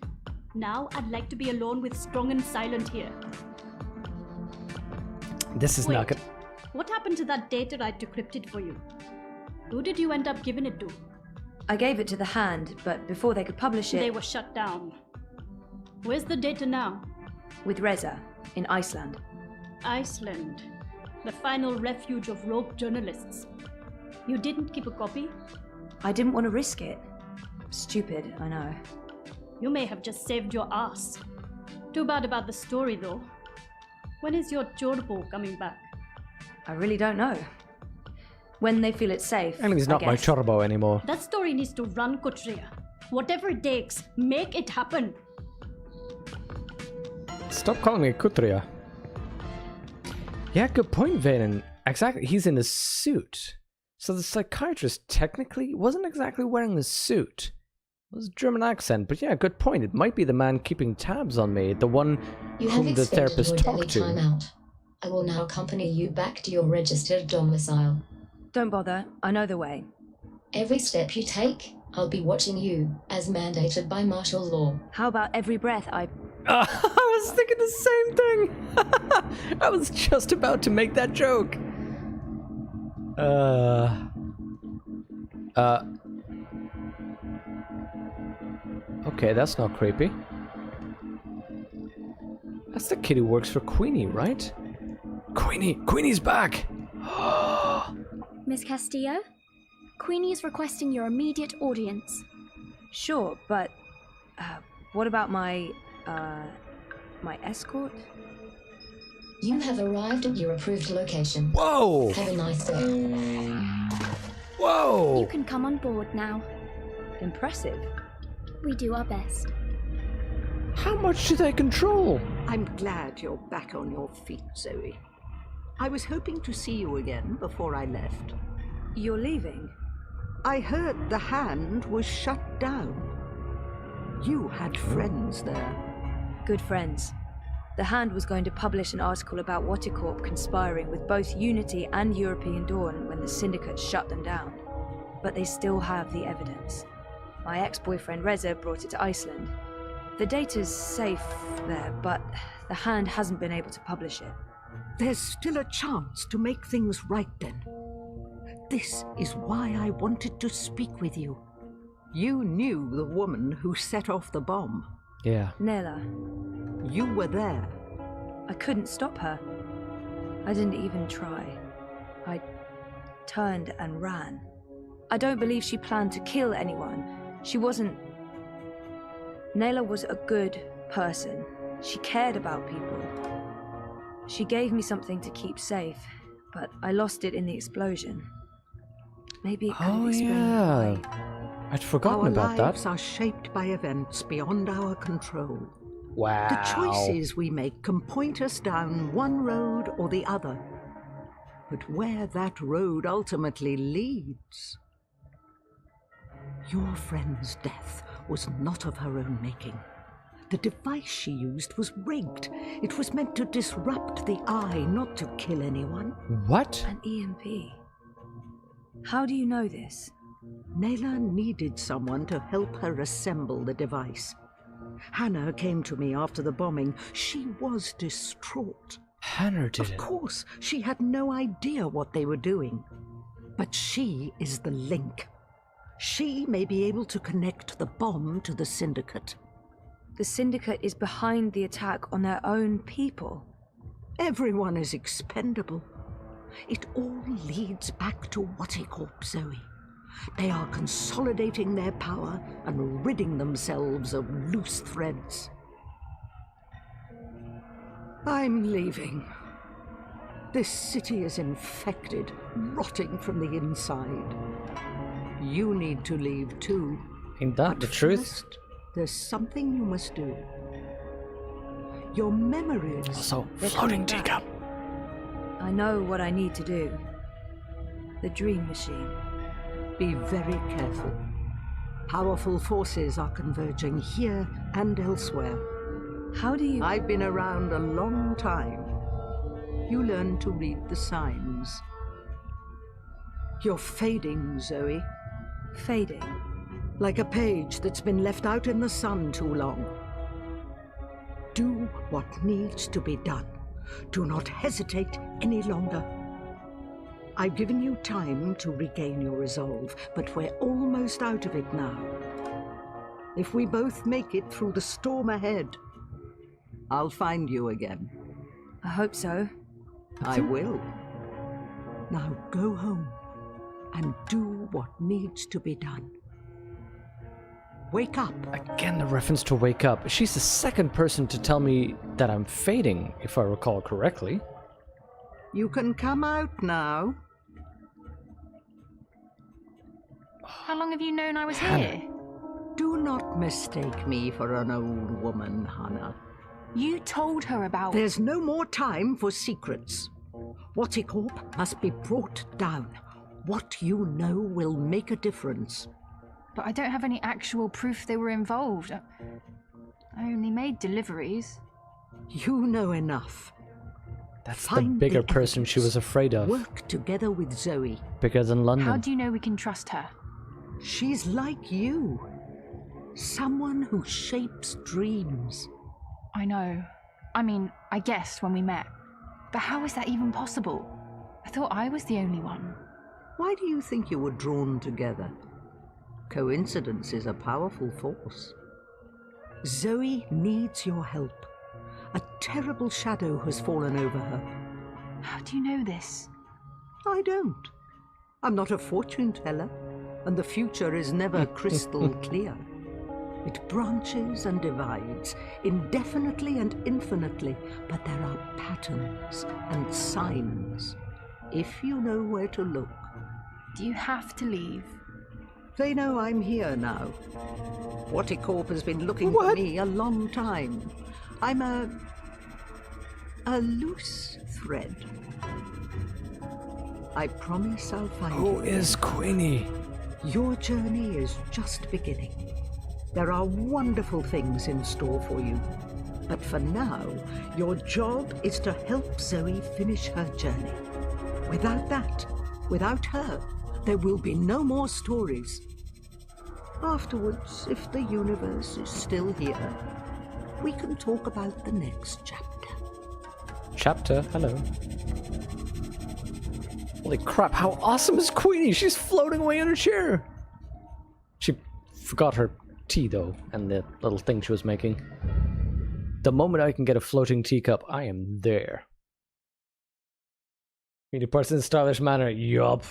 H: Now I'd like to be alone with Strong and Silent here.
A: This is not good.
H: What happened to that data I decrypted for you? Who did you end up giving it to?
T: I gave it to the Hand, but before they could publish it...
H: They were shut down. Where's the data now?
T: With Reza, in Iceland.
H: Iceland. The final refuge of rogue journalists. You didn't keep a copy?
T: I didn't want to risk it. Stupid, I know.
H: You may have just saved your ass. Too bad about the story, though. When is your chorbo coming back?
T: I really don't know. When they feel it's safe.
A: I mean, he's not my chorbo anymore.
H: That story needs to run, Kotria. Whatever it takes, make it happen.
A: Stop calling me Kutria. Yeah, good point, Vaden. Exactly, he's in a suit. So the psychiatrist technically wasn't exactly wearing the suit. It was a German accent, but yeah, good point. It might be the man keeping tabs on me, the one whom the therapist talked to.
U: Time out. I will now accompany you back to your registered domicile.
T: Don't bother, I know the way.
U: Every step you take, I'll be watching you, as mandated by martial law.
T: How about every breath I
A: was thinking the same thing! I was just about to make that joke. Okay, that's not creepy. That's the kid who works for Queenie, right? Queenie's back!
Q: Miss Castillo? Queenie is requesting your immediate audience.
T: Sure, but what about my escort?
U: You have arrived at your approved location.
A: Whoa!
U: Have a nice day.
A: Whoa!
Q: You can come on board now.
T: Impressive.
Q: We do our best.
A: How much do they control?
G: I'm glad you're back on your feet, Zoe. I was hoping to see you again before I left.
T: You're leaving?
G: I heard the Hand was shut down. You had friends there.
T: Good friends. The Hand was going to publish an article about Watticorp conspiring with both Unity and European Dawn when the Syndicate shut them down. But they still have the evidence. My ex-boyfriend Reza brought it to Iceland. The data's safe there, but the Hand hasn't been able to publish it.
G: There's still a chance to make things right then. This is why I wanted to speak with you. You knew the woman who set off the bomb.
A: Yeah.
T: Nela.
G: You were there.
T: I couldn't stop her. I didn't even try. I turned and ran. I don't believe she planned to kill anyone. She wasn't... Nela was a good person. She cared about people. She gave me something to keep safe, but I lost it in the explosion. Maybe it could explain
A: yeah. I'd forgotten about that.
G: Our lives are shaped by events beyond our control.
A: Wow.
G: The choices we make can point us down one road or the other. But where that road ultimately leads... Your friend's death was not of her own making. The device she used was rigged. It was meant to disrupt the Eye, not to kill anyone.
A: What?
T: An EMP. How do you know this?
G: Nela needed someone to help her assemble the device. Hannah came to me after the bombing. She was distraught.
A: Hannah did it.
G: Of course, she had no idea what they were doing. But she is the link. She may be able to connect the bomb to the Syndicate.
T: The Syndicate is behind the attack on their own people.
G: Everyone is expendable. It all leads back to Watticorp, Zoe. They are consolidating their power and ridding themselves of loose threads. I'm leaving. This city is infected, rotting from the inside. You need to leave too.
A: Ain't that the truth?
G: First, there's something you must do. Your memories.
A: Also, floating teacup.
T: I know what I need to do. The dream machine.
G: Be very careful. Powerful forces are converging here and elsewhere.
T: How do you...
G: I've been around a long time. You learn to read the signs. You're fading, Zoe.
T: Fading?
G: Like a page that's been left out in the sun too long. Do what needs to be done. Do not hesitate any longer. I've given you time to regain your resolve, but we're almost out of it now. If we both make it through the storm ahead, I'll find you again.
T: I hope so.
G: I will. Now go home and do what needs to be done. Wake up.
A: Again, the reference to wake up. She's the second person to tell me that I'm fading, if I recall correctly.
G: You can come out now.
D: How long have you known I was here?
G: Do not mistake me for an old woman, Hannah.
D: You told her about...
G: There's no more time for secrets. Watticorp must be brought down. What you know will make a difference.
D: But I don't have any actual proof they were involved. I only made deliveries.
G: You know enough.
A: That's the bigger person she was afraid of.
G: Work together with Zoe.
A: Bigger than London.
D: How do you know we can trust her?
G: She's like you. Someone who shapes dreams.
D: I know. I mean, I guessed when we met. But how is that even possible? I thought I was the only one.
G: Why do you think you were drawn together? Coincidence is a powerful force. Zoe needs your help. A terrible shadow has fallen over her.
D: How do you know this?
G: I don't. I'm not a fortune teller, and the future is never crystal clear. It branches and divides, indefinitely and infinitely, but there are patterns and signs, if you know where to look.
D: Do you have to leave?
G: They know I'm here now. Watticorp has been looking for me a long time. I'm a loose thread. I promise I'll find you.
A: Who is Queenie?
G: Your journey is just beginning. There are wonderful things in store for you. But for now, your job is to help Zoe finish her journey. Without that, without her, there will be no more stories. Afterwards, if the universe is still here, we can talk about the next chapter.
A: Chapter? Hello. Holy crap, how awesome is Queenie? She's floating away in her chair. She forgot her tea, though, and the little thing she was making. The moment I can get a floating teacup, I am there. He departs in a stylish manner. Yup.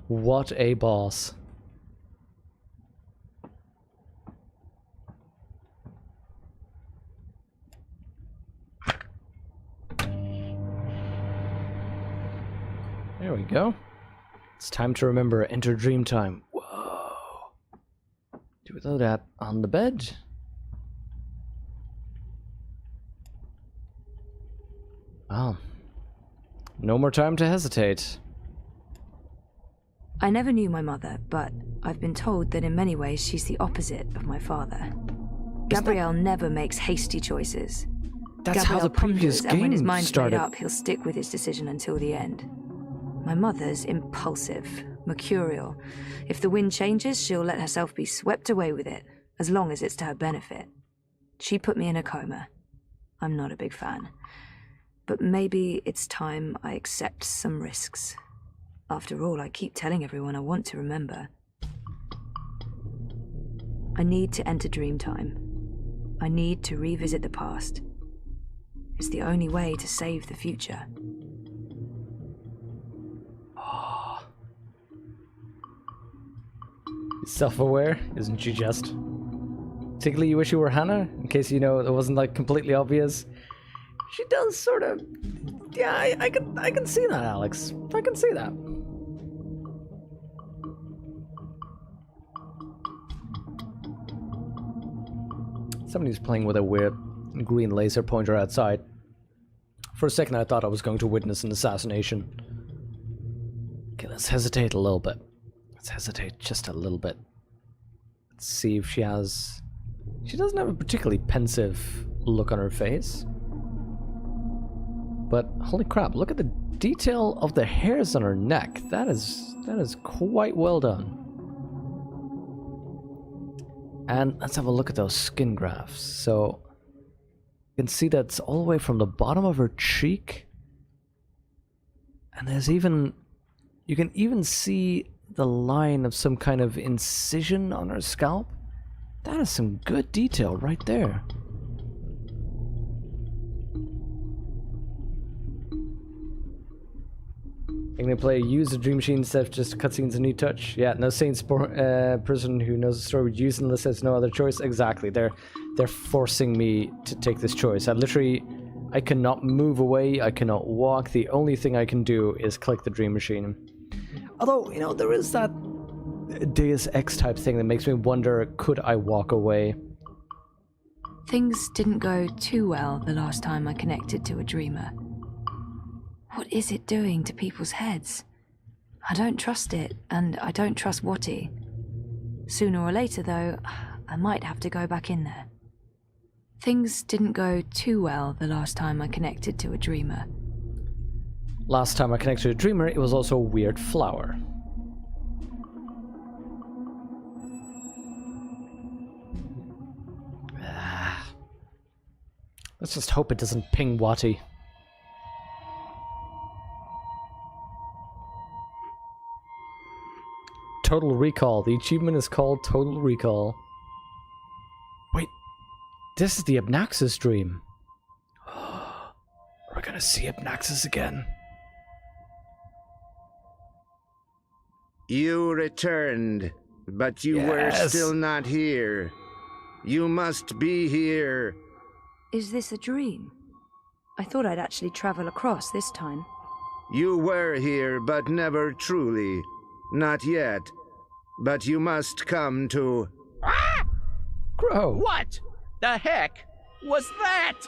A: What a boss. There we go. It's time to remember. Enter dream time. Whoa. Do that on the bed. Wow. No more time to hesitate.
T: I never knew my mother, but I've been told that in many ways she's the opposite of my father. Gabriel never makes hasty choices.
A: That's how the previous
T: and when his
A: game
T: mind's
A: started.
T: made up, he'll stick with his decision until the end. My mother's impulsive, mercurial. If the wind changes, she'll let herself be swept away with it, as long as it's to her benefit. She put me in a coma. I'm not a big fan. But maybe it's time I accept some risks. After all, I keep telling everyone I want to remember. I need to enter dream time. I need to revisit the past. It's the only way to save the future.
A: Self-aware, isn't she just? Particularly you wish you were Hannah, in case, you know, it wasn't, like, completely obvious. She does sort of... Yeah, I can see that, Alex. I can see that. Somebody's playing with a weird green laser pointer outside. For a second I thought I was going to witness an assassination. Okay, let's hesitate a little bit. Let's hesitate just a little bit. Let's see if she has... She doesn't have a particularly pensive look on her face. But holy crap, look at the detail of the hairs on her neck. That is quite well done. And let's have a look at those skin grafts. So you can see that's all the way from the bottom of her cheek. And there's even... You can even see the line of some kind of incision on her scalp. That is some good detail right there. I'm gonna play use the Dream Machine instead of just cutscenes and new touch. Yeah, no sane person who knows the story would use it unless there's no other choice. Exactly, they're forcing me to take this choice. I cannot move away, I cannot walk. The only thing I can do is click the Dream Machine. Although, you know, there is that Deus Ex type thing that makes me wonder, could I walk away?
T: Things didn't go too well the last time I connected to a dreamer. What is it doing to people's heads? I don't trust it, and I don't trust Watty. Sooner or later, though, I might have to go back in there. Things didn't go too well the last time I connected to a dreamer.
A: Last time I connected to a dreamer, it was also a weird flower. Let's just hope it doesn't ping Watty. Total Recall. The achievement is called Total Recall. Wait, this is the Abnaxis dream. We're gonna see Abnaxis again.
K: You returned, but you were still not here. You must be here.
T: Is this a dream? I thought I'd actually travel across this time.
K: You were here, but never truly. Not yet. But you must come to...
I: Ah!
A: Crow!
I: What the heck was that?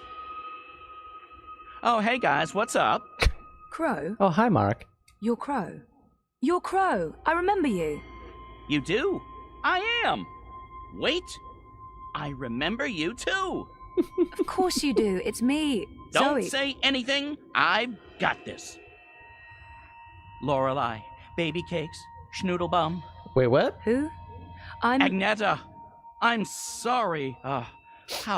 I: Oh, hey guys, what's up?
T: Crow?
A: Oh, hi, Mark.
T: You're Crow. You're Crow. I remember you.
I: You do? I am. Wait. I remember you too.
T: Of course you do. It's me,
I: Don't
T: Zoe.
I: say anything. I've got this. Lorelei, baby cakes, schnoodlebum.
A: Wait, what?
T: Who? I'm...
I: Agneta, I'm sorry. How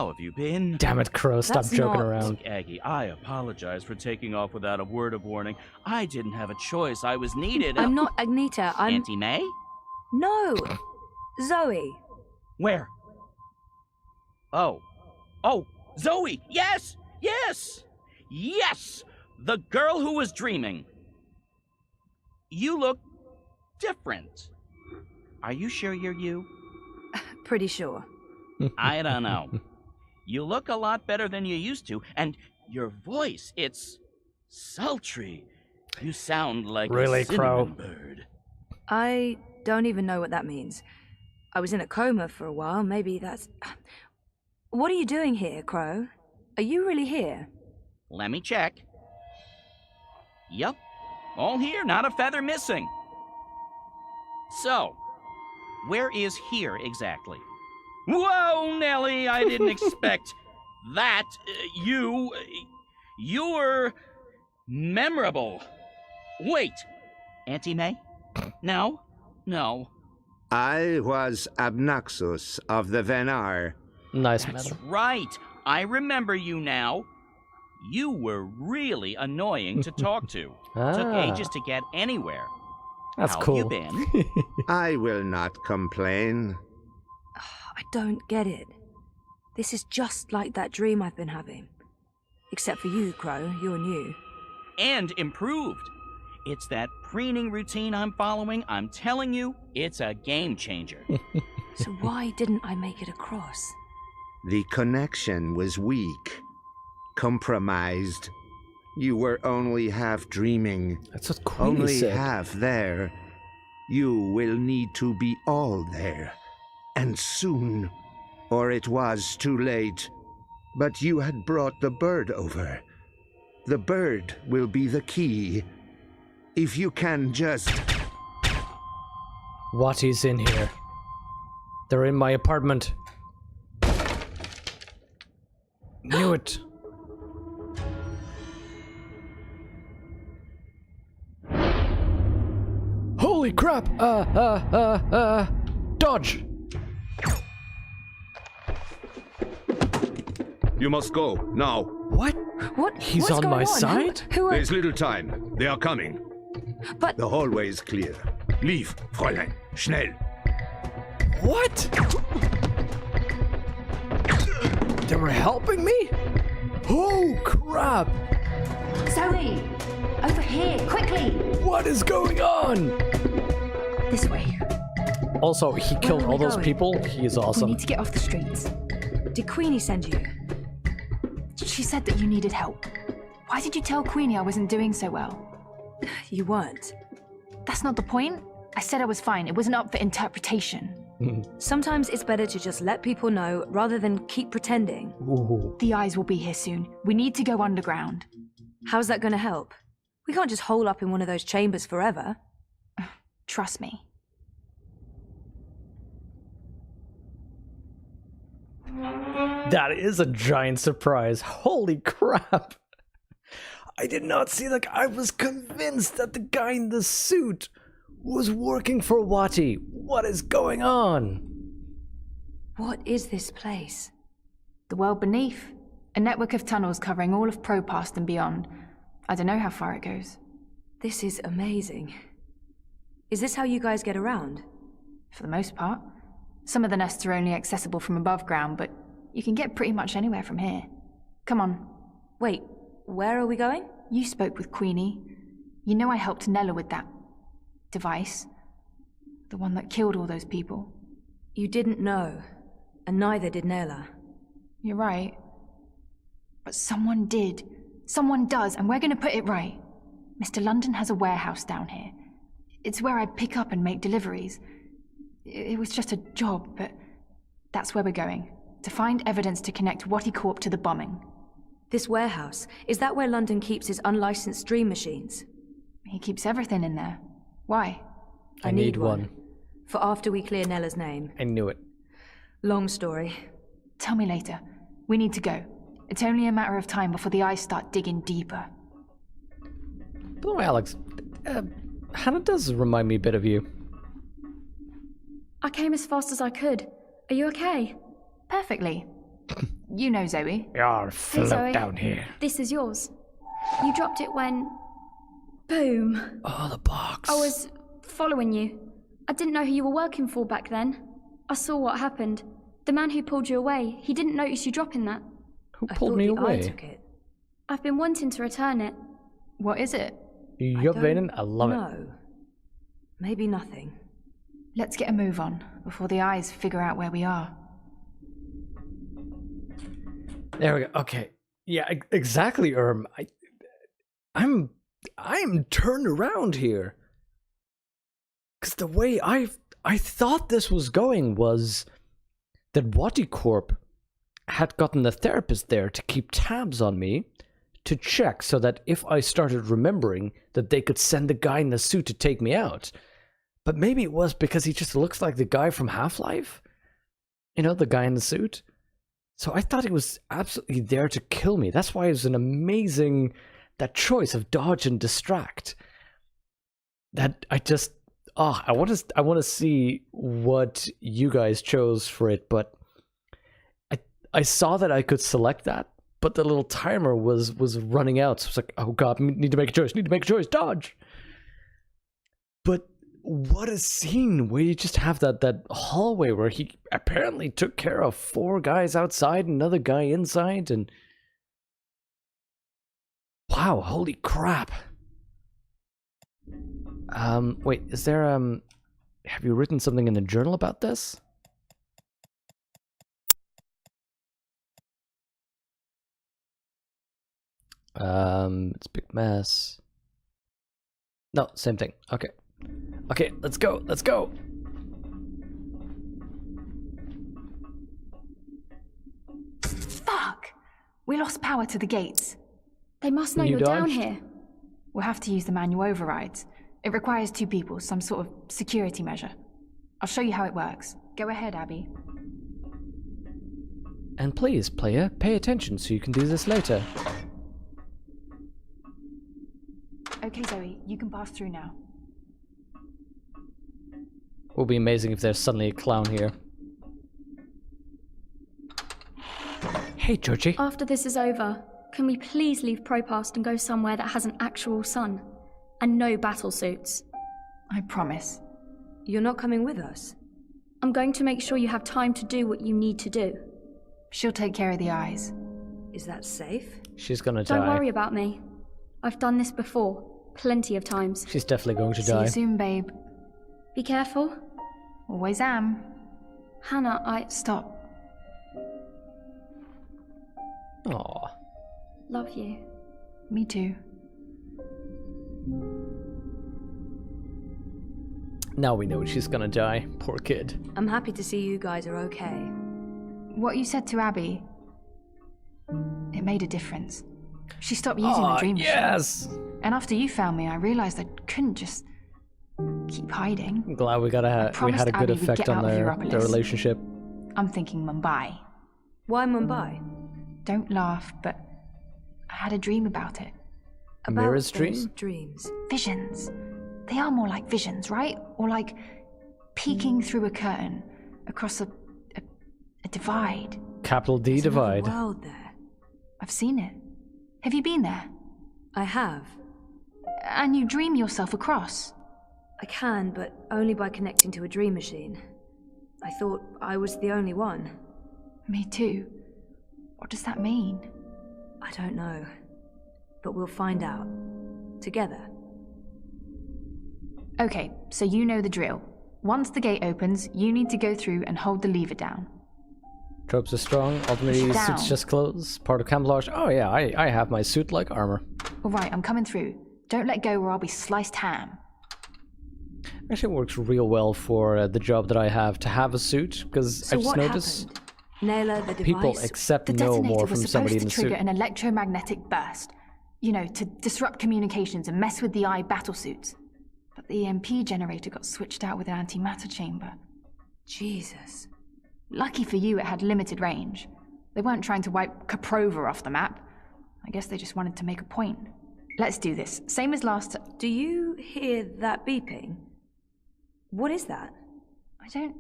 I: have you been?
A: Damn it, Crow, stop joking around.
I: Look, Aggie, I apologize for taking off without a word of warning. I didn't have a choice. I was needed.
T: I'm not Agneta, I'm...
I: Auntie May?
T: No! Zoe.
I: Where? Oh, Zoe! Yes! Yes! Yes! The girl who was dreaming. You look different. Are you sure you're you?
T: Pretty sure.
I: I don't know. You look a lot better than you used to, and your voice, it's sultry. You sound like
A: really,
I: a cinnamon
A: Crow?
I: bird.
T: I don't even know what that means. I was in a coma for a while, maybe that's... What are you doing here, Crow? Are you really here?
I: Let me check. Yep. All here, not a feather missing. So, where is here exactly? Whoa, Nellie, I didn't expect that. You're memorable. Wait, Auntie May? No.
K: I was Abnaxus of the Venar.
A: Nice,
I: That's
A: madam.
I: right. I remember you now. You were really annoying to talk to. Took ages to get anywhere.
A: That's
I: How
A: cool.
I: have you been?
K: I will not complain.
T: I don't get it. This is just like that dream I've been having. Except for you, Crow. You're new.
I: And improved. it's that preening routine I'm following. I'm telling you, it's a game changer.
T: So why didn't I make it across?
K: The connection was weak. Compromised. You were only half dreaming.
A: That's what Queenie
K: only
A: said.
K: Half there. You will need to be all there. And soon. Or it was too late. But you had brought the bird over. The bird will be the key. If you can just...
A: What is in here? They're in my apartment. Knew it. Holy crap! Dodge!
K: You must go, now.
A: What?
T: What?
A: He's
T: What's
A: on
T: going
A: my side?
T: Who are...
K: There's little time. They are coming.
T: But...
K: The hallway is clear. Leave, Fräulein. Schnell.
A: What? They were helping me? Oh, crap!
Q: Zoe! Over here, quickly!
A: What is going on?
Q: This way.
A: Also, he killed all those people. He is awesome.
Q: We need to get off the streets.
T: Did Queenie send you?
D: She said that you needed help. Why did you tell Queenie I wasn't doing so well?
T: You weren't.
D: That's not the point. I said I was fine. It wasn't up for interpretation.
T: Sometimes it's better to just let people know rather than keep pretending.
A: Ooh.
D: The eyes will be here soon. We need to go underground.
T: How's that going to help? We can't just hole up in one of those chambers forever.
D: Trust me.
A: That is a giant surprise. Holy crap. I did not see that. I was convinced that the guy in the suit was working for Wati. What is going on?
T: What is this place?
D: The world beneath. A network of tunnels covering all of Propast and beyond. I don't know how far it goes.
T: This is amazing. Is this how you guys get around?
D: For the most part. Some of the nests are only accessible from above ground, but you can get pretty much anywhere from here. Come on.
T: Wait, where are we going?
D: You spoke with Queenie. You know I helped Nella with that device. The one that killed all those people.
T: You didn't know, and neither did Nella.
D: You're right. But someone did. Someone does, and we're gonna put it right. Mr. London has a warehouse down here. It's where I pick up and make deliveries. It was just a job, but that's where we're going. To find evidence to connect Wati Corp to the bombing.
T: This warehouse, is that where London keeps his unlicensed dream machines?
D: He keeps everything in there. Why?
A: I need one.
T: For after we clear Nella's name.
A: I knew it.
T: Long story.
D: Tell me later. We need to go. It's only a matter of time before the eyes start digging deeper.
A: By the way, Alex, Hannah does remind me a bit of you.
Q: I came as fast as I could. Are you okay?
D: Perfectly. You know Zoe.
A: You're float
Q: Zoe.
A: down here.
Q: This is yours. You dropped it when... Boom.
A: Oh, the box.
Q: I was following you. I didn't know who you were working for back then. I saw what happened. The man who pulled you away, he didn't notice you dropping that.
A: Who pulled me away?
T: I took it.
Q: I've been wanting to return it.
D: What is it?
A: Yup, Vaden, I love it.
T: No. Maybe nothing.
D: Let's get a move on before the eyes figure out where we are.
A: There we go. Okay. Yeah, exactly, I'm turned around here. Cause the way I thought this was going was that Wati Corp had gotten the therapist there to keep tabs on me, to check so that if I started remembering that they could send the guy in the suit to take me out. But maybe it was because he just looks like the guy from Half-Life. You know, the guy in the suit. So I thought he was absolutely there to kill me. That's why it was an amazing, that choice of dodge and distract. That I just, I want to see what you guys chose for it, but I saw that I could select that, but the little timer was running out. So it's like, oh god, need to make a choice, dodge. But what a scene where you just have that hallway where he apparently took care of 4 guys outside, another guy inside, and wow, holy crap. Wait, is there, have you written something in the journal about this? It's a big mess. No, same thing. Okay. Okay, let's go, let's go!
D: Fuck! We lost power to the gates.
Q: They must know
A: You
Q: you're down
A: dodged?
Q: here.
D: We'll have to use the manual overrides. It requires 2 people, some sort of security measure. I'll show you how it works. Go ahead, Abby.
A: And please, player, pay attention so you can do this later.
D: Okay, Zoe, you can pass through now.
A: It will be amazing if there's suddenly a clown here. Hey, Georgie.
Q: After this is over, can we please leave Propast and go somewhere that has an actual sun? And no battle suits.
D: I promise.
T: You're not coming with us?
Q: I'm going to make sure you have time to do what you need to do.
D: She'll take care of the eyes.
T: Is that safe?
A: She's gonna die.
Q: Don't worry about me. I've done this before, plenty of times.
A: She's definitely going to
D: See
A: die.
D: you soon, babe.
Q: Be careful.
D: Always am.
Q: Hannah,
D: Stop.
A: Aw.
Q: Love you.
D: Me too.
A: Now we know she's gonna die. Poor kid.
T: I'm happy to see you guys are okay.
D: What you said to Abby, it made a difference. She stopped using the dream machine.
A: Yes!
D: And after you found me, I realized I couldn't just keep hiding.
A: I'm glad we had a good
D: Abby we'd
A: effect
D: get
A: on
D: out of
A: their
D: Europolis.
A: relationship.
D: I'm thinking Mumbai.
T: Why Mumbai?
D: Don't laugh, but I had a dream about it.
T: About
A: Mira's
T: those
A: dream?
T: dreams.
D: Visions. They are more like visions, right? Or like peeking through a curtain across a divide.
A: Capital D
T: There's
A: divide.
T: another world there.
D: I've seen it. Have you been there?
T: I have.
D: And you dream yourself across?
T: I can, but only by connecting to a dream machine. I thought I was the only one.
D: Me too. What does that mean?
T: I don't know. But we'll find out. Together.
D: Okay, so you know the drill. Once the gate opens, you need to go through and hold the lever down.
A: Tropes are strong. Ultimately,
D: Push it
A: suits
D: down.
A: just clothes. Part of camouflage. Oh yeah, I have my suit like armor.
D: Alright, I'm coming through. Don't let go or I'll be sliced ham.
A: Actually works real well for the job that I have to have a suit, because
T: So
A: I just
T: what
A: noticed
T: happened? Naylor, the device?
A: people accept
D: The
A: no
D: detonator
A: more
D: was
A: from
D: supposed
A: somebody in
D: to
A: the
D: trigger
A: suit.
D: an electromagnetic burst. You know, to disrupt communications and mess with the eye battlesuits. But the EMP generator got switched out with an antimatter chamber.
T: Jesus.
D: Lucky for you, it had limited range. They weren't trying to wipe Caprova off the map. I guess they just wanted to make a point. Let's do this. Same as last
T: Do you hear that beeping? What is that?
D: I don't...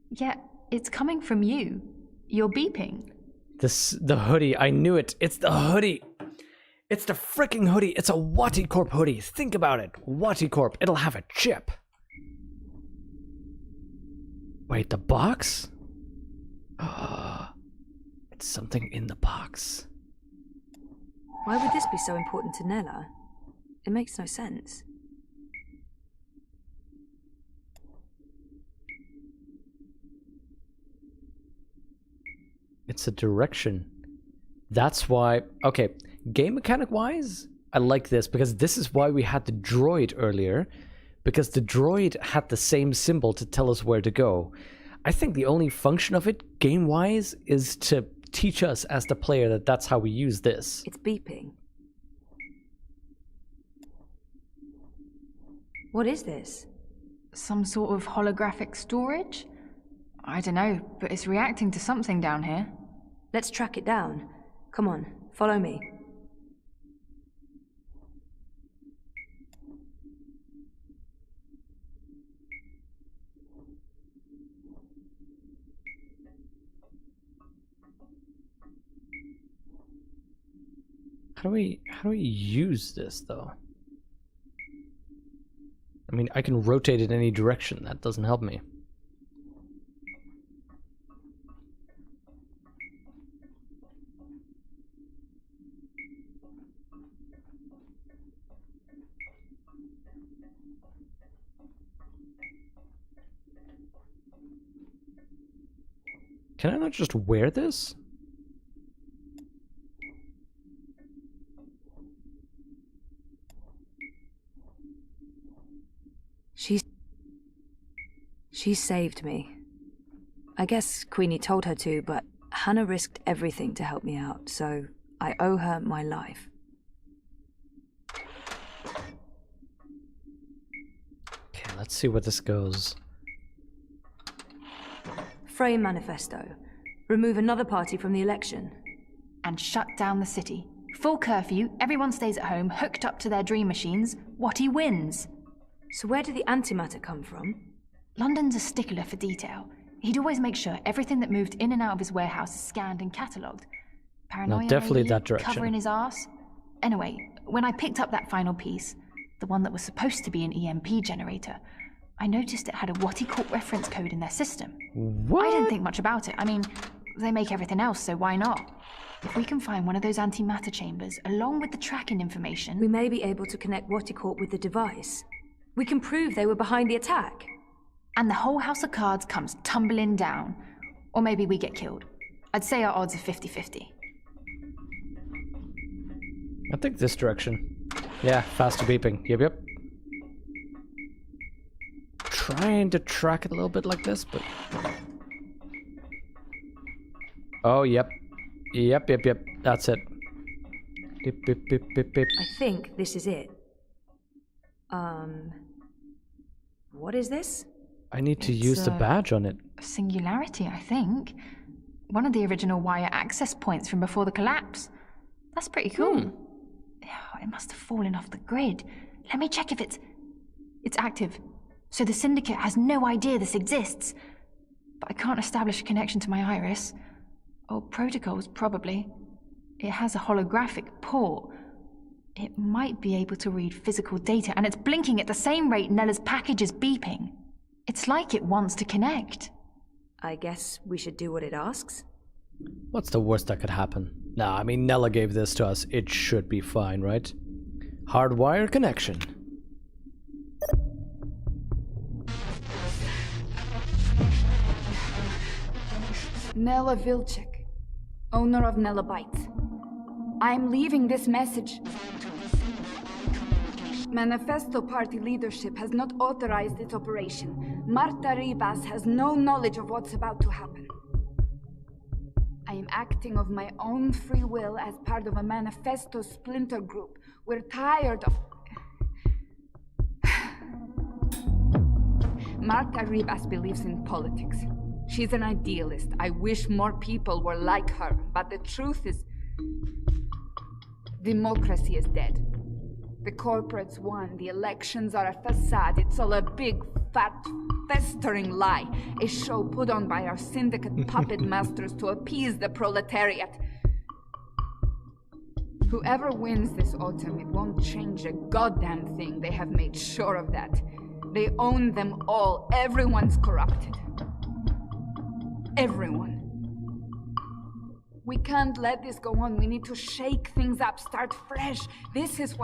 D: Yeah, it's coming from you. You're beeping.
A: The hoodie, I knew it. It's the hoodie. It's the freaking hoodie. It's a Watty Corp hoodie. Think about it. Watty Corp. It'll have a chip. Wait, the box? It's something in the box.
T: Why would this be so important to Nella? It makes no sense.
A: It's a direction. That's why... Okay, game mechanic-wise, I like this, because this is why we had the droid earlier, because the droid had the same symbol to tell us where to go. I think the only function of it, game-wise, is to teach us as the player that that's how we use this.
T: It's beeping. What is this?
D: Some sort of holographic storage? I don't know, but it's reacting to something down here.
T: Let's track it down. Come on, follow me.
A: How do we use this though? I mean, I can rotate it any direction. That doesn't help me. Can I not just wear this?
T: She saved me. I guess Queenie told her to, but Hannah risked everything to help me out, so I owe her my life.
A: Okay, let's see where this goes.
T: Frame manifesto. Remove another party from the election.
D: And shut down the city. Full curfew, everyone stays at home, hooked up to their dream machines. Watty wins.
T: So where did the antimatter come from?
D: London's a stickler for detail. He'd always make sure everything that moved in and out of his warehouse is scanned and catalogued. Paranoia,
A: no, definitely
D: maybe?
A: That direction.
D: Covering his arse? Anyway, when I picked up that final piece, the one that was supposed to be an EMP generator, I noticed it had a Watty Corp reference code in their system.
A: What?
D: I didn't think much about it. I mean, they make everything else, so why not? If we can find one of those antimatter chambers, along with the tracking information...
T: We may be able to connect Watty Corp with the device. We can prove they were behind the attack.
D: And the whole house of cards comes tumbling down. Or maybe we get killed. I'd say our odds are 50-50.
A: I think this direction. Yeah, faster beeping. Yep. Trying to track it a little bit like this, but... Oh, yep. Yep. That's it. Beep, beep, beep, beep, beep.
T: I think this is it. What is this?
A: I need to use the badge on it.
D: Singularity, I think. One of the original wire access points from before the collapse. That's pretty cool. It must have fallen off the grid. Let me check if it's active. So the Syndicate has no idea this exists. But I can't establish a connection to my iris. Or protocols, probably. It has a holographic port. It might be able to read physical data, and it's blinking at the same rate Nella's package is beeping. It's like it wants to connect.
T: I guess we should do what it asks.
A: What's the worst that could happen? Nah, I mean, Nella gave this to us. It should be fine, right? Hardwire connection.
J: Nella Vilcek, owner of Nella Bytes. I'm leaving this message. Manifesto Party leadership has not authorized its operation. Marta Ribas has no knowledge of what's about to happen. I am acting of my own free will as part of a Manifesto splinter group. We're tired of... Marta Ribas believes in politics. She's an idealist. I wish more people were like her, but the truth is... democracy is dead. The corporates won, the elections are a facade, it's all a big, fat, festering lie. A show put on by our syndicate puppet masters to appease the proletariat. Whoever wins this autumn, it won't change a goddamn thing. They have made sure of that. They own them all. Everyone's corrupted. Everyone. We can't let this go on. We need to shake things up, start fresh. This is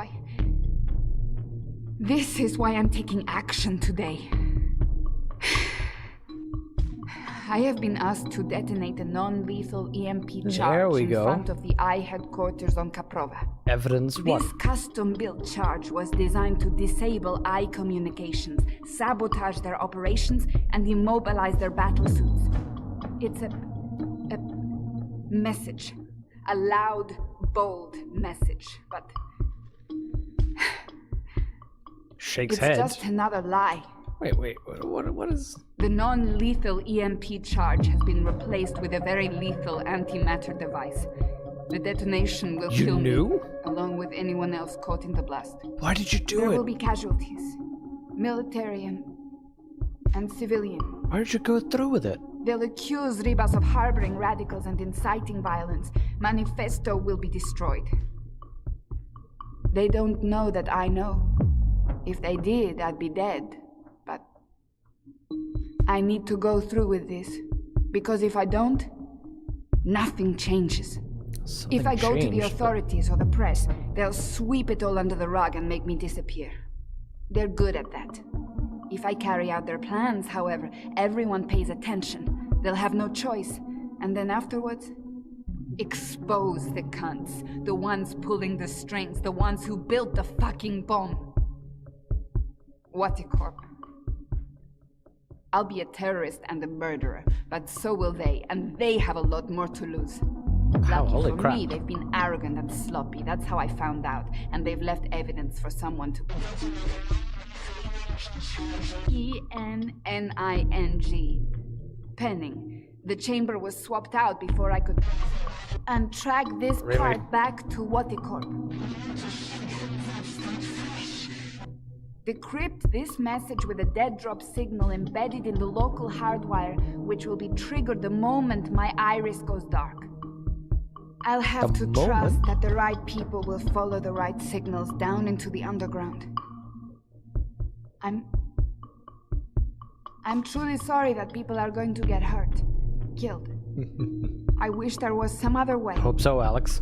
J: why I'm taking action today. I have been asked to detonate a non-lethal EMP charge in front of the I headquarters on Caprova.
A: Evidence what?
J: This custom-built charge was designed to disable I communications, sabotage their operations, and immobilize their battle suits. It's a message. A loud, bold message, but...
A: Shakes head.
J: It's just another lie.
A: Wait, what is...
J: The non-lethal EMP charge has been replaced with a very lethal antimatter device. The detonation will kill me, along with anyone else caught in the blast.
A: Why did you do it?
J: There will be casualties. Military and civilian.
A: Why did you go through with it?
J: They'll accuse Ribas of harboring radicals and inciting violence. Manifesto will be destroyed. They don't know that I know. If they did, I'd be dead. But I need to go through with this. Because if I don't, nothing changes. If I go to the authorities or the press, they'll sweep it all under the rug and make me disappear. They're good at that. If I carry out their plans, however, everyone pays attention. They'll have no choice. And then afterwards, expose the cunts. The ones pulling the strings, the ones who built the fucking bomb. Waticorp. I'll be a terrorist and a murderer, but so will they, and they have a lot more to lose. Lucky
A: holy
J: for
A: crap.
J: me, they've been arrogant and sloppy. That's how I found out, and they've left evidence for someone to... E-N-N-I-N-G. Penning. The chamber was swapped out before I could... And track this
A: Really?
J: part back to Waticorp. Decrypt this message with a dead drop signal embedded in the local hardwire, which will be triggered the moment my iris goes dark. I'll have to trust that the right people will follow the right signals down into the underground. I'm truly sorry that people are going to get hurt, killed. I wish there was some other way.
A: Hope so, Alex.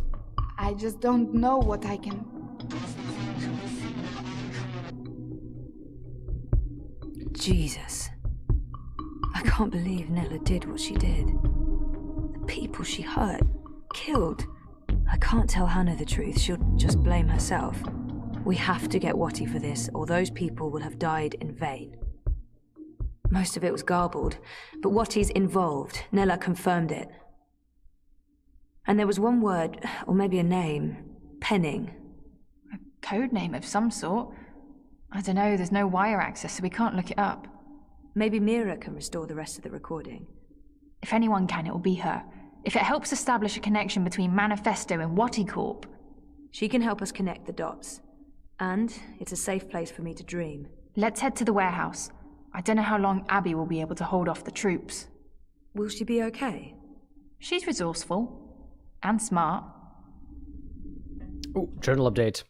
J: I just don't know what I can...
T: Jesus. I can't believe Nella did what she did. The people she hurt, killed. I can't tell Hannah the truth. She'll just blame herself. We have to get Watty for this, or those people will have died in vain. Most of it was garbled, but Watty's involved. Nella confirmed it. And there was one word, or maybe a name. Penning.
D: A code name of some sort. I don't know, there's no wire access, so we can't look it up.
T: Maybe Mira can restore the rest of the recording.
D: If anyone can, it will be her. If it helps establish a connection between Manifesto and Waticorp.
T: She can help us connect the dots. And it's a safe place for me to dream.
D: Let's head to the warehouse. I don't know how long Abby will be able to hold off the troops.
T: Will she be okay?
D: She's resourceful. And smart.
A: Ooh, journal update.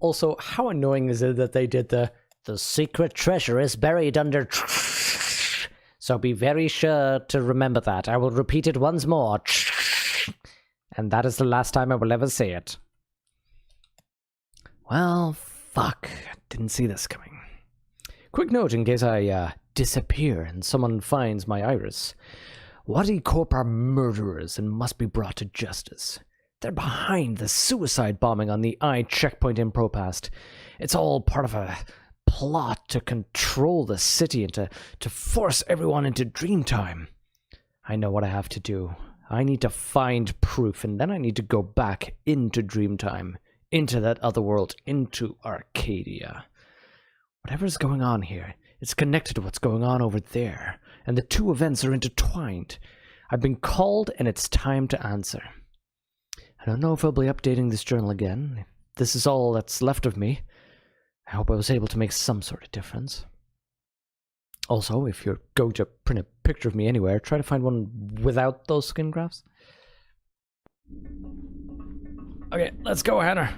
A: Also, how annoying is it that they did the secret treasure is buried under... So be very sure to remember that. I will repeat it once more. And that is the last time I will ever say it. Well, fuck. Didn't see this coming. Quick note in case I disappear and someone finds my iris. Waticorp are murderers and must be brought to justice. They're behind the suicide bombing on the I checkpoint in Propast. It's all part of a plot to control the city and to force everyone into Dreamtime. I know what I have to do. I need to find proof, and then I need to go back into Dreamtime, into that other world, into Arcadia. Whatever's going on here, it's connected to what's going on over there, and the two events are intertwined. I've been called, and it's time to answer. I don't know if I'll be updating this journal again. If this is all that's left of me, I hope I was able to make some sort of difference. Also, if you're going to print a picture of me anywhere, try to find one without those skin grafts. Okay, let's go, Hannah.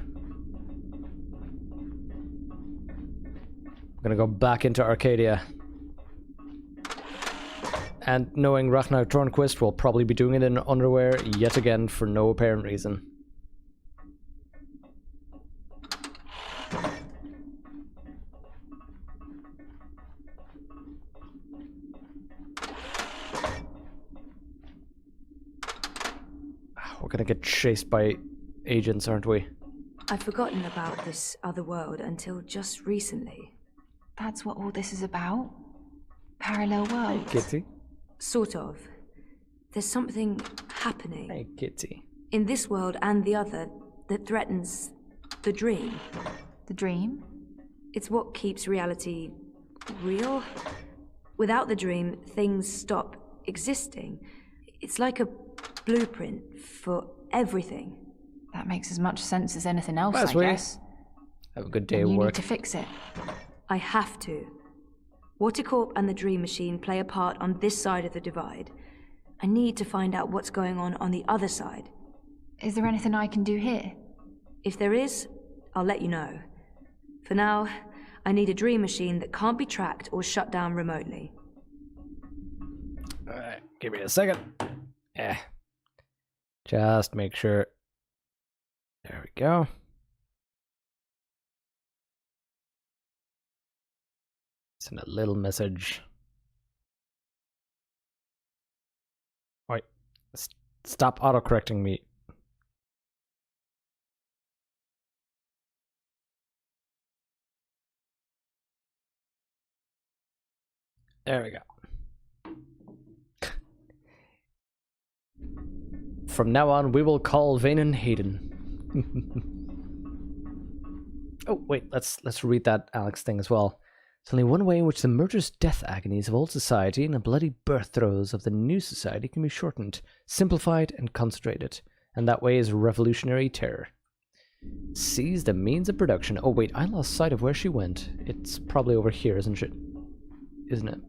A: I'm gonna go back into Arcadia. And knowing Ragnar Tornquist will probably be doing it in underwear yet again for no apparent reason. We're gonna get chased by agents, aren't we?
T: I'd forgotten about this other world until just recently.
D: That's what all this is about? Parallel worlds?
A: Hey, Kitty.
T: Sort of. There's something happening.
A: Hey, Kitty.
T: In this world and the other that threatens the dream.
D: The dream?
T: It's what keeps reality real. Without the dream, things stop existing. It's like a blueprint for everything.
D: That makes as much sense as anything else,
A: That's
D: I
A: weird.
D: guess.
A: Have a good day
D: And
A: of
D: you
A: work.
D: need to fix it.
T: I have to. Waticorp and the Dream Machine play a part on this side of the divide. I need to find out what's going on the other side.
D: Is there anything I can do here?
T: If there is, I'll let you know. For now, I need a Dream Machine that can't be tracked or shut down remotely.
A: Alright, give me a second. Just make sure. There we go. Send a little message. Wait, Stop autocorrecting me. There we go. From now on, we will call Vanen Hayden. Oh, wait, let's read that Alex thing as well. It's only one way in which the murderous death agonies of old society and the bloody birth throes of the new society can be shortened, simplified, and concentrated. And that way is revolutionary terror. Seize the means of production. Oh, wait, I lost sight of where she went. It's probably over here, isn't it? Isn't it?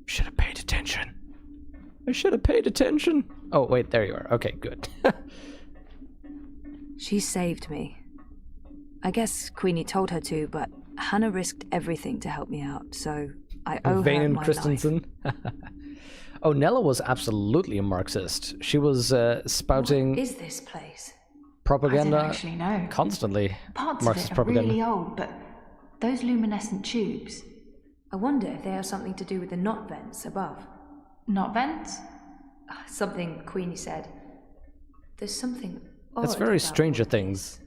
A: Should have paid attention. I should have paid attention. Oh, wait, there you are. Okay, good.
T: She saved me. I guess Queenie told her to, but Hannah risked everything to help me out, so I owe her my
A: Christensen. Oh, Nella was absolutely a Marxist. She was spouting...
T: What is this place?
A: Propaganda
D: I don't actually know.
A: Constantly.
D: Parts
A: Marxist
D: of it are
A: propaganda.
D: really old, but those luminescent tubes...
T: I wonder if they have something to do with the knot vents above.
D: Knot vents?
T: Something Queenie said. There's something odd.
A: It's very
T: about
A: Stranger
T: all this.
A: Things.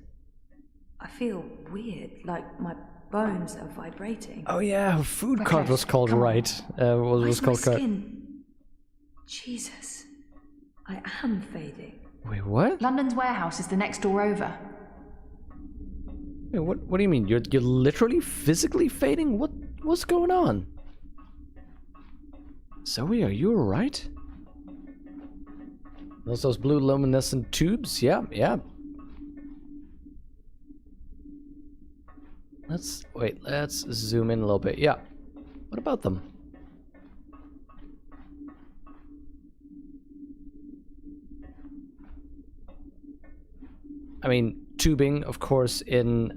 T: I feel weird, like my bones are vibrating.
A: Oh yeah, her food
T: We're
A: card
T: close.
A: was called
T: Come on.
A: right. What was
T: Where's my
A: called card?
T: skin? Jesus. I am fading.
A: Wait, what?
D: London's warehouse is the next door over.
A: Wait, what do you mean? You're literally physically fading? What's going on? Zoe, are you alright? Those blue luminescent tubes? Yeah. Let's zoom in a little bit. Yeah. What about them? I mean, tubing, of course, in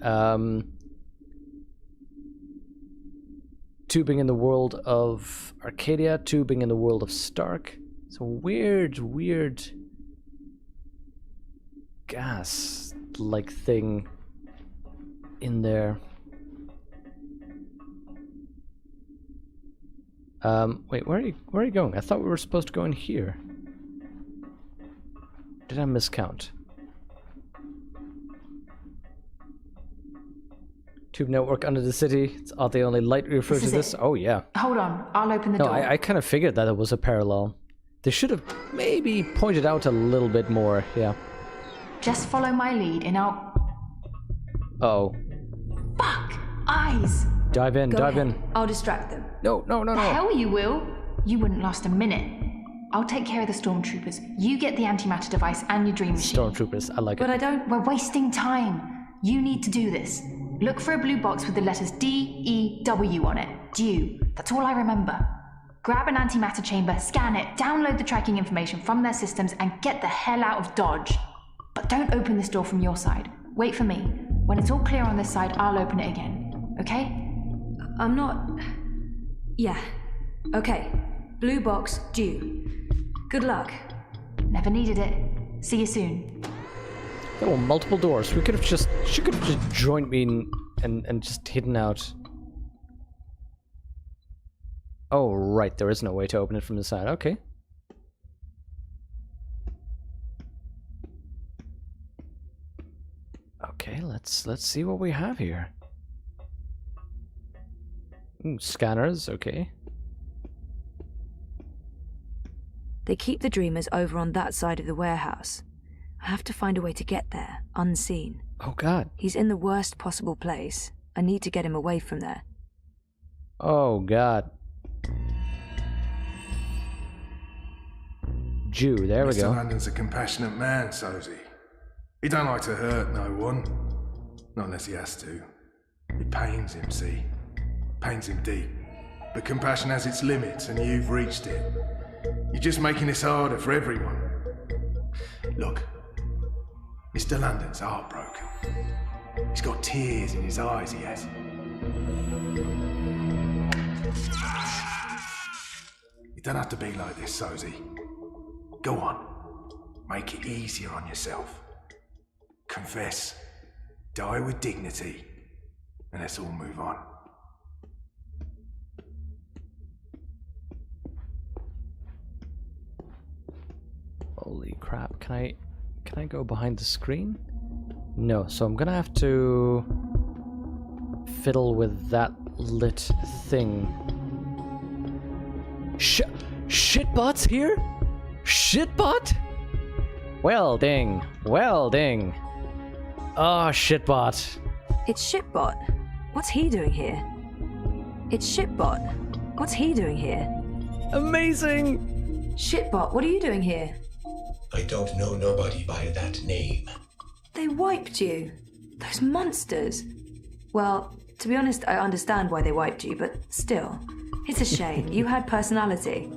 A: tubing in the world of Arcadia, tubing in the world of Stark. It's a weird gas-like thing in there. Wait, where are you going? I thought we were supposed to go in here. Did I miscount? Tube network under the city. It's odd they only lightly refer to this. Oh yeah.
D: Hold on, I'll open the
A: No,
D: door.
A: I kind of figured that it was a parallel. They should have maybe pointed out a little bit more. Yeah.
D: Just follow my lead and I'll...
A: Oh.
D: Fuck! Eyes!
A: Dive in.
T: I'll distract them.
A: No.
D: The hell you will? You wouldn't last a minute. I'll take care of the stormtroopers. You get the antimatter device and your dream machine.
A: Stormtroopers, I like it.
T: But I don't...
D: We're wasting time. You need to do this. Look for a blue box with the letters D-E-W on it. Dew. That's all I remember. Grab an antimatter chamber, scan it, download the tracking information from their systems, and get the hell out of Dodge. But don't open this door from your side. Wait for me. When it's all clear on this side, I'll open it again. Okay?
T: I'm not... Yeah. Okay. Blue box, due. Good luck.
D: Never needed it. See you soon.
A: There were multiple doors. She could have just joined me and just hidden out. Oh right, there is no way to open it from the side. Okay. Okay, let's see what we have here. Ooh, scanners, okay.
T: They keep the Dreamers over on that side of the warehouse. I have to find a way to get there, unseen.
A: Oh god.
T: He's in the worst possible place. I need to get him away from there.
A: Oh god. Jew, there we go.
F: Mr. London's a compassionate man, so's he. He don't like to hurt no one. Not unless he has to. It pains him, see? Pains him deep. But compassion has its limits, and you've reached it. You're just making this harder for everyone. Look, Mr. London's heartbroken. He's got tears in his eyes, he has. You don't have to be like this, Sozy. Go on. Make it easier on yourself. Confess. Die with dignity. And let's all move on.
A: Can I go behind the screen? No, so I'm gonna have to fiddle with that lit thing. Shitbot's here? Shitbot? Well, ding. Well, ding. Oh, Shitbot.
T: It's Shitbot. What's he doing here? It's Shitbot. What's he doing here?
A: Amazing!
T: Shitbot, what are you doing here?
B: I don't know nobody by that name.
T: They wiped you. Those monsters. Well, to be honest, I understand why they wiped you, but still. It's a shame. You had personality.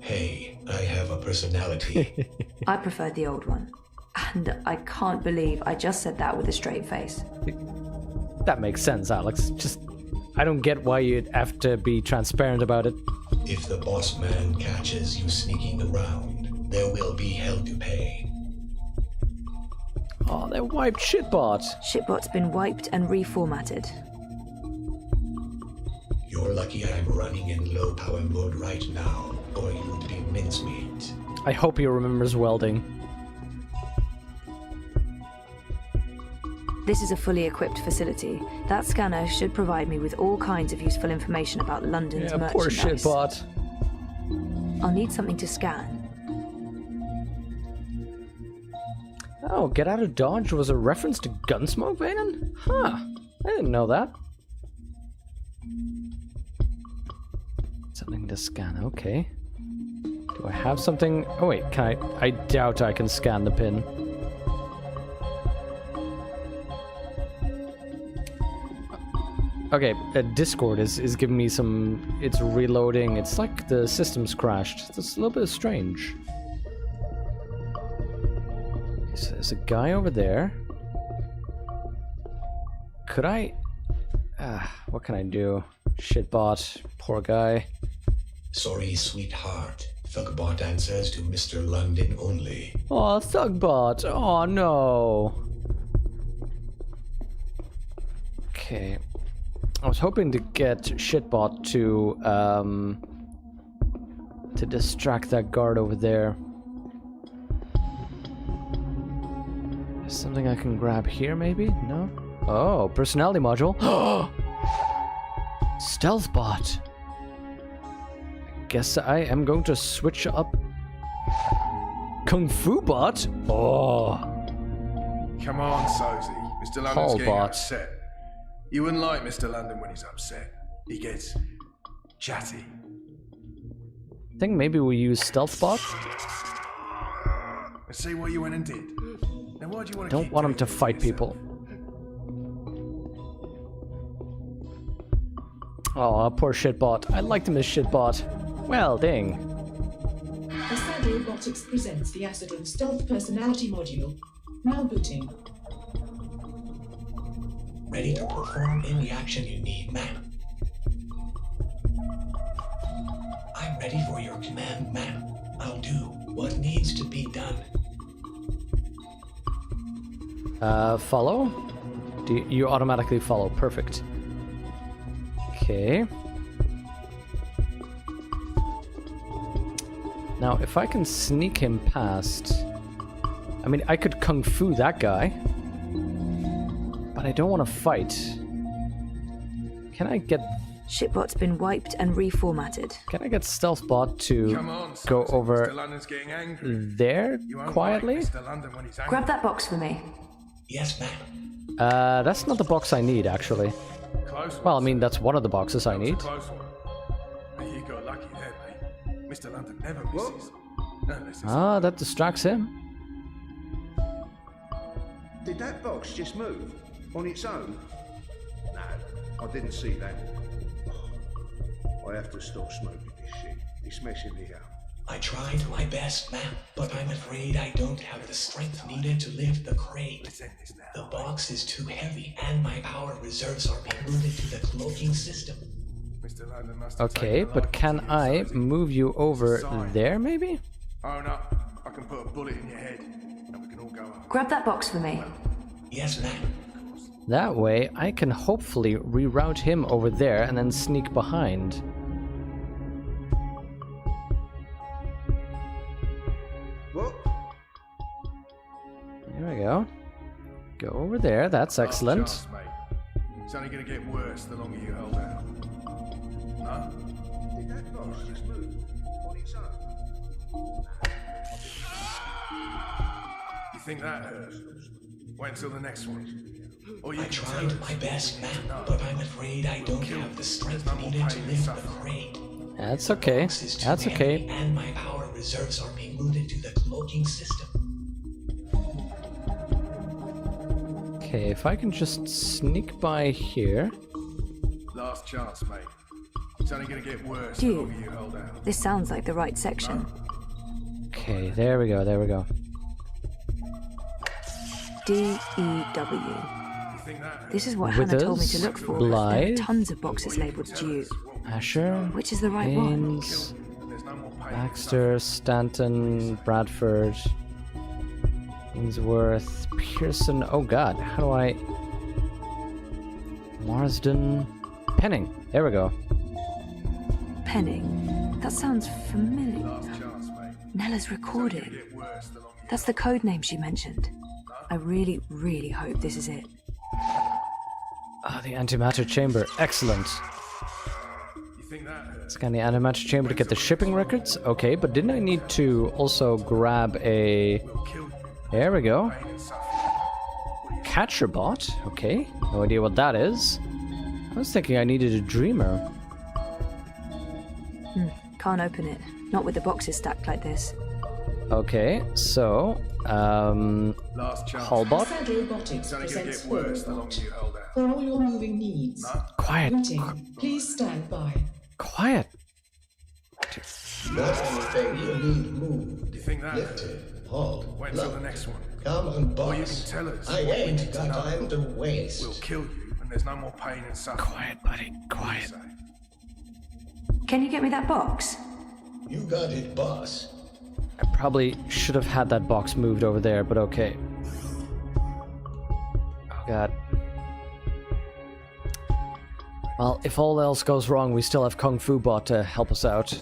B: Hey, I have a personality.
T: I preferred the old one. And I can't believe I just said that with a straight face.
A: That makes sense, Alex. Just, I don't get why you'd have to be transparent about it.
B: If the boss man catches you sneaking around, there will be hell to pay.
A: Oh, they wiped Shitbot.
T: Shitbot's been wiped and reformatted.
B: You're lucky I'm running in low power mode right now, or you'd be mincemeat.
A: I hope he remembers welding.
T: This is a fully equipped facility. That scanner should provide me with all kinds of useful information about London's merchandise.
A: Poor Shitbot.
T: I'll need something to scan.
A: Oh, Get Out of Dodge was a reference to Gunsmoke, Vanan? Huh. I didn't know that. Something to scan, okay. Do I have something? Oh wait, can I doubt I can scan the pin. Okay, Discord is giving me some... It's reloading. It's like the system's crashed. It's a little bit strange. So there's a guy over there. Could I... what can I do? Shitbot. Poor guy.
B: Sorry, sweetheart. Thugbot answers to Mr. London only.
A: Oh, Thugbot. Oh, no. Okay. I was hoping to get Shitbot to distract that guard over there. Is something I can grab here, maybe? No? Oh, personality module. Stealth bot. I guess I am going to switch up Kung Fu bot. Oh.
F: Come on, Sozy. Mr. London's
A: Hall
F: getting
A: bot.
F: upset. You wouldn't like Mr. London when he's upset. He gets chatty.
A: I think maybe we use Stealth bot.
F: Let's see what you went and did. Now why do you want to
A: Don't
F: keep
A: want him
F: doing
A: to
F: this
A: fight
F: yourself?
A: people. Oh, poor Shitbot. I liked him as Shitbot. Well, dang.
M: Asad Robotics presents the Acidon Stealth Personality Module. Now booting.
B: Ready to perform any action you need, ma'am. I'm ready for your command, ma'am. I'll do what needs to be done.
A: Follow? Do you automatically follow? Perfect. Okay. Now, if I can sneak him past... I mean, I could Kung Fu that guy. But I don't want to fight. Can I get...
T: Shitbot's been wiped and reformatted.
A: Can I get Stealthbot to go over there quietly?
T: Grab that box for me.
B: Yes, ma'am.
A: That's not the box I need, actually. Well, I mean, that's one of the boxes I need.
F: You got lucky there, mate. Mr. London never misses. Unless it's
A: Ah, that distracts him.
K: Did that box just move? On its own? No, I didn't see that. I have to stop smoking this shit. It's messing me up.
B: I tried my best, ma'am, but I'm afraid I don't have the strength needed to lift the crate. The box is too heavy, and my power reserves are being moved into the cloaking system.
A: Okay, but can I move you over there, maybe?
F: Own up. I can put a bullet in your head, and we can all go home.
T: Grab that box for me.
B: Yes, ma'am.
A: That way, I can hopefully reroute him over there and then sneak behind.
K: What?
A: there. That's
F: Last
A: excellent.
F: chance, mate. It's only gonna get worse the longer you hold out. No? You think that hurt? Wait until the next one. Or you
B: I
F: can
B: tried
F: tell
B: my
F: us
B: best,
F: what you need to
B: ma'am,
F: know.
B: but I'm afraid I don't have the strength needed to lift the crate.
A: That's okay. That's okay.
B: And my power reserves are being routed to the cloaking system.
A: Okay, if I can just sneak by here.
F: Last chance, mate. It's only gonna get worse the
T: Dude,
F: longer you hold out.
T: this sounds like the right section.
A: Okay, there we go, there we go.
T: D-E-W. This is what
A: Withers,
T: Hannah told me to look for. There are
A: Blythe,
T: tons of boxes labelled due.
A: Asher,
T: Which is the right one?
A: Haynes, Baxter, Stanton, Bradford, Ainsworth, Pearson. Oh god, how do I... Marsden, Penning. There we go.
T: Penning. That sounds familiar. Nella's recording. That's the code name she mentioned. I really, really hope this is it.
A: Ah, the antimatter chamber. Excellent. Scan the antimatter chamber to get the shipping records. Okay, but didn't I need to also grab a... There we go. Catcher bot. Okay, no idea what that is. I was thinking I needed a dreamer.
T: Can't open it. Not with the boxes stacked like this.
A: Okay, so, Hallbot.
M: Sad Robotics presents Byronic. For all your moving needs.
A: Quiet.
M: Routing. Please stand by.
A: Quiet.
N: Not anything you need moved.
F: You think that?
N: Lifted, hauled,
F: Wait until the next one.
N: Come on, boss.
F: Or you can tell us
N: I
F: what we
N: ain't
F: need to
N: got
F: know.
N: time to waste.
F: We'll kill you, and there's no more pain and suffering.
A: Quiet, buddy. Quiet.
T: Can you get me that box?
N: You got it, boss.
A: I probably should have had that box moved over there, but okay. Oh god. Well, if all else goes wrong, we still have Kung Fu Bot to help us out.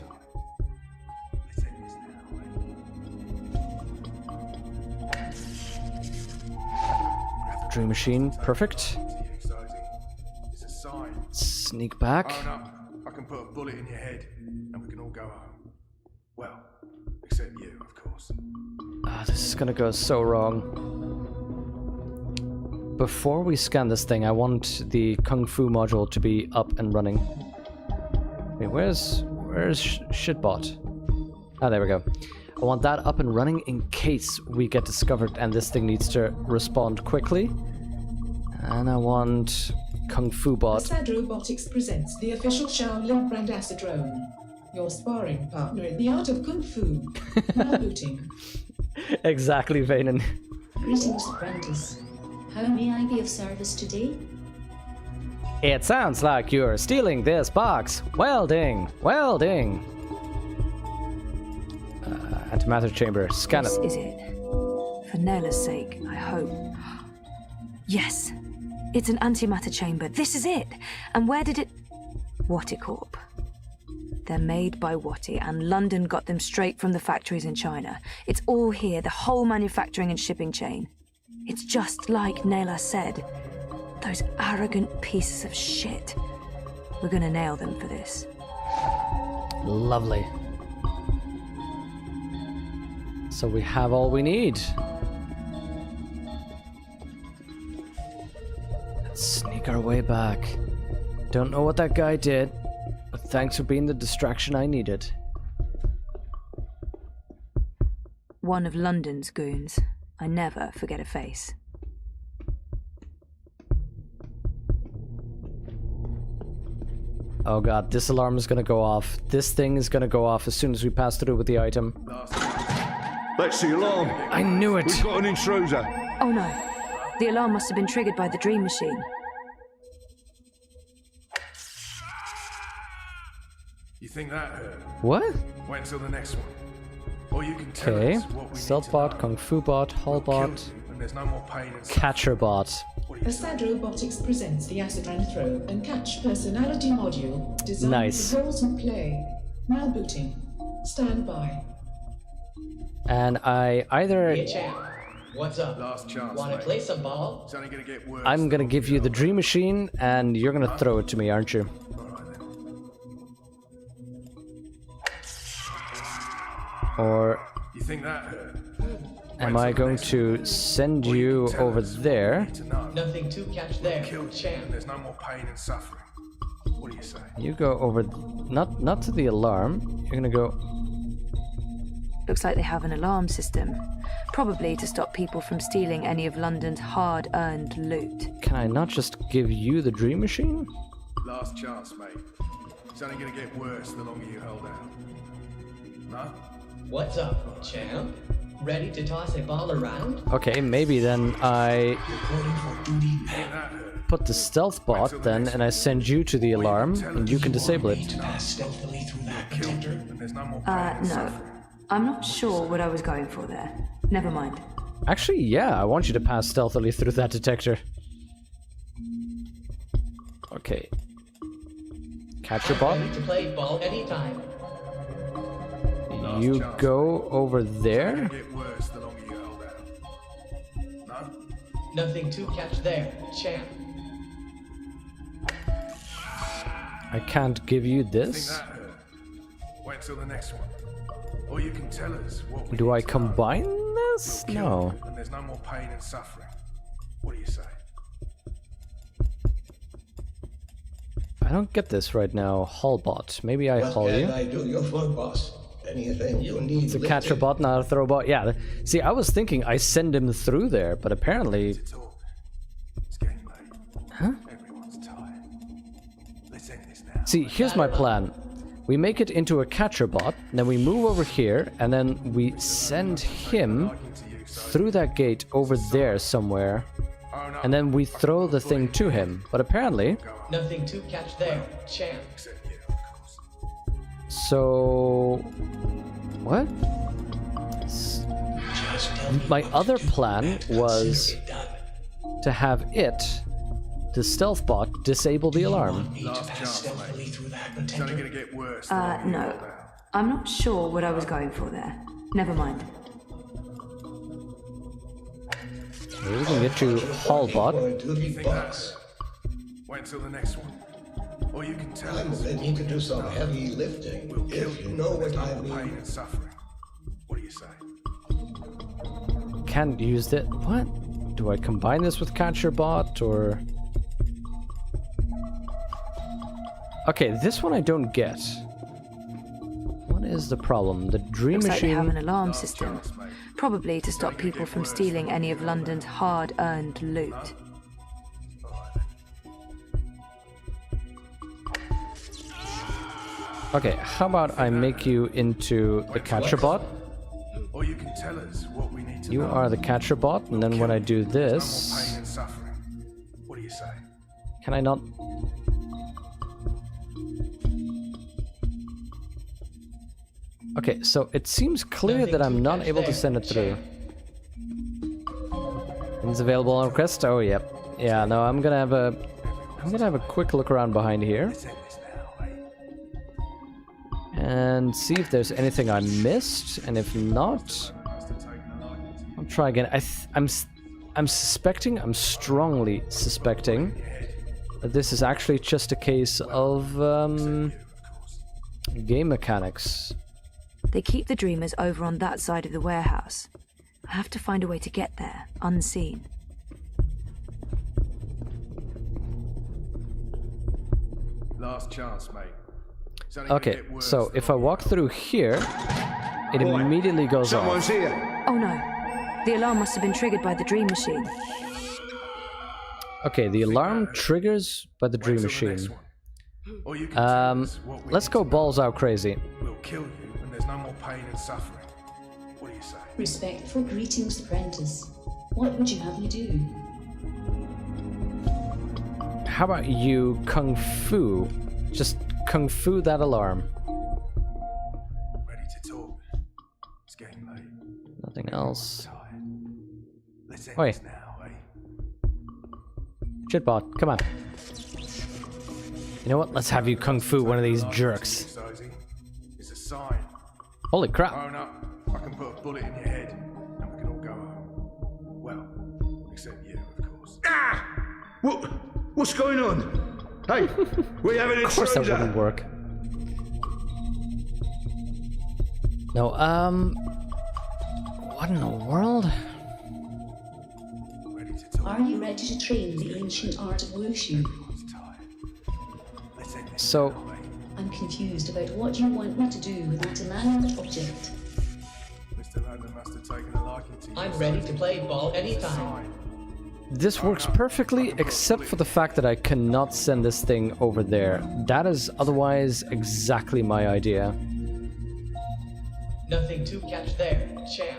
A: Dream Machine, perfect.
F: It's a sign.
A: Sneak back.
F: Own up. I can put a bullet in your head, and we can all go home. Well, except you, of course.
A: Ah, this is gonna go so wrong. Before we scan this thing, I want the Kung Fu module to be up and running. Wait, where's Shitbot? Ah, there we go. I want that up and running in case we get discovered and this thing needs to respond quickly. And I want Kung Fu Bot.
M: Sad Robotics presents the official Shaolin brand Acetrodrone. Your sparring partner in the art of Kung Fu. Now booting.
A: Exactly, Vanen.
U: Greetings, apprentice. How may I be of service today?
A: It sounds like you're stealing this box. Welding, welding. Antimatter chamber, scan
T: This
A: it.
T: is it. For Nella's sake, I hope. Yes! It's an antimatter chamber. This is it! And where did it... Wattie Corp. They're made by Wattie, and London got them straight from the factories in China. It's all here, the whole manufacturing and shipping chain. It's just like Nayla said. Those arrogant pieces of shit. We're gonna nail them for this.
A: Lovely. So we have all we need. Let's sneak our way back. Don't know what that guy did, but thanks for being the distraction I needed.
T: One of London's goons. I never forget a face.
A: Oh god, this alarm is gonna go off. This thing is gonna go off as soon as we pass through with the item.
C: That's the alarm.
A: I knew it.
C: We've got an intruder.
T: Oh no. The alarm must have been triggered by the dream machine.
F: You think that hurt?
A: What?
F: Wait until the next one. Or you can tell
A: Okay.
F: us what we
A: Stealth
F: need to
A: bot,
F: know.
A: Kung Fu bot, Hull bot,
F: And there's no more pain and
A: Catcher bot.
M: Sad Robotics presents the Acid and Throw and Catch personality module designed
A: Nice.
M: for roles and play. Now booting. Stand by.
A: And I either...
B: What's up?
F: Last chance,
B: Wanna
F: mate.
B: play some ball?
F: It's only gonna get worse.
A: I'm gonna give you the dream machine, and you're gonna throw it to me, aren't you? Or
F: You think that hurt?
A: am I going to send you over there?
B: Nothing to catch there, champ.
F: There's no more pain and suffering. What do you say?
A: You go over, not to the alarm. You're gonna go.
T: Looks like they have an alarm system. Probably to stop people from stealing any of London's hard-earned loot.
A: Can I not just give you the dream machine?
F: Last chance, mate. It's only gonna get worse the longer you hold out. No?
B: What's up, champ? Ready to toss a ball around?
A: Okay, maybe then I put the stealth bot then, and I send you to the alarm, and you can disable it.
T: No. I'm not sure what I was going for there. Never mind.
A: Actually, yeah, I want you to pass stealthily through that detector. Okay. Catch your bot.
B: Ready to play ball anytime.
A: You go over there.
B: Nothing to catch there, champ.
A: I can't give you this.
F: Wait till the next one. Or you can tell us what we
A: Do I
F: need to know.
A: combine this? No.
F: And there's no more pain and suffering. What do you say?
A: I don't get this right now. Hull bot. Maybe I hull
N: What
A: you.
N: can I do you for, boss? Anything you need.
A: It's a catcher bot, not a throw bot. Yeah. See, I was thinking I send him through there, but apparently. Huh? See, here's my plan. We make it into a catcher bot, then we move over here, and then we send him through that gate over there somewhere, and then we throw the thing to him. But apparently.
B: Nothing to catch there, champ.
A: So. What? My other plan was to have it, the stealth bot, disable the alarm.
T: No. I'm not sure what I was going for there. Never mind.
A: Maybe we can get you hull bot.
F: Wait till the next one. Or you can tell
N: I'm
F: us.
N: ready to do some heavy lifting. If you know what I
F: Pain
N: mean.
F: and suffering. What do you say?
A: Can't use it. What? Do I combine this with catcher bot or? Okay, this one I don't get. What is the problem? The dream
T: Looks like they
A: machine.
T: have an alarm system. Probably to stop people from stealing any of London's hard-earned loot.
A: Okay, how about I make you into the catcher bot?
F: Or you can tell us what we need to
A: You
F: know.
A: are the catcher bot, and then when I do
F: Pain
A: this,
F: and suffering. What do you say?
A: can I not? Okay, so it seems clear that I'm not able to send it through. It's available on request. Oh, yep. Yeah, no, I'm gonna have a quick look around behind here and see if there's anything I missed, and if not, I'll try again. I'm suspecting, I'm strongly suspecting that this is actually just a case of game mechanics.
T: They keep the Dreamers over on that side of the warehouse. I have to find a way to get there, unseen.
F: Last chance, mate. It's only
A: Okay,
F: gonna get worse
A: so
F: the
A: if I walk through here, it immediately goes off.
T: Oh no. The alarm must have been triggered by the dream machine.
A: Okay, the alarm triggers by the dream machine. Let's go balls out crazy.
F: We'll kill you, and there's no more pain and suffering. What do you say?
U: Respectful greetings, apprentice. What would you have me do?
A: How about you kung fu? Just kung fu that alarm.
F: Ready to talk? It's getting late.
A: Nothing else.
F: Let's end
A: Wait.
F: this now, eh?
A: Shitbot, come on. You know what? Let's have you kung fu one of these jerks.
F: Sozy. It's a sign.
A: Holy crap.
F: Own up. I can put a bullet in your head, and we can all go home.
K: What's going on? Hey, we have an intruder.
A: Of course that wouldn't work. No, what in the world?
U: Are you ready to train the ancient art of wushu?
A: So,
U: I'm confused about what you want me to do with that inanimate object.
F: Mr. London must have taken a liking to you.
B: I'm ready to play ball anytime.
A: this works perfectly, except for the fact that I cannot send this thing over there. That is otherwise exactly my idea.
B: Nothing to catch there, champ.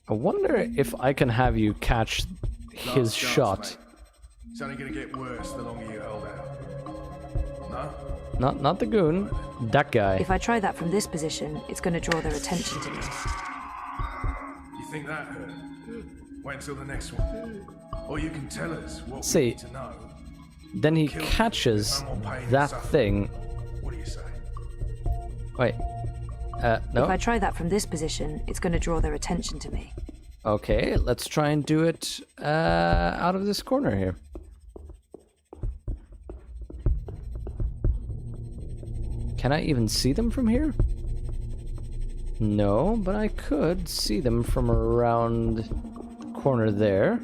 A: I wonder if I can have you catch his shot.
F: It's only gonna get worse the longer you hold out. No?
A: Not the goon, that guy.
T: If I try that from this position, it's going to draw their attention to me.
F: You think that hurt? Wait until the next one. Or you can tell us what we
A: See,
F: need to know.
A: then he catches that thing.
F: What do you say?
A: Wait. No?
T: If I try that from this position, it's going to draw their attention to me.
A: Okay, let's try and do it out of this corner here. Can I even see them from here? No, but I could see them from around the corner there.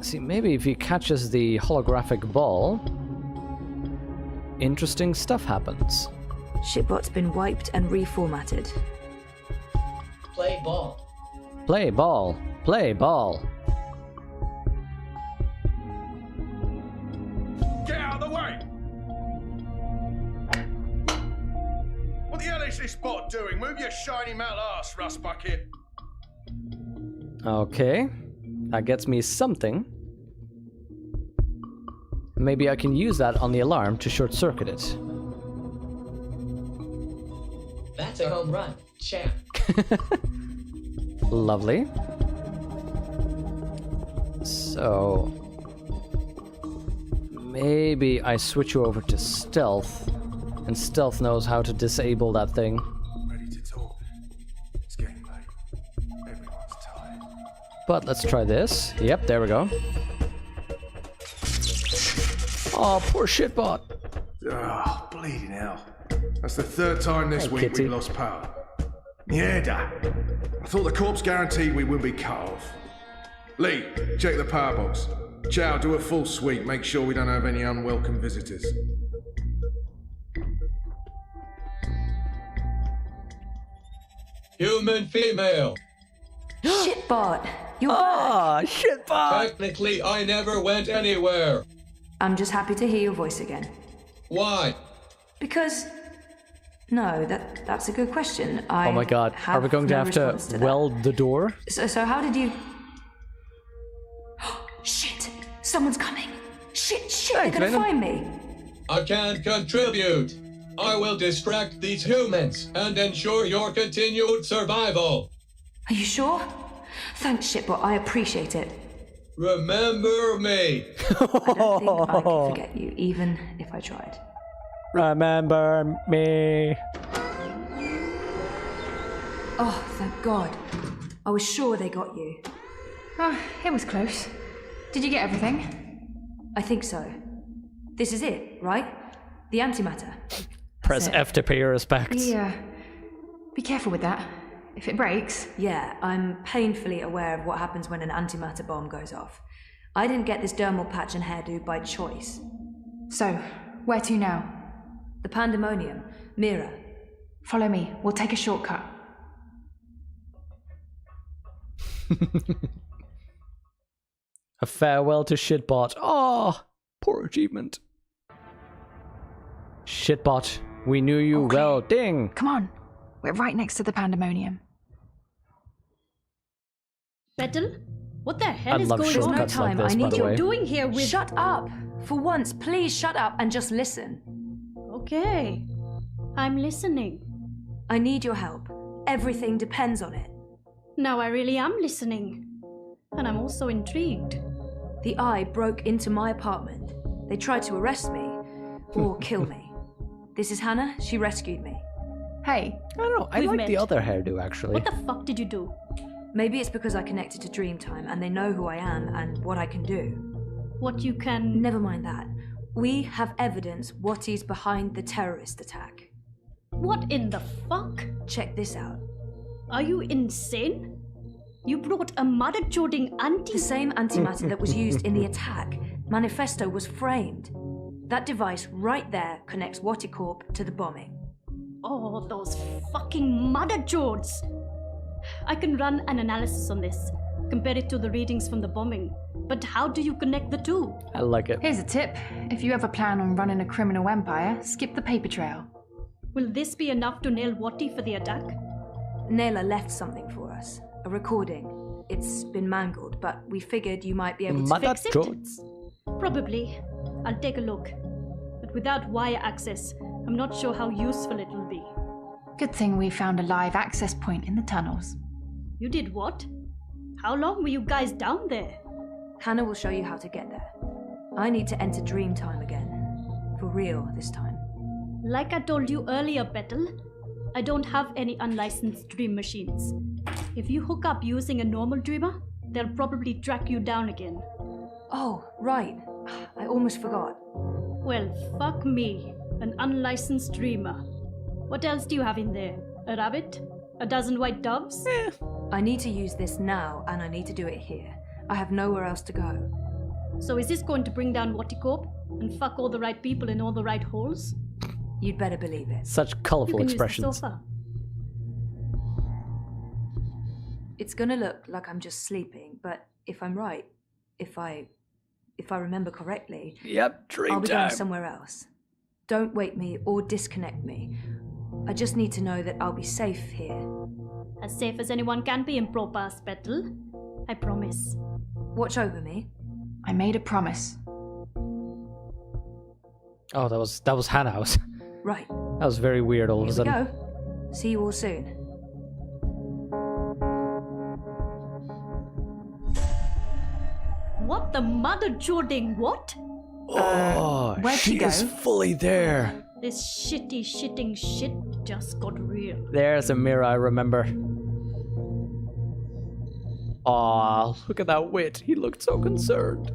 A: See, maybe if he catches the holographic ball, interesting stuff happens.
T: Shipbot's been wiped and reformatted.
B: Play ball.
A: Play ball. Play ball.
F: Get out of the way! What the hell is this bot doing? Move your shiny metal ass, Rust Bucket.
A: Okay, that gets me something. Maybe I can use that on the alarm to short-circuit it.
B: That's a home run, champ.
A: Lovely. So maybe I switch you over to stealth, and stealth knows how to disable that thing.
F: Ready to talk. It's getting late. Everyone's tired.
A: But let's try this. Yep, there we go. Oh, poor shitbot.
F: Oh, bleeding hell. That's the third time this week
A: Kitty.
F: we've lost power. Mierda. I thought the corpse guaranteed we wouldn't be cut off. Lee, check the power box. Chow, do a full sweep. Make sure we don't have any unwelcome visitors.
B: Human female.
T: Shitbot! You're
A: back! Shitbot!
B: Technically, I never went anywhere.
T: I'm just happy to hear your voice again.
B: Why?
T: Because... No, that's a good question. I
A: Oh my god, are we going to have to weld the door?
T: So how did you... Shit! Someone's coming! Shit, they're gonna find me!
B: I can't contribute. I will distract these humans and ensure your continued survival.
T: Are you sure? Thanks, Shitbot, I appreciate it.
B: Remember me.
T: I don't think I can forget you, even if I tried.
A: Remember me.
T: Oh, thank God. I was sure they got you.
D: Oh, it was close. Did you get everything?
T: I think so. This is it, right? The antimatter.
A: Press F to pay your respects.
D: Yeah. Be careful with that. If it breaks...
T: Yeah, I'm painfully aware of what happens when an antimatter bomb goes off. I didn't get this dermal patch and hairdo by choice.
D: So, where to now?
T: The Pandemonium. Mira.
D: Follow me. We'll take a shortcut.
A: A farewell to Shitbot. Oh, poor achievement. Shitbot, we knew you well. Ding!
D: Come on. We're right next to the Pandemonium.
H: Petal? What the hell
A: I
H: is
A: love
H: going on?
A: shortcuts like this, by the way.
H: Doing here with...
T: Shut up! For once, please shut up and just listen.
H: Okay. I'm listening.
T: I need your help. Everything depends on it.
H: Now I really am listening. And I'm also intrigued.
T: The Eye broke into my apartment. They tried to arrest me. Or kill me. This is Hannah. She rescued me.
D: Hey.
A: I don't know. I
H: We've
A: like
H: met.
A: the other hairdo, actually.
H: What the fuck did you do?
T: Maybe it's because I connected to Dreamtime and they know who I am and what I can do.
H: What you can...
T: Never mind that. We have evidence Watty's behind the terrorist attack.
H: What in the fuck?
T: Check this out.
H: Are you insane? You brought a mother-joding anti...
T: The same antimatter that was used in the attack. Manifesto was framed. That device right there connects Watty Corp to the bombing.
H: Oh, those fucking mother-jods! I can run an analysis on this, compare it to the readings from the bombing. But how do you connect the two?
A: I like it.
D: Here's a tip. If you ever plan on running a criminal empire, skip the paper trail.
H: Will this be enough to nail Watty for the attack?
T: Naylor left something for us. A recording. It's been mangled, but we figured you might be able to fix it.
H: Probably. I'll take a look. But without wire access, I'm not sure how useful it will be.
D: Good thing we found a live access point in the tunnels.
H: You did what? How long were you guys down there?
T: Hannah will show you how to get there. I need to enter Dreamtime again. For real this time.
H: Like I told you earlier, Petal, I don't have any unlicensed dream machines. If you hook up using a normal dreamer, they'll probably track you down again.
T: Oh, right. I almost forgot.
H: Well, fuck me. An unlicensed dreamer. What else do you have in there? A rabbit? A dozen white doves?
T: I need to use this now, and I need to do it here. I have nowhere else to go.
H: So is this going to bring down Watty Corp and fuck all the right people in all the right holes?
T: You'd better believe it.
A: Such colourful expressions.
H: Use the sofa.
T: It's gonna look like I'm just sleeping, but if I'm right, if I remember correctly...
A: Yep, dream
T: I'll be
A: time.
T: going somewhere else. Don't wake me or disconnect me. I just need to know that I'll be safe here.
H: As safe as anyone can be in Propass, Petal. I promise.
T: Watch over me.
D: I made a promise.
A: Oh, that was Hannah House.
T: Right.
A: That was very weird all of a
T: Here we
A: sudden.
T: go. See you all soon.
H: What the mother-jording what?
A: Oh,
H: where'd
A: she
H: she go?
A: is fully there.
H: This shitting shit just got real.
A: There's a mirror I remember. Aw, look at that wit. He looked so concerned.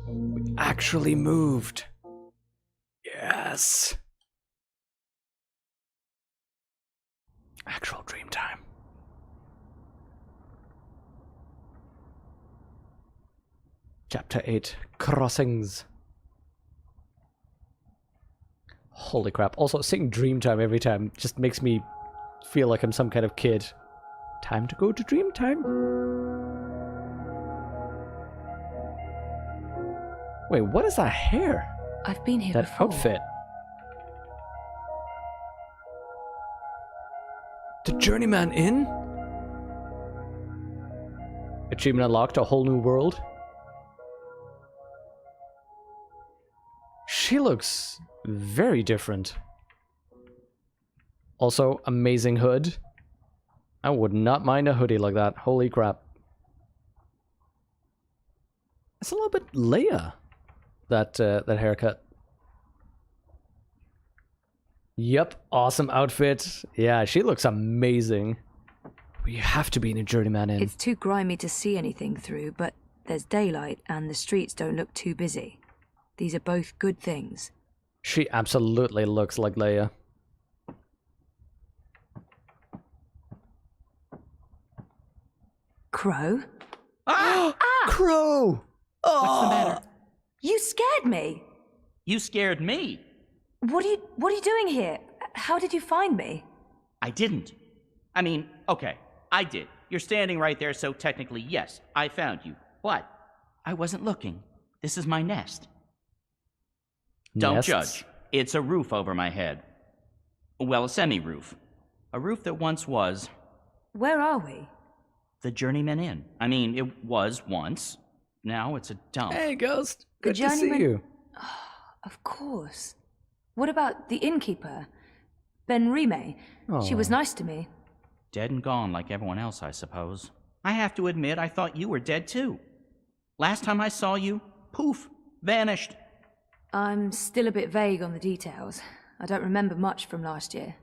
A: We actually moved. Yes. Actual dream time. Chapter 8, Crossings. Holy crap. Also, saying Dreamtime every time just makes me feel like I'm some kind of kid. Time to go to Dreamtime. Wait, what is that hair?
T: I've been here
A: that
T: before.
A: Outfit. The Journeyman Inn? Achievement unlocked, a whole new world. She looks very different. Also, amazing hood. I would not mind a hoodie like that. Holy crap. It's a little bit Leia, that haircut. Yep, awesome outfit. Yeah, she looks amazing. You have to be in a Journeyman Inn.
T: It's too grimy to see anything through, but there's daylight and the streets don't look too busy. These are both good things.
A: She absolutely looks like Leia.
T: Crow?
A: Crow!
T: What's the matter? You scared me!
I: You scared me.
T: What are you doing here? How did you find me?
I: I didn't. I mean, okay, I did. You're standing right there, so technically, yes, I found you. But I wasn't looking. This is my nest. Don't
A: Nests?
I: judge. It's a roof over my head. Well, a semi-roof. A roof that once was...
T: Where are we?
I: The Journeyman Inn. I mean, it was once. Now it's a dump.
A: Hey, Ghost.
T: The
A: Good to see
T: Journeyman-
A: you.
T: Of course. What about the innkeeper? Ben Rime? She was
I: Aw.
T: nice to me.
I: Dead and gone like everyone else, I suppose. I have to admit, I thought you were dead too. Last time I saw you, poof, vanished.
T: I'm still a bit vague on the details. I don't remember much from last year.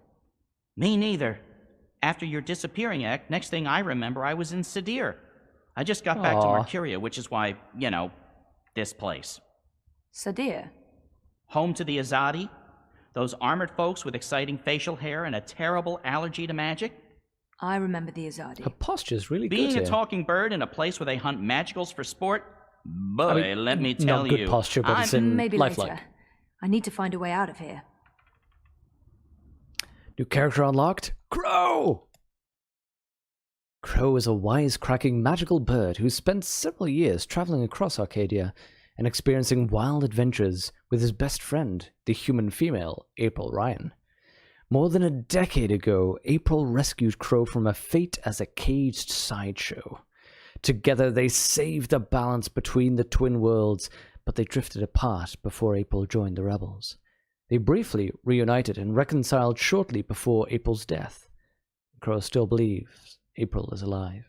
I: Me neither. After your disappearing act, next thing I remember, I was in Sadir. I just got back to Mercuria, which is why, you know, this place.
T: Sadir?
I: Home to the Azadi? Those armored folks with exciting facial hair and a terrible allergy to magic?
T: I remember the Azadi.
A: Her posture's really good
I: Being a
A: here.
I: talking bird in a place where they hunt magicals for sport? Boy, let me tell
A: not good
I: you.
A: posture, but it's in
T: Maybe
A: lifelike.
T: later. I need to find a way out of here.
A: New character unlocked? Crow! Crow is a wisecracking magical bird who spent several years traveling across Arcadia and experiencing wild adventures with his best friend, the human female, April Ryan. More than a decade ago, April rescued Crow from a fate as a caged sideshow. Together, they saved the balance between the twin worlds, but they drifted apart before April joined the rebels. They briefly reunited and reconciled shortly before April's death. Crow still believes April is alive.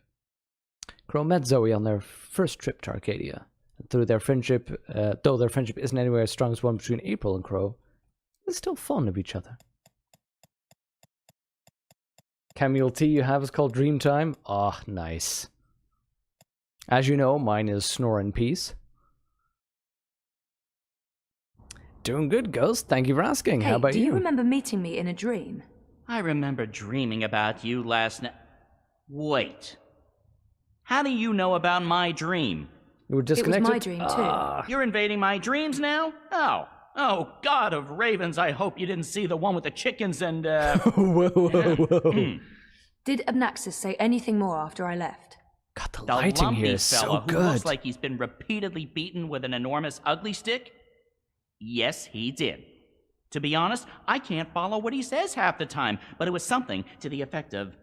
A: Crow met Zoe on their first trip to Arcadia. Through their friendship, though their friendship isn't anywhere as strong as one between April and Crow, they're still fond of each other. Camille tea you have is called Dreamtime. Ah, nice. As you know, mine is Snore in Peace. Doing good, Ghost. Thank you for asking.
T: Hey,
A: How about
T: do you remember meeting me in a dream?
I: I remember dreaming about you last night. Wait. How do you know about my dream?
A: You were disconnected?
T: It was my dream, too.
I: You're invading my dreams now? Oh, God of ravens, I hope you didn't see the one with the chickens and,
A: Whoa.
T: Did Abnaxis say anything more after I left?
A: God, the
I: The
A: lighting
I: lumpy
A: here is
I: fella
A: so
I: who
A: good.
I: looks like he's been repeatedly beaten with an enormous ugly stick? Yes, he did. To be honest, I can't follow what he says half the time, but it was something to the effect of,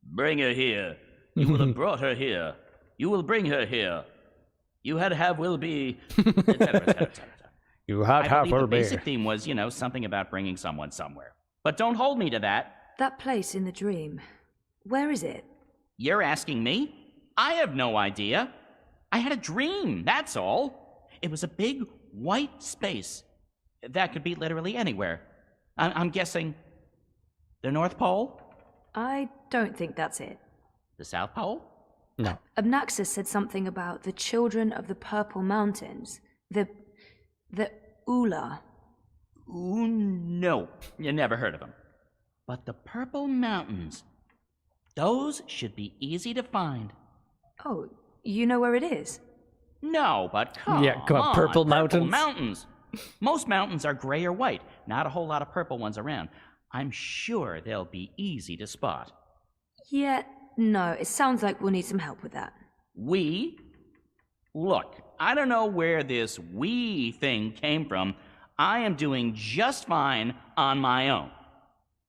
I: "Bring her here. You will have brought her here. You will bring her here. You had have will be," etc.
A: You had
I: I
A: have
I: believe
A: her
I: the
A: beer.
I: basic theme was, something about bringing someone somewhere. But don't hold me to that.
T: That place in the dream. Where is it?
I: You're asking me? I have no idea. I had a dream, that's all. It was a big white space. That could be literally anywhere. I'm guessing the North Pole?
T: I don't think that's it.
I: The South Pole?
A: No.
T: Abnaxis said something about the children of the Purple Mountains. The Ula.
I: Ooh, no. You never heard of them. But the Purple Mountains, those should be easy to find.
T: Oh, you know where it is?
I: No, but come
A: on, Purple Mountains.
I: Mountains. Most mountains are gray or white. Not a whole lot of purple ones around. I'm sure they'll be easy to spot.
T: Yeah, no, it sounds like we'll need some help with that.
I: We? Look, I don't know where this we thing came from. I am doing just fine on my own.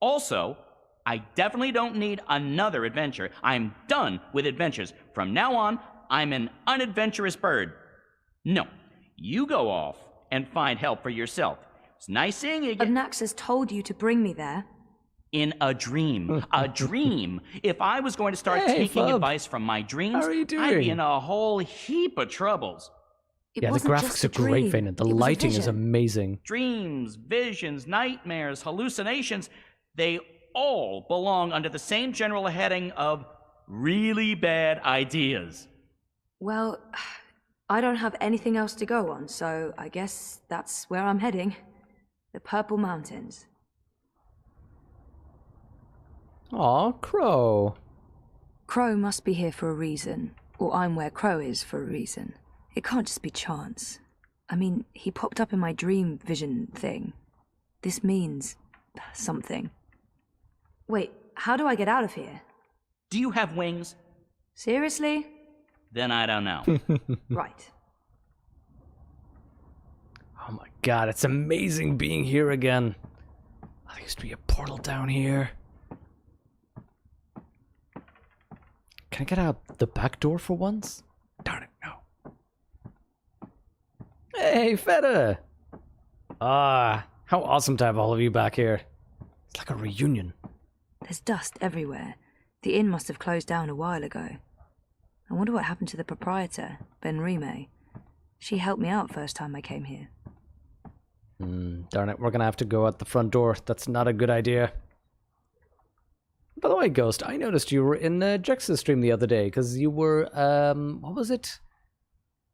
I: Also, I definitely don't need another adventure. I'm done with adventures. From now on, I'm an unadventurous bird. No, you go off and find help for yourself. It's nice seeing you again.
T: Abnaxis told you to bring me there.
I: In a dream. A dream. If I was going to start taking advice from my dreams,
A: How are you
I: I'd be
A: doing?
I: in a whole heap of troubles.
A: Yeah, the graphics are great, Vayner. The lighting is amazing.
I: Dreams, visions, nightmares, hallucinations, they all belong under the same general heading of really bad ideas.
T: Well, I don't have anything else to go on, so I guess that's where I'm heading. The Purple Mountains.
A: Aw, Crow.
T: Crow must be here for a reason, or I'm where Crow is for a reason. It can't just be chance. I mean, he popped up in my dream vision thing. This means something. Wait, how do I get out of here?
I: Do you have wings?
T: Seriously?
I: Then I don't know.
T: Right.
A: Oh my god, it's amazing being here again. There used to be a portal down here. Can I get out the back door for once? Darn it, no. Hey, Feta! Ah, how awesome to have all of you back here. It's like a reunion.
T: There's dust everywhere. The inn must have closed down a while ago. I wonder what happened to the proprietor, Ben Rime. She helped me out first time I came here.
A: Darn it, we're gonna have to go out the front door. That's not a good idea. By the way, Ghost, I noticed you were in Jex's stream the other day, because you were, what was it?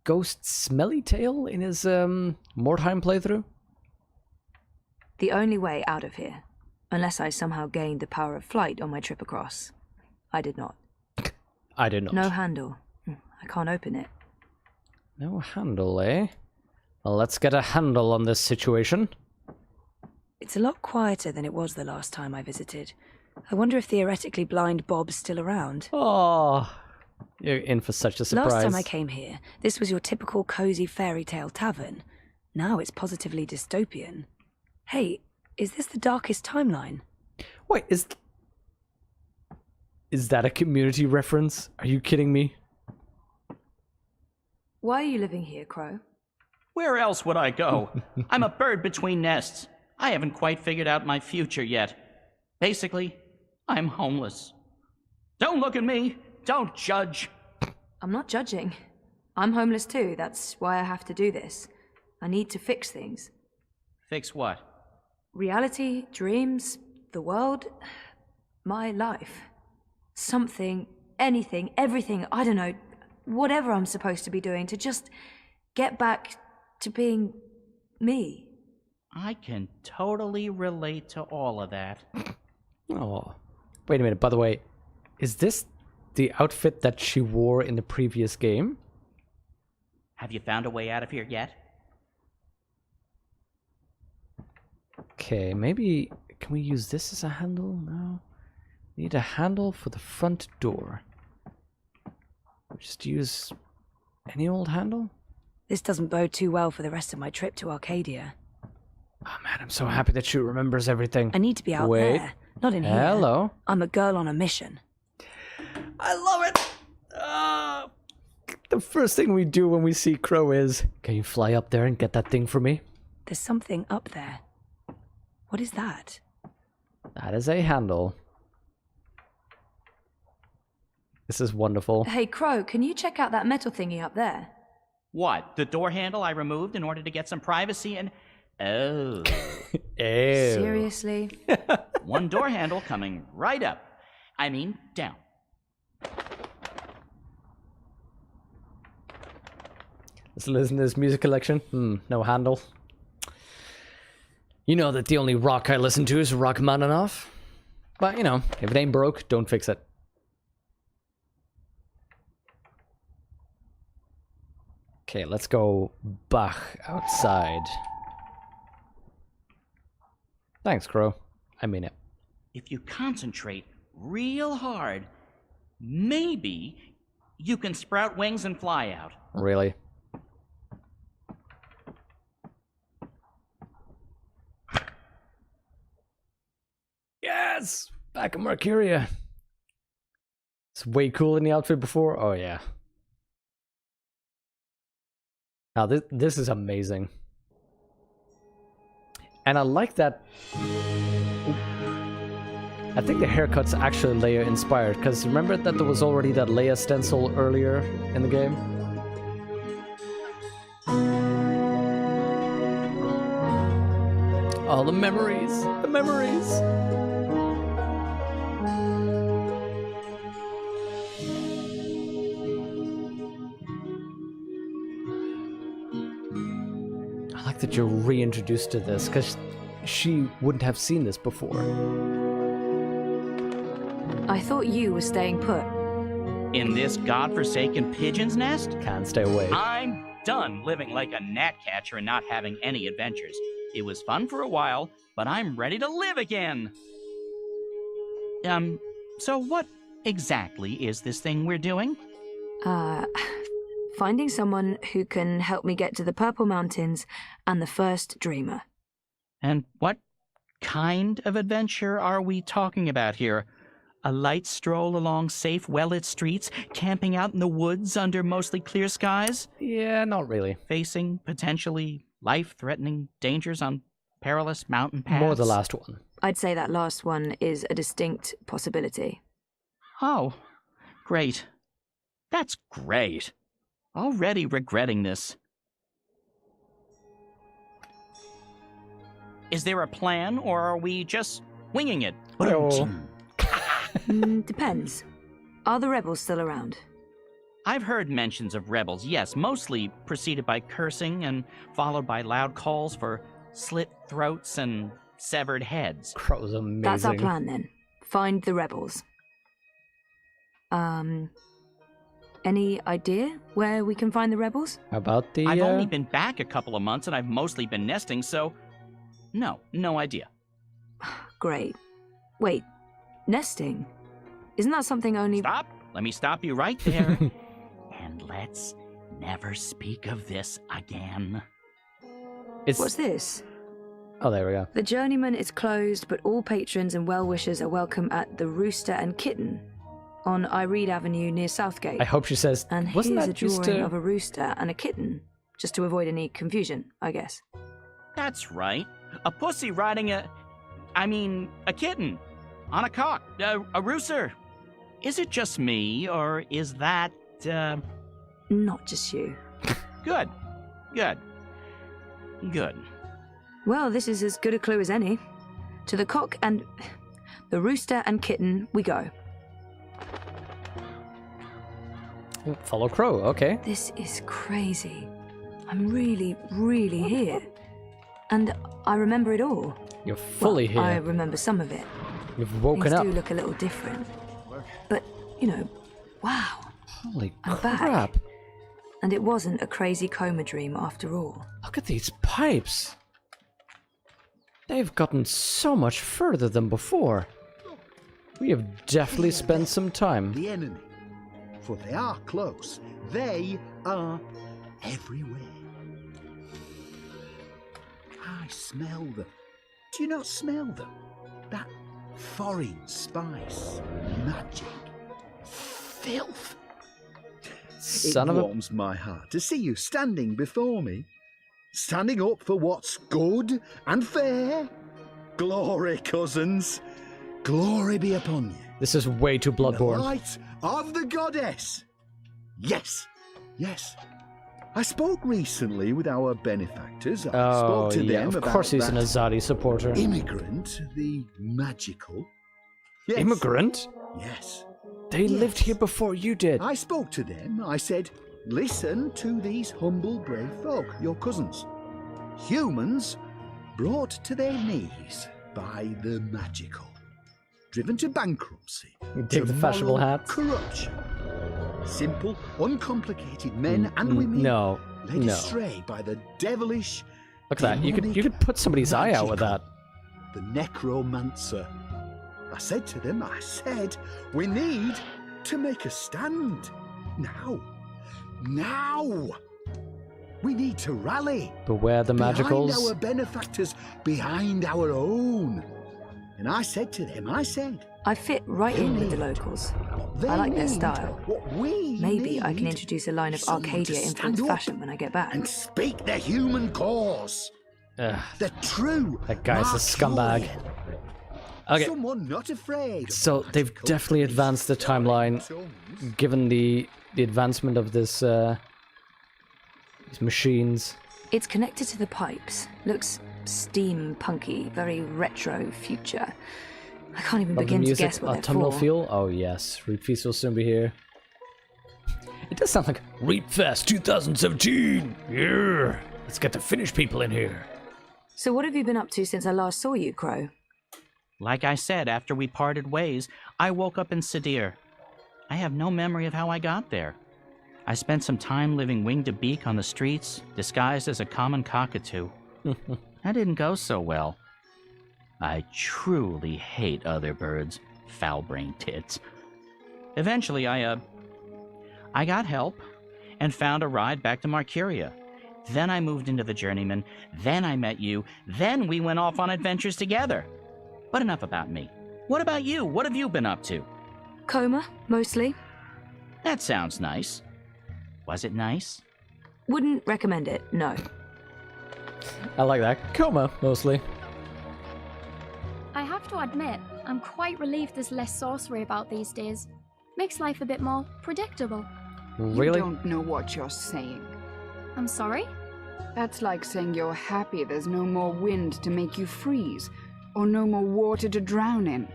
A: Ghost Smelly Tail in his, Mordheim playthrough?
T: The only way out of here, unless I somehow gained the power of flight on my trip across. I did not.
A: I did not.
T: No handle. I can't open it.
A: No handle, eh? Well, let's get a handle on this situation.
T: It's a lot quieter than it was the last time I visited. I wonder if theoretically blind Bob's still around.
A: Oh, you're in for such a surprise.
T: Last time I came here, this was your typical cozy fairy tale tavern. Now it's positively dystopian. Hey, is this the darkest timeline?
A: Wait, is that a Community reference? Are you kidding me?
T: Why are you living here, Crow?
I: Where else would I go? I'm a bird between nests. I haven't quite figured out my future yet. Basically, I'm homeless. Don't look at me. Don't judge.
T: I'm not judging. I'm homeless too. That's why I have to do this. I need to fix things.
I: Fix what?
T: Reality, dreams, the world, my life. Something, anything, everything, I don't know, whatever I'm supposed to be doing to just get back to being me.
I: I can totally relate to all of that.
A: Oh, wait a minute. By the way, is this the outfit that she wore in the previous game?
I: Have you found a way out of here yet?
A: Okay, maybe... Can we use this as a handle? No. Need a handle for the front door. Just use any old handle?
T: This doesn't bode too well for the rest of my trip to Arcadia.
A: Oh man, I'm so happy that she remembers everything.
T: I need to be out there, not in here.
A: Hello.
T: I'm a girl on a mission.
A: I love it! The first thing we do when we see Crow is, can you fly up there and get that thing for me?
T: There's something up there. What is that?
A: That is a handle. This is wonderful.
T: Hey, Crow, can you check out that metal thingy up there?
I: What? The door handle I removed in order to get some privacy and... Oh.
A: Ew.
T: Seriously?
I: One door handle coming right up. I mean, down.
A: Let's listen to this music collection. No handle. You know that the only rock I listen to is Rachmaninoff. But, you know, if it ain't broke, don't fix it. Okay, let's go back outside. Thanks, Crow. I mean it.
I: If you concentrate real hard, maybe you can sprout wings and fly out.
A: Really? Yes! Back in Mercuria. It's way cooler than the outfit before. Oh, yeah. Now, this is amazing. And I like that... I think the haircut's actually Leia inspired, because remember that there was already that Leia stencil earlier in the game? Oh, the memories! The memories! I like that you're reintroduced to this, because she wouldn't have seen this before.
T: I thought you were staying put.
I: In this godforsaken pigeon's nest?
A: Can't stay away.
I: I'm done living like a gnatcatcher and not having any adventures. It was fun for a while, but I'm ready to live again. So what exactly is this thing we're doing?
T: Finding someone who can help me get to the Purple Mountains and the first Dreamer.
I: And what kind of adventure are we talking about here? A light stroll along safe, well-lit streets, camping out in the woods under mostly clear skies?
A: Yeah, not really.
I: Facing potentially life-threatening dangers on perilous mountain paths?
A: More the last one.
T: I'd say that last one is a distinct possibility.
I: Oh, great. That's great. Already regretting this. Is there a plan, or are we just winging it?
A: Oh.
T: Depends. Are the rebels still around?
I: I've heard mentions of rebels, yes, mostly preceded by cursing and followed by loud calls for slit throats and severed heads.
A: Crow's amazing.
T: That's our plan then. Find the rebels. Any idea where we can find the rebels?
A: How about the...
I: I've only been back a couple of months and I've mostly been nesting, so no idea.
T: Great. Wait, nesting? Isn't that something only...
I: Stop! Let me stop you right there. And let's never speak of this again.
T: What's this?
A: Oh, there we go.
T: The Journeyman is closed, but all patrons and well-wishers are welcome at the Rooster and Kitten on Iread Avenue near Southgate.
A: I hope she says,
T: and
A: wasn't
T: here's
A: that
T: a
A: just
T: drawing of a rooster and a kitten, just to avoid any confusion, I guess.
I: That's right. A pussy riding a kitten on a cock, a rooster. Is it just me, or is that,
T: Not just you.
I: Good.
T: Well, this is as good a clue as any. To the cock and... the rooster and kitten we go.
A: Follow Crow, okay.
T: This is crazy. I'm really, really here. And I remember it all.
A: You're fully here.
T: I remember some of it.
A: You've woken
T: Things
A: up.
T: do look a little different. But, wow.
A: Holy
T: I'm
A: crap.
T: back. And it wasn't a crazy coma dream after all.
A: Look at these pipes. They've gotten so much further than before. We have definitely spent some time.
L: The enemy. For they are close. They are everywhere. I smell them. Do you not smell them? That foreign spice, magic, filth.
A: Son
L: it
A: of a...
L: warms my heart to see you standing before me. Standing up for what's good and fair. Glory, cousins. Glory be upon you.
A: This is way too
L: The
A: Bloodborne.
L: light of the goddess. Yes. I spoke recently with our benefactors. I spoke to them
A: of
L: about
A: course he's an
L: that
A: Azadi supporter.
L: immigrant, the magical. Yes.
A: Immigrant?
L: Yes.
A: They lived here before you did.
L: I spoke to them. I said, listen to these humble, brave folk, your cousins. Humans brought to their knees by the magical. Driven to bankruptcy.
A: You dig
L: to
A: the fashionable
L: moral
A: hats?
L: corruption. Simple, uncomplicated men and women
A: No.
L: led astray by the devilish.
A: Look at that. You could put somebody's eye out with that.
L: The necromancer. I said to them, we need to make a stand. Now. We need to rally.
A: Beware the magicals.
L: Behind our benefactors, behind our own. And I said to them,
T: I fit right in with the locals. I like their style. Maybe I can introduce a line of Arcadia influenced fashion when I get back.
L: And speak the human cause. The true.
A: That guy's a scumbag. Okay.
L: Someone not afraid.
A: So they've definitely advanced the timeline, given the advancement of this these machines.
T: It's connected to the pipes. Looks steampunky, very retro future. I can't even
A: Love the
T: begin to
A: music,
T: guess what they're
A: autumnal
T: for.
A: feel. Oh yes, Reap Feast will soon be here. It does sound like Reap Fest 2017. Yeah, let's get the Finnish people in here.
T: So what have you been up to since I last saw you, Crow?
I: Like I said, after we parted ways, I woke up in Sadir. I have no memory of how I got there. I spent some time living wing to beak on the streets, disguised as a common cockatoo. That didn't go so well. I truly hate other birds, foul-brained tits. Eventually, I got help and found a ride back to Marcuria. Then I moved into the Journeyman, then I met you, then we went off on adventures together. But enough about me. What about you? What have you been up to?
T: Coma, mostly.
I: That sounds nice. Was it nice?
T: Wouldn't recommend it, no.
A: I like that. Coma, mostly.
Q: I have to admit, I'm quite relieved there's less sorcery about these days. Makes life a bit more predictable.
A: Really?
J: You don't know what you're saying.
Q: I'm sorry?
J: That's like saying you're happy there's no more wind to make you freeze, or no more water to drown in.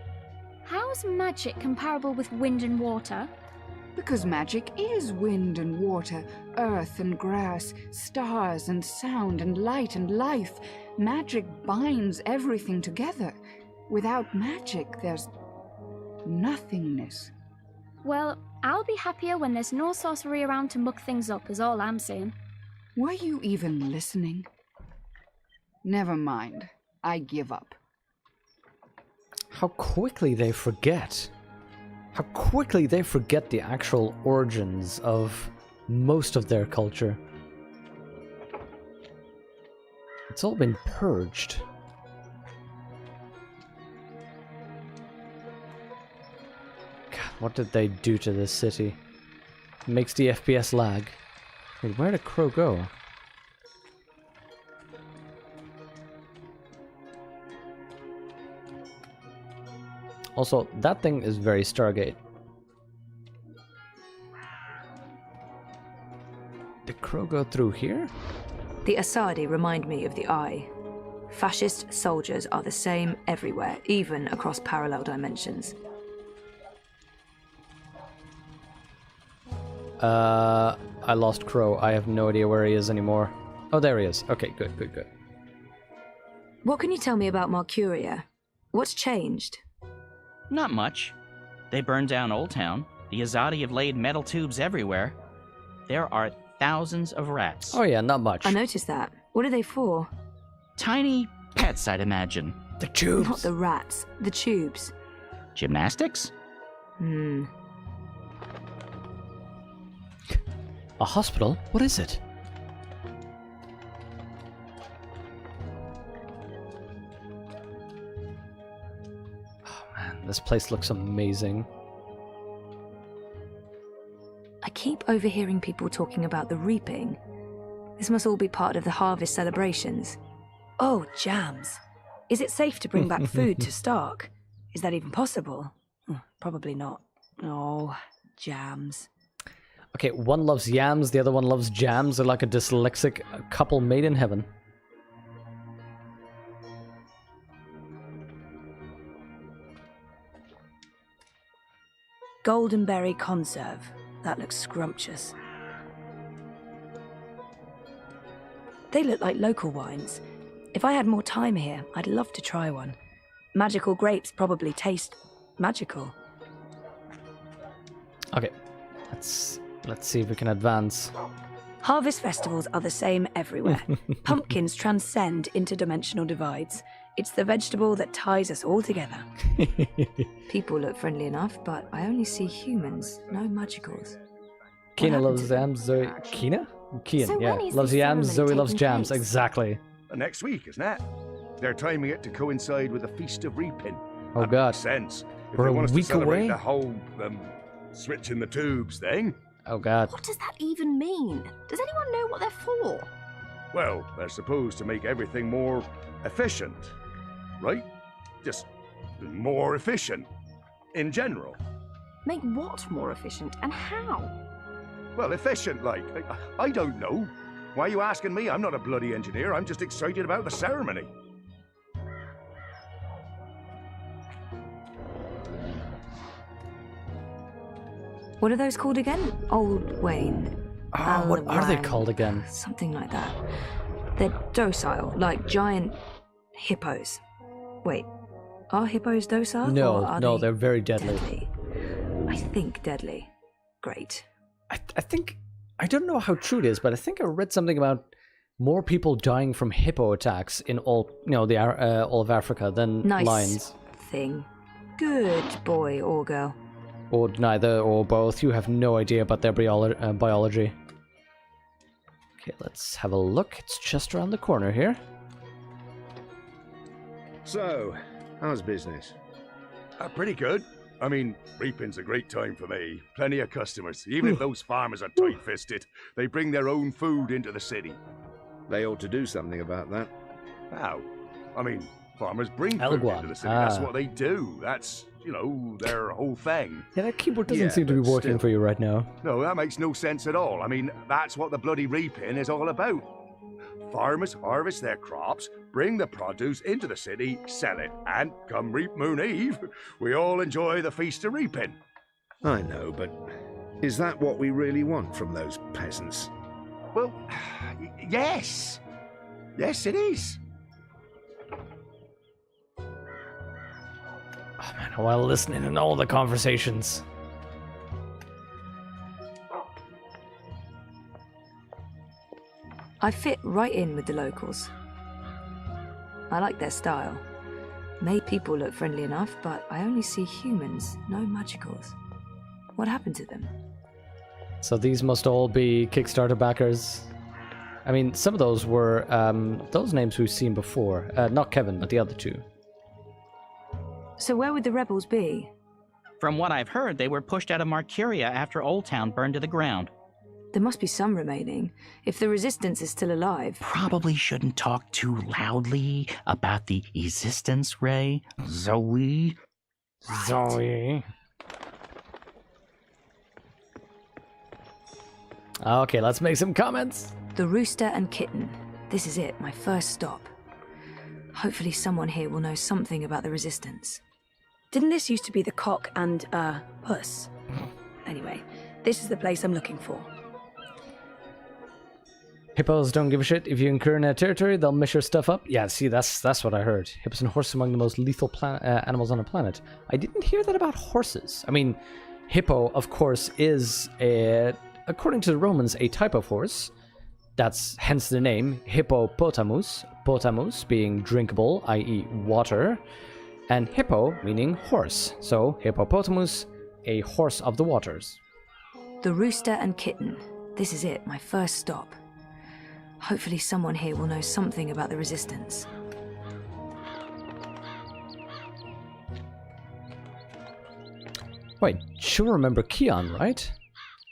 Q: How How's magic comparable with wind and water?
J: Because magic is wind and water, earth and grass, stars and sound and light and life. Magic binds everything together. Without magic, there's nothingness.
Q: Well, I'll be happier when there's no sorcery around to muck things up, is all I'm saying.
J: Were you even listening? Never mind. I give up.
A: How quickly they forget. How quickly they forget the actual origins of most of their culture. It's all been purged. God, what did they do to this city? It makes the FPS lag. Wait, where did Crow go? Also, that thing is very Stargate. Did Crow go through here?
T: The Asadi remind me of the Eye. Fascist soldiers are the same everywhere, even across parallel dimensions.
A: I lost Crow. I have no idea where he is anymore. Oh, there he is. Okay, good, good, good.
T: What can you tell me about Marcuria? What's changed?
I: Not much. They burned down Old Town. The Azadi have laid metal tubes everywhere. There are thousands of rats.
A: Oh yeah, not much.
T: I noticed that. What are they for?
I: Tiny pets, I'd imagine.
A: The tubes.
T: Not the rats, the tubes.
I: Gymnastics?
A: A hospital? What is it? This place looks amazing.
T: I keep overhearing people talking about the reaping. This must all be part of the harvest celebrations. Oh, jams. Is it safe to bring back food to Stark? Is that even possible? Probably not. Oh, jams.
A: Okay, one loves yams, the other one loves jams. They're like a dyslexic couple made in heaven.
T: Goldenberry conserve. That looks scrumptious. They look like local wines. If I had more time here, I'd love to try one. Magical grapes probably taste magical.
A: Okay, let's see if we can advance.
T: Harvest festivals are the same everywhere. Pumpkins transcend interdimensional divides. It's the vegetable that ties us all together. People look friendly enough, but I only see humans, no magicals.
A: Kina loves yams, Zoe... Kina? Kian,
T: So
A: yeah.
T: when is
A: Loves
T: this
A: yams,
T: ceremony
A: Zoe loves
T: taking
A: jams.
T: place?
A: Exactly.
C: Next week, isn't it? They're timing it to coincide with the Feast of Reaping.
A: Oh
C: That
A: god.
C: makes sense. If
A: We're
C: they
A: a
C: want us to
A: week
C: celebrate
A: away?
C: the whole switching the tubes thing.
A: Oh god.
O: What does that even mean? Does anyone know what they're for?
C: Well, they're supposed to make everything more efficient, right? Just more efficient in general.
O: Make what more efficient and how?
C: Well, efficient, like. I don't know. Why are you asking me? I'm not a bloody engineer. I'm just excited about the ceremony.
T: What are those called again? Old Wayne.
A: Oh, what are they
T: Alwang,
A: called again?
T: Something like that. They're docile, like giant hippos. Wait, are hippos docile? or
A: No,
T: are
A: no,
T: they
A: they're very deadly.
T: deadly? I think deadly. Great.
A: I think, I don't know how true it is, but I think I read something about more people dying from hippo attacks in all, all of Africa than
T: Nice
A: lions.
T: thing. Good boy or girl.
A: Or neither, or both. You have no idea about their biology. Okay, let's have a look. It's just around the corner here.
K: So, how's business?
C: Pretty good. I mean, reaping's a great time for me. Plenty of customers. Even if those farmers are tight-fisted, they bring their own food into the city.
K: They ought to do something about that.
C: How? I mean, farmers bring food
A: Elguan.
C: into the city. That's
A: Ah.
C: what they do. That's, their whole thing.
A: Yeah, that keyboard doesn't
C: Yeah,
A: seem to be
C: but
A: working
C: still.
A: for you right now.
C: No, that makes no sense at all. I mean, that's what the bloody reaping is all about. Farmers harvest their crops, bring the produce into the city, sell it, and come reap Moon Eve, we all enjoy the feast of reaping.
K: I know, but is that what we really want from those peasants?
C: Well, yes. Yes, it is.
A: Oh man, while listening in all the conversations.
T: I fit right in with the locals. I like their style. Made people look friendly enough, but I only see humans, no magicals. What happened to them?
A: So these must all be Kickstarter backers. I mean, some of those were those names we've seen before. Not Kevin, but the other two.
T: So where would the rebels be?
I: From what I've heard, they were pushed out of Marcuria after Old Town burned to the ground.
T: There must be some remaining, if the Resistance is still alive.
I: Probably shouldn't talk too loudly about the Resistance, Ray. Zoe.
T: Right.
A: Zoe. Okay, let's make some comments.
T: The Rooster and Kitten. This is it, my first stop. Hopefully someone here will know something about the Resistance.
O: Didn't this used to be the Cock and, Puss? Anyway, this is the place I'm looking for.
A: Hippos don't give a shit. If you incur in a territory, they'll mess your stuff up. Yeah, see, that's what I heard. Hippos and horses among the most lethal animals on the planet. I didn't hear that about horses. I mean, hippo, of course, is, according to the Romans, a type of horse. That's hence the name, hippopotamus. Potamus being drinkable, i.e. water. And hippo meaning horse. So, hippopotamus, a horse of the waters.
T: The Rooster and Kitten. This is it, my first stop. Hopefully someone here will know something about the Resistance.
A: Wait, she'll remember Keon, right?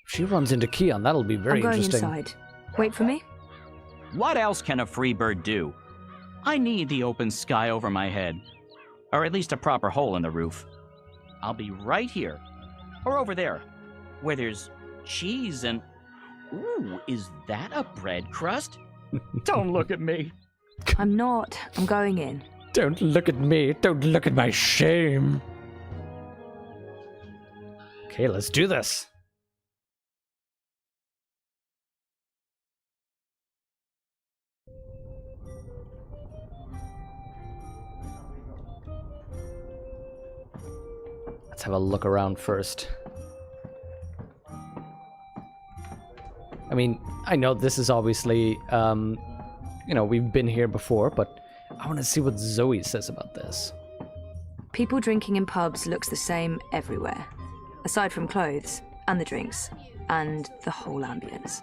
A: If she runs into Keon, that'll be very interesting.
T: I'm going inside. Wait for me.
I: What else can a free bird do? I need the open sky over my head. Or at least a proper hole in the roof. I'll be right here. Or over there. Where there's cheese and... Ooh, is that a bread crust? Don't look at me.
T: I'm not. I'm going in.
A: Don't look at me. Don't look at my shame. Okay, let's do this. Let's have a look around first. I mean, I know this is obviously, we've been here before, but I want to see what Zoe says about this.
T: People drinking in pubs looks the same everywhere. Aside from clothes, and the drinks, and the whole ambience.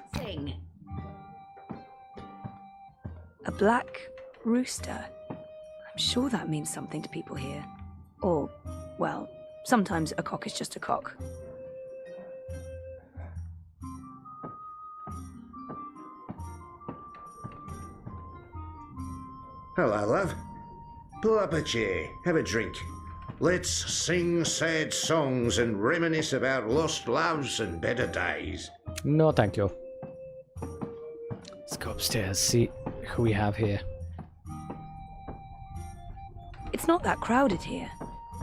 T: A black rooster. I'm sure that means something to people here. Or, well, sometimes a cock is just a cock.
K: Hello, love. Pull up a chair, have a drink. Let's sing sad songs and reminisce about lost loves and better days.
A: No, thank you. Let's go upstairs, see who we have here.
O: It's not that crowded here.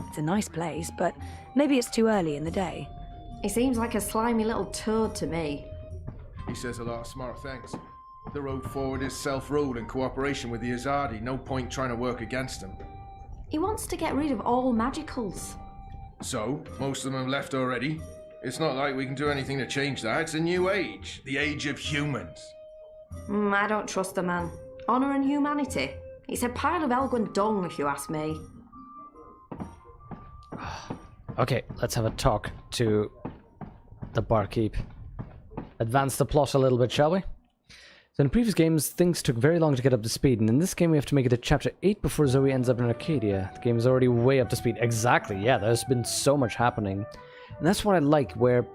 O: It's a nice place, but maybe it's too early in the day.
E: He seems like a slimy little toad to me.
F: He says a lot of smart things. The road forward is self-ruled in cooperation with the Azadi. No point trying to work against them.
E: He wants to get rid of all magicals.
F: So, most of them have left already. It's not like we can do anything to change that. It's a new age. The age of humans.
E: I don't trust the man. Honour and humanity. He's a pile of Elgwyn dung, if you ask me.
A: Okay, let's have a talk to the barkeep. Advance the plot a little bit, shall we? So in previous games, things took very long to get up to speed, and in this game we have to make it to Chapter 8 before Zoe ends up in Arcadia. The game is already way up to speed. Exactly, yeah, there's been so much happening. And that's what I like, where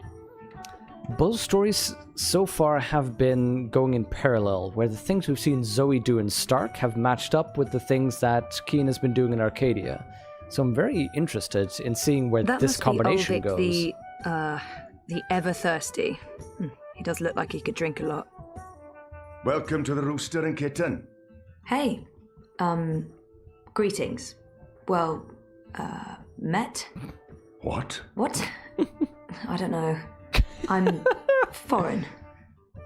A: both stories so far have been going in parallel, where the things we've seen Zoe do in Stark have matched up with the things that Keen has been doing in Arcadia. So I'm very interested in seeing where this combination goes.
T: The ever thirsty. He does look like he could drink a lot.
C: Welcome to the Rooster and Kitten.
T: Hey. Greetings. Well, met?
C: What?
T: What? I don't know. I'm foreign.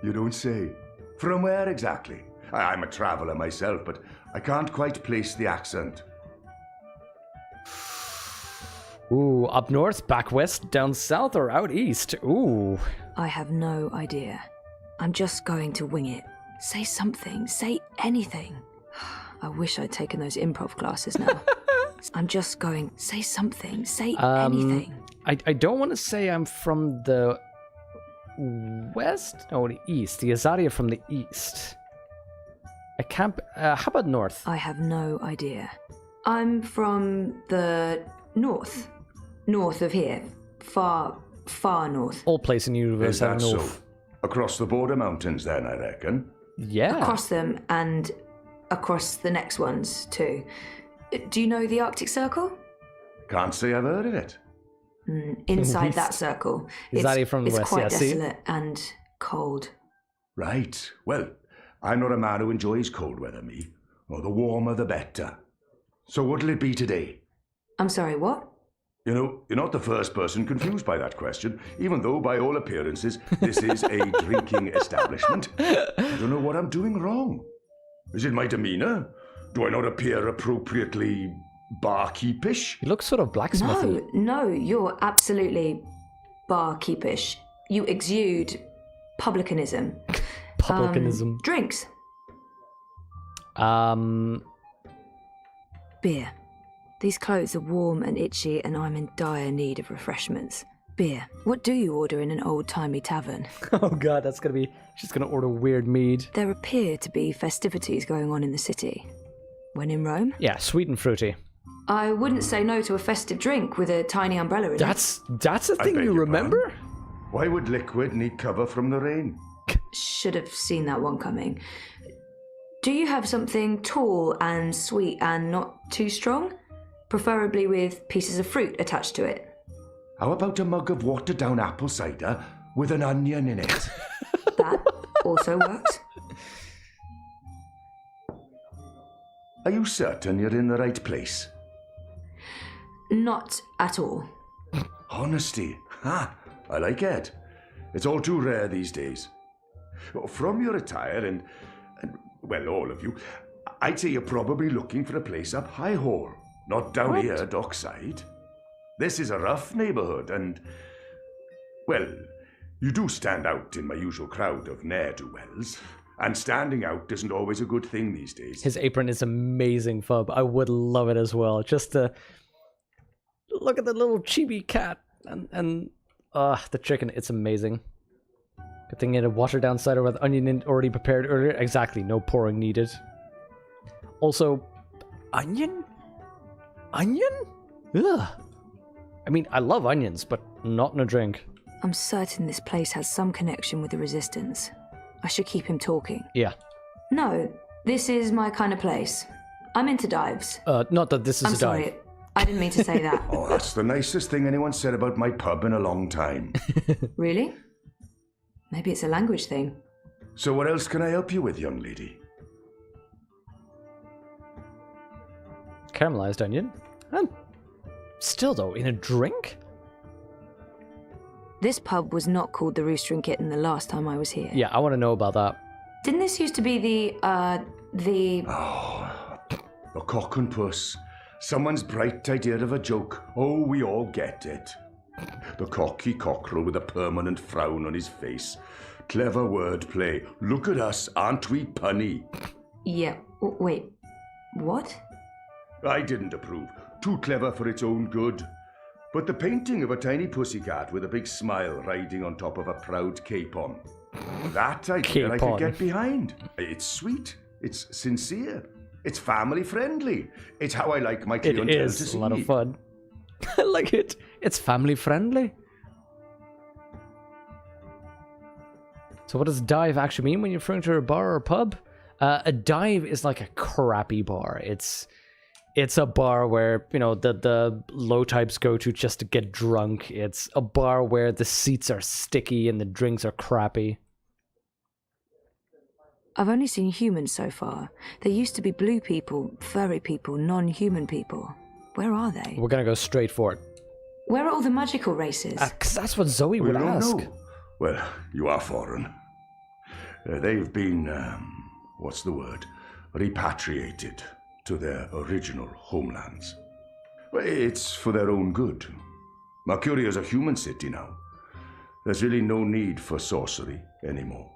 C: You don't say. From where exactly? I'm a traveller myself, but I can't quite place the accent.
A: Ooh, up north, back west, down south, or out east? Ooh.
T: I have no idea. I'm just going to wing it. Say something. Say anything. I wish I'd taken those improv classes now. I'm just going... Say something. Say anything.
A: I don't want to say I'm from the west? No, the east. The Azadia from the east. I can't... how about north?
T: I have no idea. I'm from the north. North of here. Far, far north.
A: All places in the universe
C: Is
A: have
C: that
A: north.
C: so? Across the border mountains then, I reckon.
A: Yeah.
T: Across them and across the next ones too. Do you know the Arctic Circle?
C: Can't say I've heard of it.
T: Inside that circle.
A: Is that from the
T: it's
A: west?
T: quite
A: Yeah, see?
T: desolate and cold.
C: Right. Well, I'm not a man who enjoys cold weather, me. Or the warmer the better. So what'll it be today?
T: I'm sorry, what?
C: You know, you're not the first person confused by that question, even though, by all appearances, this is a drinking establishment. I don't know what I'm doing wrong. Is it my demeanour? Do I not appear appropriately barkeepish?
A: You look sort of blacksmithy.
T: No, you're absolutely barkeepish. You exude publicanism.
A: Publicanism.
T: Drinks. Beer. These clothes are warm and itchy, and I'm in dire need of refreshments. Beer. What do you order in an old-timey tavern?
A: Oh god, that's gonna be... She's gonna order weird mead.
T: There appear to be festivities going on in the city. When in Rome?
A: Yeah, sweet and fruity.
T: I wouldn't say no to a festive drink with a tiny umbrella in it.
A: That's a thing you remember?
C: Why would liquid need cover from the rain?
T: Should have seen that one coming. Do you have something tall and sweet and not too strong? Preferably with pieces of fruit attached to it.
C: How about a mug of watered-down apple cider with an onion in it?
T: That also works.
C: Are you certain you're in the right place?
T: Not at all.
C: Honesty. Ha! I like it. It's all too rare these days. From your attire and, well, all of you, I'd say you're probably looking for a place up High Hall, not down here, dockside. This is a rough neighbourhood and, well, you do stand out in my usual crowd of ne'er-do-wells. And standing out isn't always a good thing these days.
A: His apron is amazing, Fub. I would love it as well. Just to look at the little chibi cat and the chicken. It's amazing. Good thing you had a watered down cider with onion in already prepared earlier. Exactly, no pouring needed. Also, onion? Onion? Ugh. I mean, I love onions, but not in a drink.
T: I'm certain this place has some connection with the Resistance. I should keep him talking.
A: Yeah.
T: No, this is my kind of place. I'm into dives.
A: Not that this is
T: I'm
A: a dive.
T: sorry, I didn't mean to say that.
C: Oh, that's the nicest thing anyone said about my pub in a long time.
T: Really? Maybe it's a language thing.
C: So what else can I help you with, young lady?
A: Caramelized onion. And still though, in a drink?
T: This pub was not called the Rooster and Kitten the last time I was here.
A: Yeah, I want to know about that.
T: Didn't this used to be the...
C: Oh, the cock and puss. Someone's bright idea of a joke. Oh, we all get it. The cocky cockerel with a permanent frown on his face. Clever wordplay. Look at us, aren't we punny?
T: Yeah, wait, what?
C: I didn't approve. Too clever for its own good. But the painting of a tiny pussycat with a big smile riding on top of a proud capon. That idea I could get behind. It's sweet. It's sincere. It's family friendly. It's how I like my clientele to see.
A: It is a lot of fun. I like it. It's family friendly. So what does dive actually mean when you're referring to a bar or a pub? A dive is like a crappy bar. It's a bar where, you know, the low types go to just to get drunk. It's a bar where the seats are sticky and the drinks are crappy.
T: I've only seen humans so far. There used to be blue people, furry people, non-human people. Where are they?
A: We're gonna go straight for it.
T: Where are all the magical races?
A: 'Cause that's what Zoe would
C: We don't
A: ask.
C: know. Well, you are foreign. They've been, what's the word? Repatriated to their original homelands. Well, it's for their own good. Mercuria is a human city now. There's really no need for sorcery anymore.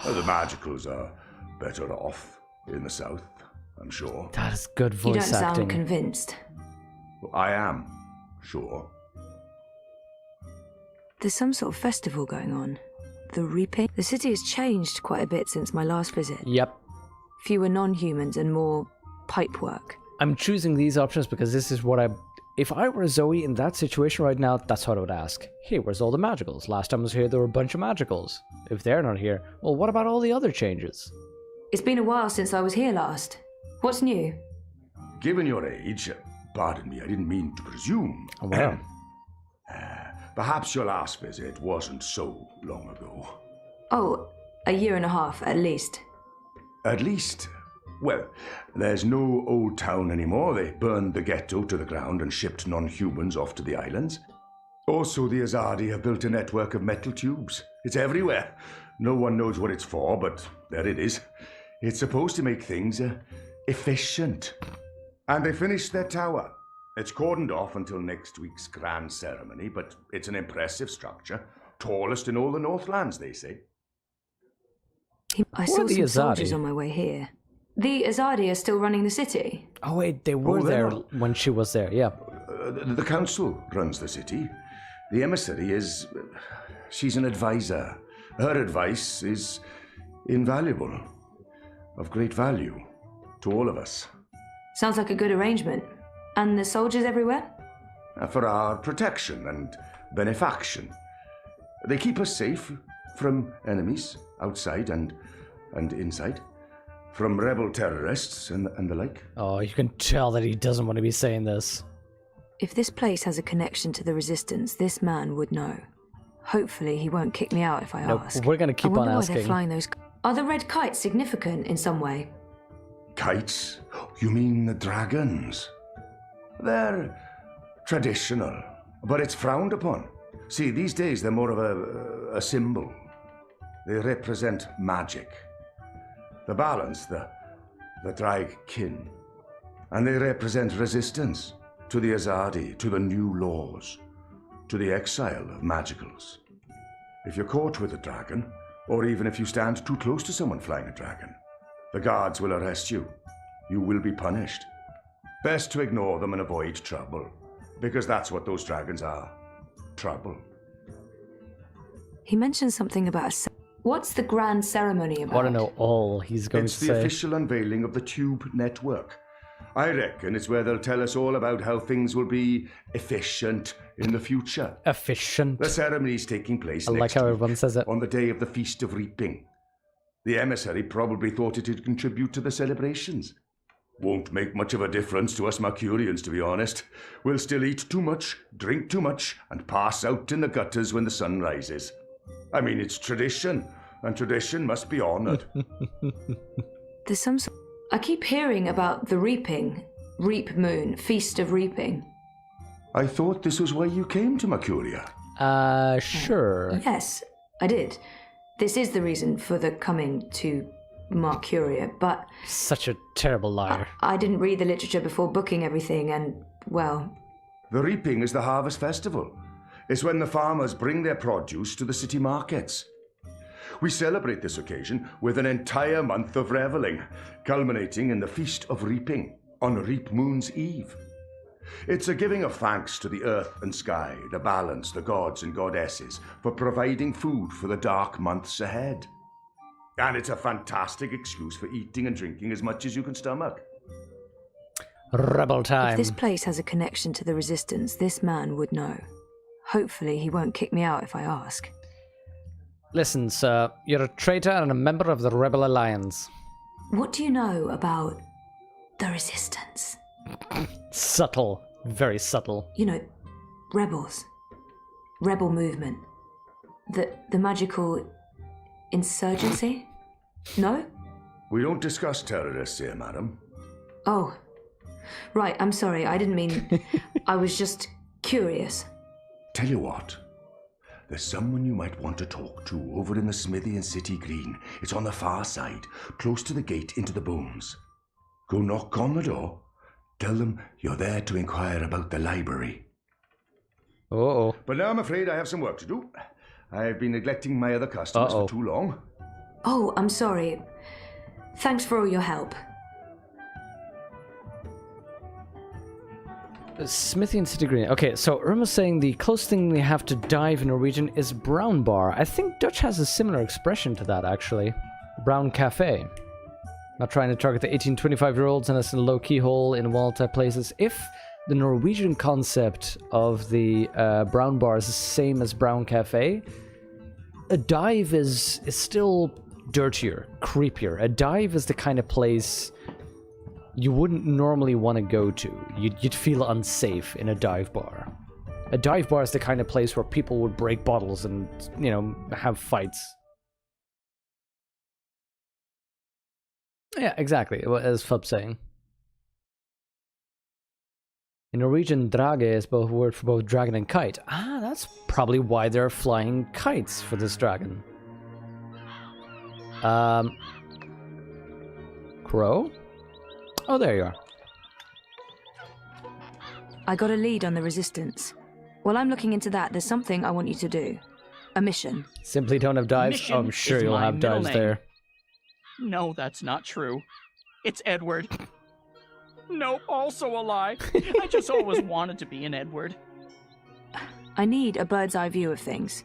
C: The magicals are better off in the south, I'm sure.
A: That is good voice
T: You don't
A: acting.
T: sound convinced.
C: I am, sure.
T: There's some sort of festival going on. The reaping. The city has changed quite a bit since my last visit.
A: Yep.
T: Fewer non-humans and more pipework.
A: I'm choosing these options because this is what if I were Zoe in that situation right now, that's what I would ask. Hey, where's all the magicals? Last time I was here, there were a bunch of magicals. If they're not here, well, what about all the other changes?
T: It's been a while since I was here last. What's new?
C: Given your age, pardon me, I didn't mean to presume.
A: Oh, wow.
C: Perhaps your last visit wasn't so long ago.
T: Oh, a year and a half, at least.
C: At least? Well, there's no old town anymore. They burned the ghetto to the ground and shipped non-humans off to the islands. Also, the Azadi have built a network of metal tubes. It's everywhere. No one knows what it's for, but there it is. It's supposed to make things efficient. And they finished their tower. It's cordoned off until next week's grand ceremony, but it's an impressive structure. Tallest in all the Northlands, they say.
T: I saw some soldiers on my way here. The Azadi are still running the city?
A: Oh wait, they were there when she was there, yeah.
C: The council runs the city. The emissary is... she's an advisor. Her advice is invaluable. Of great value to all of us.
T: Sounds like a good arrangement. And the soldiers everywhere?
C: For our protection and benefaction. They keep us safe from enemies outside and inside. From rebel terrorists and the like.
A: Oh, you can tell that he doesn't want to be saying this.
T: If this place has a connection to the Resistance, this man would know. Hopefully he won't kick me out if I ask.
A: We're gonna keep on
T: why
A: asking.
T: They're flying those... Are the red kites significant in some way?
C: Kites? You mean the dragons? They're traditional, but it's frowned upon. See, these days they're more of a symbol. They represent magic. The balance, the drag kin. And they represent resistance to the Azadi, to the new laws, to the exile of magicals. If you're caught with a dragon, or even if you stand too close to someone flying a dragon, the guards will arrest you. You will be punished. Best to ignore them and avoid trouble, because that's what those dragons are. Trouble.
T: He mentioned something about a... What's the grand ceremony about?
A: I want to know all he's going to say.
C: It's the official unveiling of the Tube Network. I reckon it's where they'll tell us all about how things will be efficient in the future.
A: Efficient?
C: The ceremony's taking place
A: I like
C: next
A: how
C: week,
A: everyone says it.
C: on the day of the Feast of Reaping. The emissary probably thought it'd contribute to the celebrations. Won't make much of a difference to us Mercurians, to be honest. We'll still eat too much, drink too much, and pass out in the gutters when the sun rises. I mean, it's tradition, and tradition must be honoured.
T: There's some... I keep hearing about the reaping. Reap Moon, Feast of Reaping.
C: I thought this was why you came to Mercuria.
A: Sure.
T: Yes, I did. This is the reason for the coming to Mercuria, but...
A: Such a terrible liar.
T: I didn't read the literature before booking everything, and, well...
C: The reaping is the harvest festival. It's when the farmers bring their produce to the city markets. We celebrate this occasion with an entire month of revelling, culminating in the Feast of Reaping on Reap Moon's Eve. It's a giving of thanks to the earth and sky, the balance, the gods and goddesses, for providing food for the dark months ahead. And it's a fantastic excuse for eating and drinking as much as you can stomach.
A: Rebel time.
T: If this place has a connection to the Resistance, this man would know. Hopefully he won't kick me out if I ask.
A: Listen, sir, you're a traitor and a member of the Rebel Alliance.
T: What do you know about the Resistance?
A: Subtle. Very subtle.
T: You know, rebels. Rebel movement. The magical insurgency? No?
C: We don't discuss terrorists here, madam.
T: Oh. Right, I'm sorry, I didn't mean... I was just curious.
C: Tell you what. There's someone you might want to talk to over in the smithy in City Green. It's on the far side, close to the gate into the booms. Go knock on the door. Tell them you're there to inquire about the library.
A: Uh-oh.
C: But now I'm afraid I have some work to do. I've been neglecting my other customers for too long.
T: Oh, I'm sorry. Thanks for all your help.
A: Smithy and City Green. Okay, so Irma's saying the closest thing they have to dive in Norwegian is brown bar. I think Dutch has a similar expression to that, actually. Brown cafe. Not trying to target the 18-25-year-olds unless in a low-key hole in wall-type places. If the Norwegian concept of the brown bar is the same as brown cafe, a dive is still dirtier, creepier. A dive is the kind of place you wouldn't normally want to go to. You'd feel unsafe in a dive bar. A dive bar is the kind of place where people would break bottles and, you know, have fights. Yeah, exactly, as Fub's saying. In Norwegian, drage is both a word for both dragon and kite. Ah, that's probably why they're flying kites for this dragon. Crow? Oh, there you are.
T: I got a lead on the resistance. While I'm looking into that, there's something I want you to do. A mission.
A: Simply don't have dives?
I: Mission
A: Oh, I'm sure
I: is
A: you'll
I: my
A: have
I: middle
A: dives
I: name.
A: there.
I: No, that's not true. It's Edward. Nope, also a lie. I just always wanted to be an Edward.
T: I need a bird's eye view of things.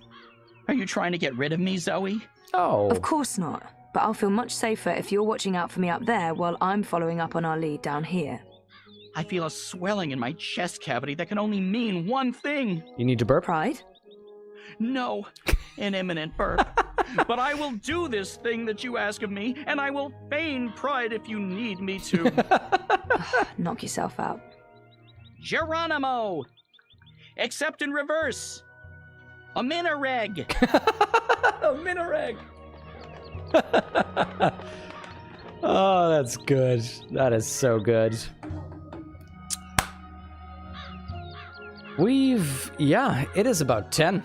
I: Are you trying to get rid of me, Zoe?
A: Oh.
T: Of course not. But I'll feel much safer if you're watching out for me up there while I'm following up on our lead down here.
I: I feel a swelling in my chest cavity that can only mean one thing.
A: You need to burp?
T: Pride?
I: No, an imminent burp. But I will do this thing that you ask of me, and I will feign pride if you need me to.
T: Knock yourself out.
I: Geronimo! Except in reverse. A minareg.
A: A minareg. Oh, that's good. That is so good. Yeah, it is about 10.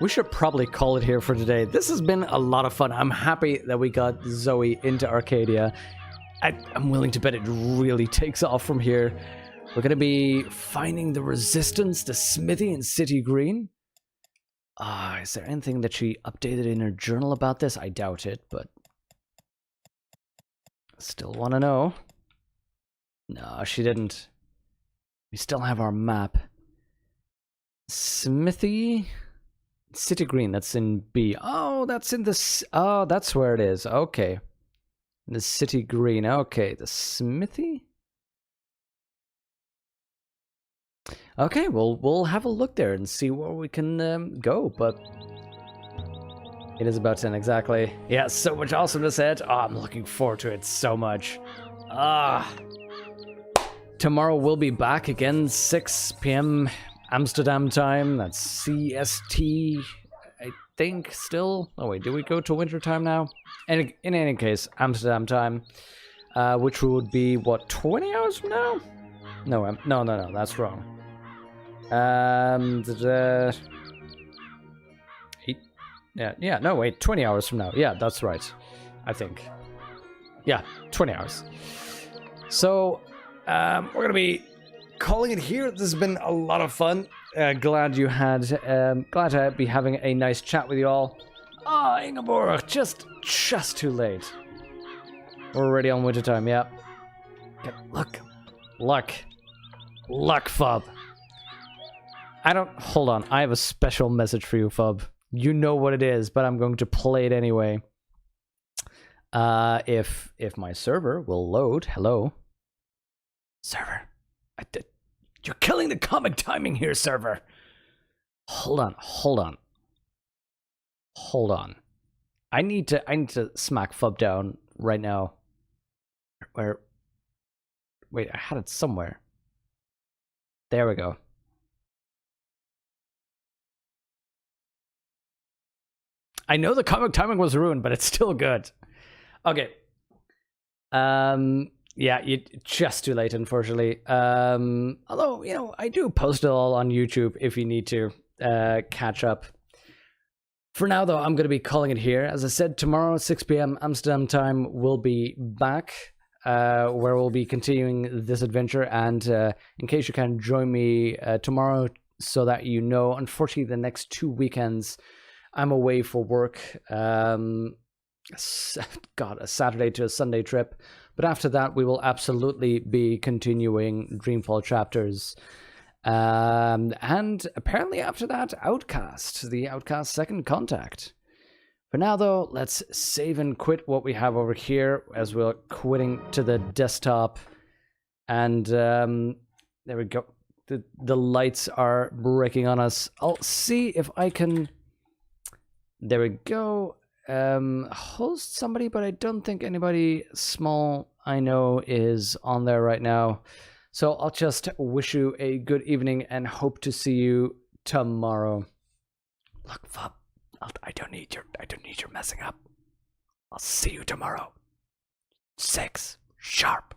A: We should probably call it here for today. This has been a lot of fun. I'm happy that we got Zoe into Arcadia. I'm willing to bet it really takes off from here. We're going to be finding the Resistance, the Smithy, and City Green. Is there anything that she updated in her journal about this? I doubt it, but still want to know. No, she didn't. We still have our map. Smithy, City Green, that's in B. Oh, that's in this. Oh, that's where it is. Okay. The City Green. Okay, the Smithy? Okay, well, we'll have a look there and see where we can go, but it is about 10 exactly. Yeah, so much awesomeness ahead. Oh, I'm looking forward to it so much. Tomorrow we'll be back again, 6 p.m. Amsterdam time. That's CST, I think, still. Oh, wait, did we go to winter time now? And in any case, Amsterdam time, which would be, what, 20 hours from now? No, no, that's wrong. 20 hours from now. Yeah, that's right. I think. Yeah, 20 hours. So, we're gonna be calling it here. This has been a lot of fun. Glad to be having a nice chat with you all. Ingeborg, just too late. We're already on winter time, yeah. Luck, Fub. Hold on, I have a special message for you, Fub. You know what it is, but I'm going to play it anyway. If my server will load, hello? Server. You're killing the comic timing here, server. Hold on. I need to smack Fub down right now. Wait, I had it somewhere. There we go. I know the comic timing was ruined, but it's still good. Okay. Yeah, just too late, unfortunately. Although, you know, I do post it all on YouTube if you need to catch up. For now, though, I'm going to be calling it here. As I said, tomorrow, 6 p.m. Amsterdam time, we'll be back, where we'll be continuing this adventure. And in case you can join me tomorrow, so that you know, unfortunately, the next 2 weekends, I'm away for work. God, a Saturday to a Sunday trip. But after that, we will absolutely be continuing Dreamfall chapters. And apparently after that, Outcast, the Outcast Second Contact. For now, though, let's save and quit what we have over here as we're quitting to the desktop. And there we go. The lights are breaking on us. I'll see if I can... There we go. Host somebody, but I don't think anybody small I know is on there right now. So I'll just wish you a good evening and hope to see you tomorrow. Look, Fub, I don't need your messing up. I'll see you tomorrow. 6 sharp.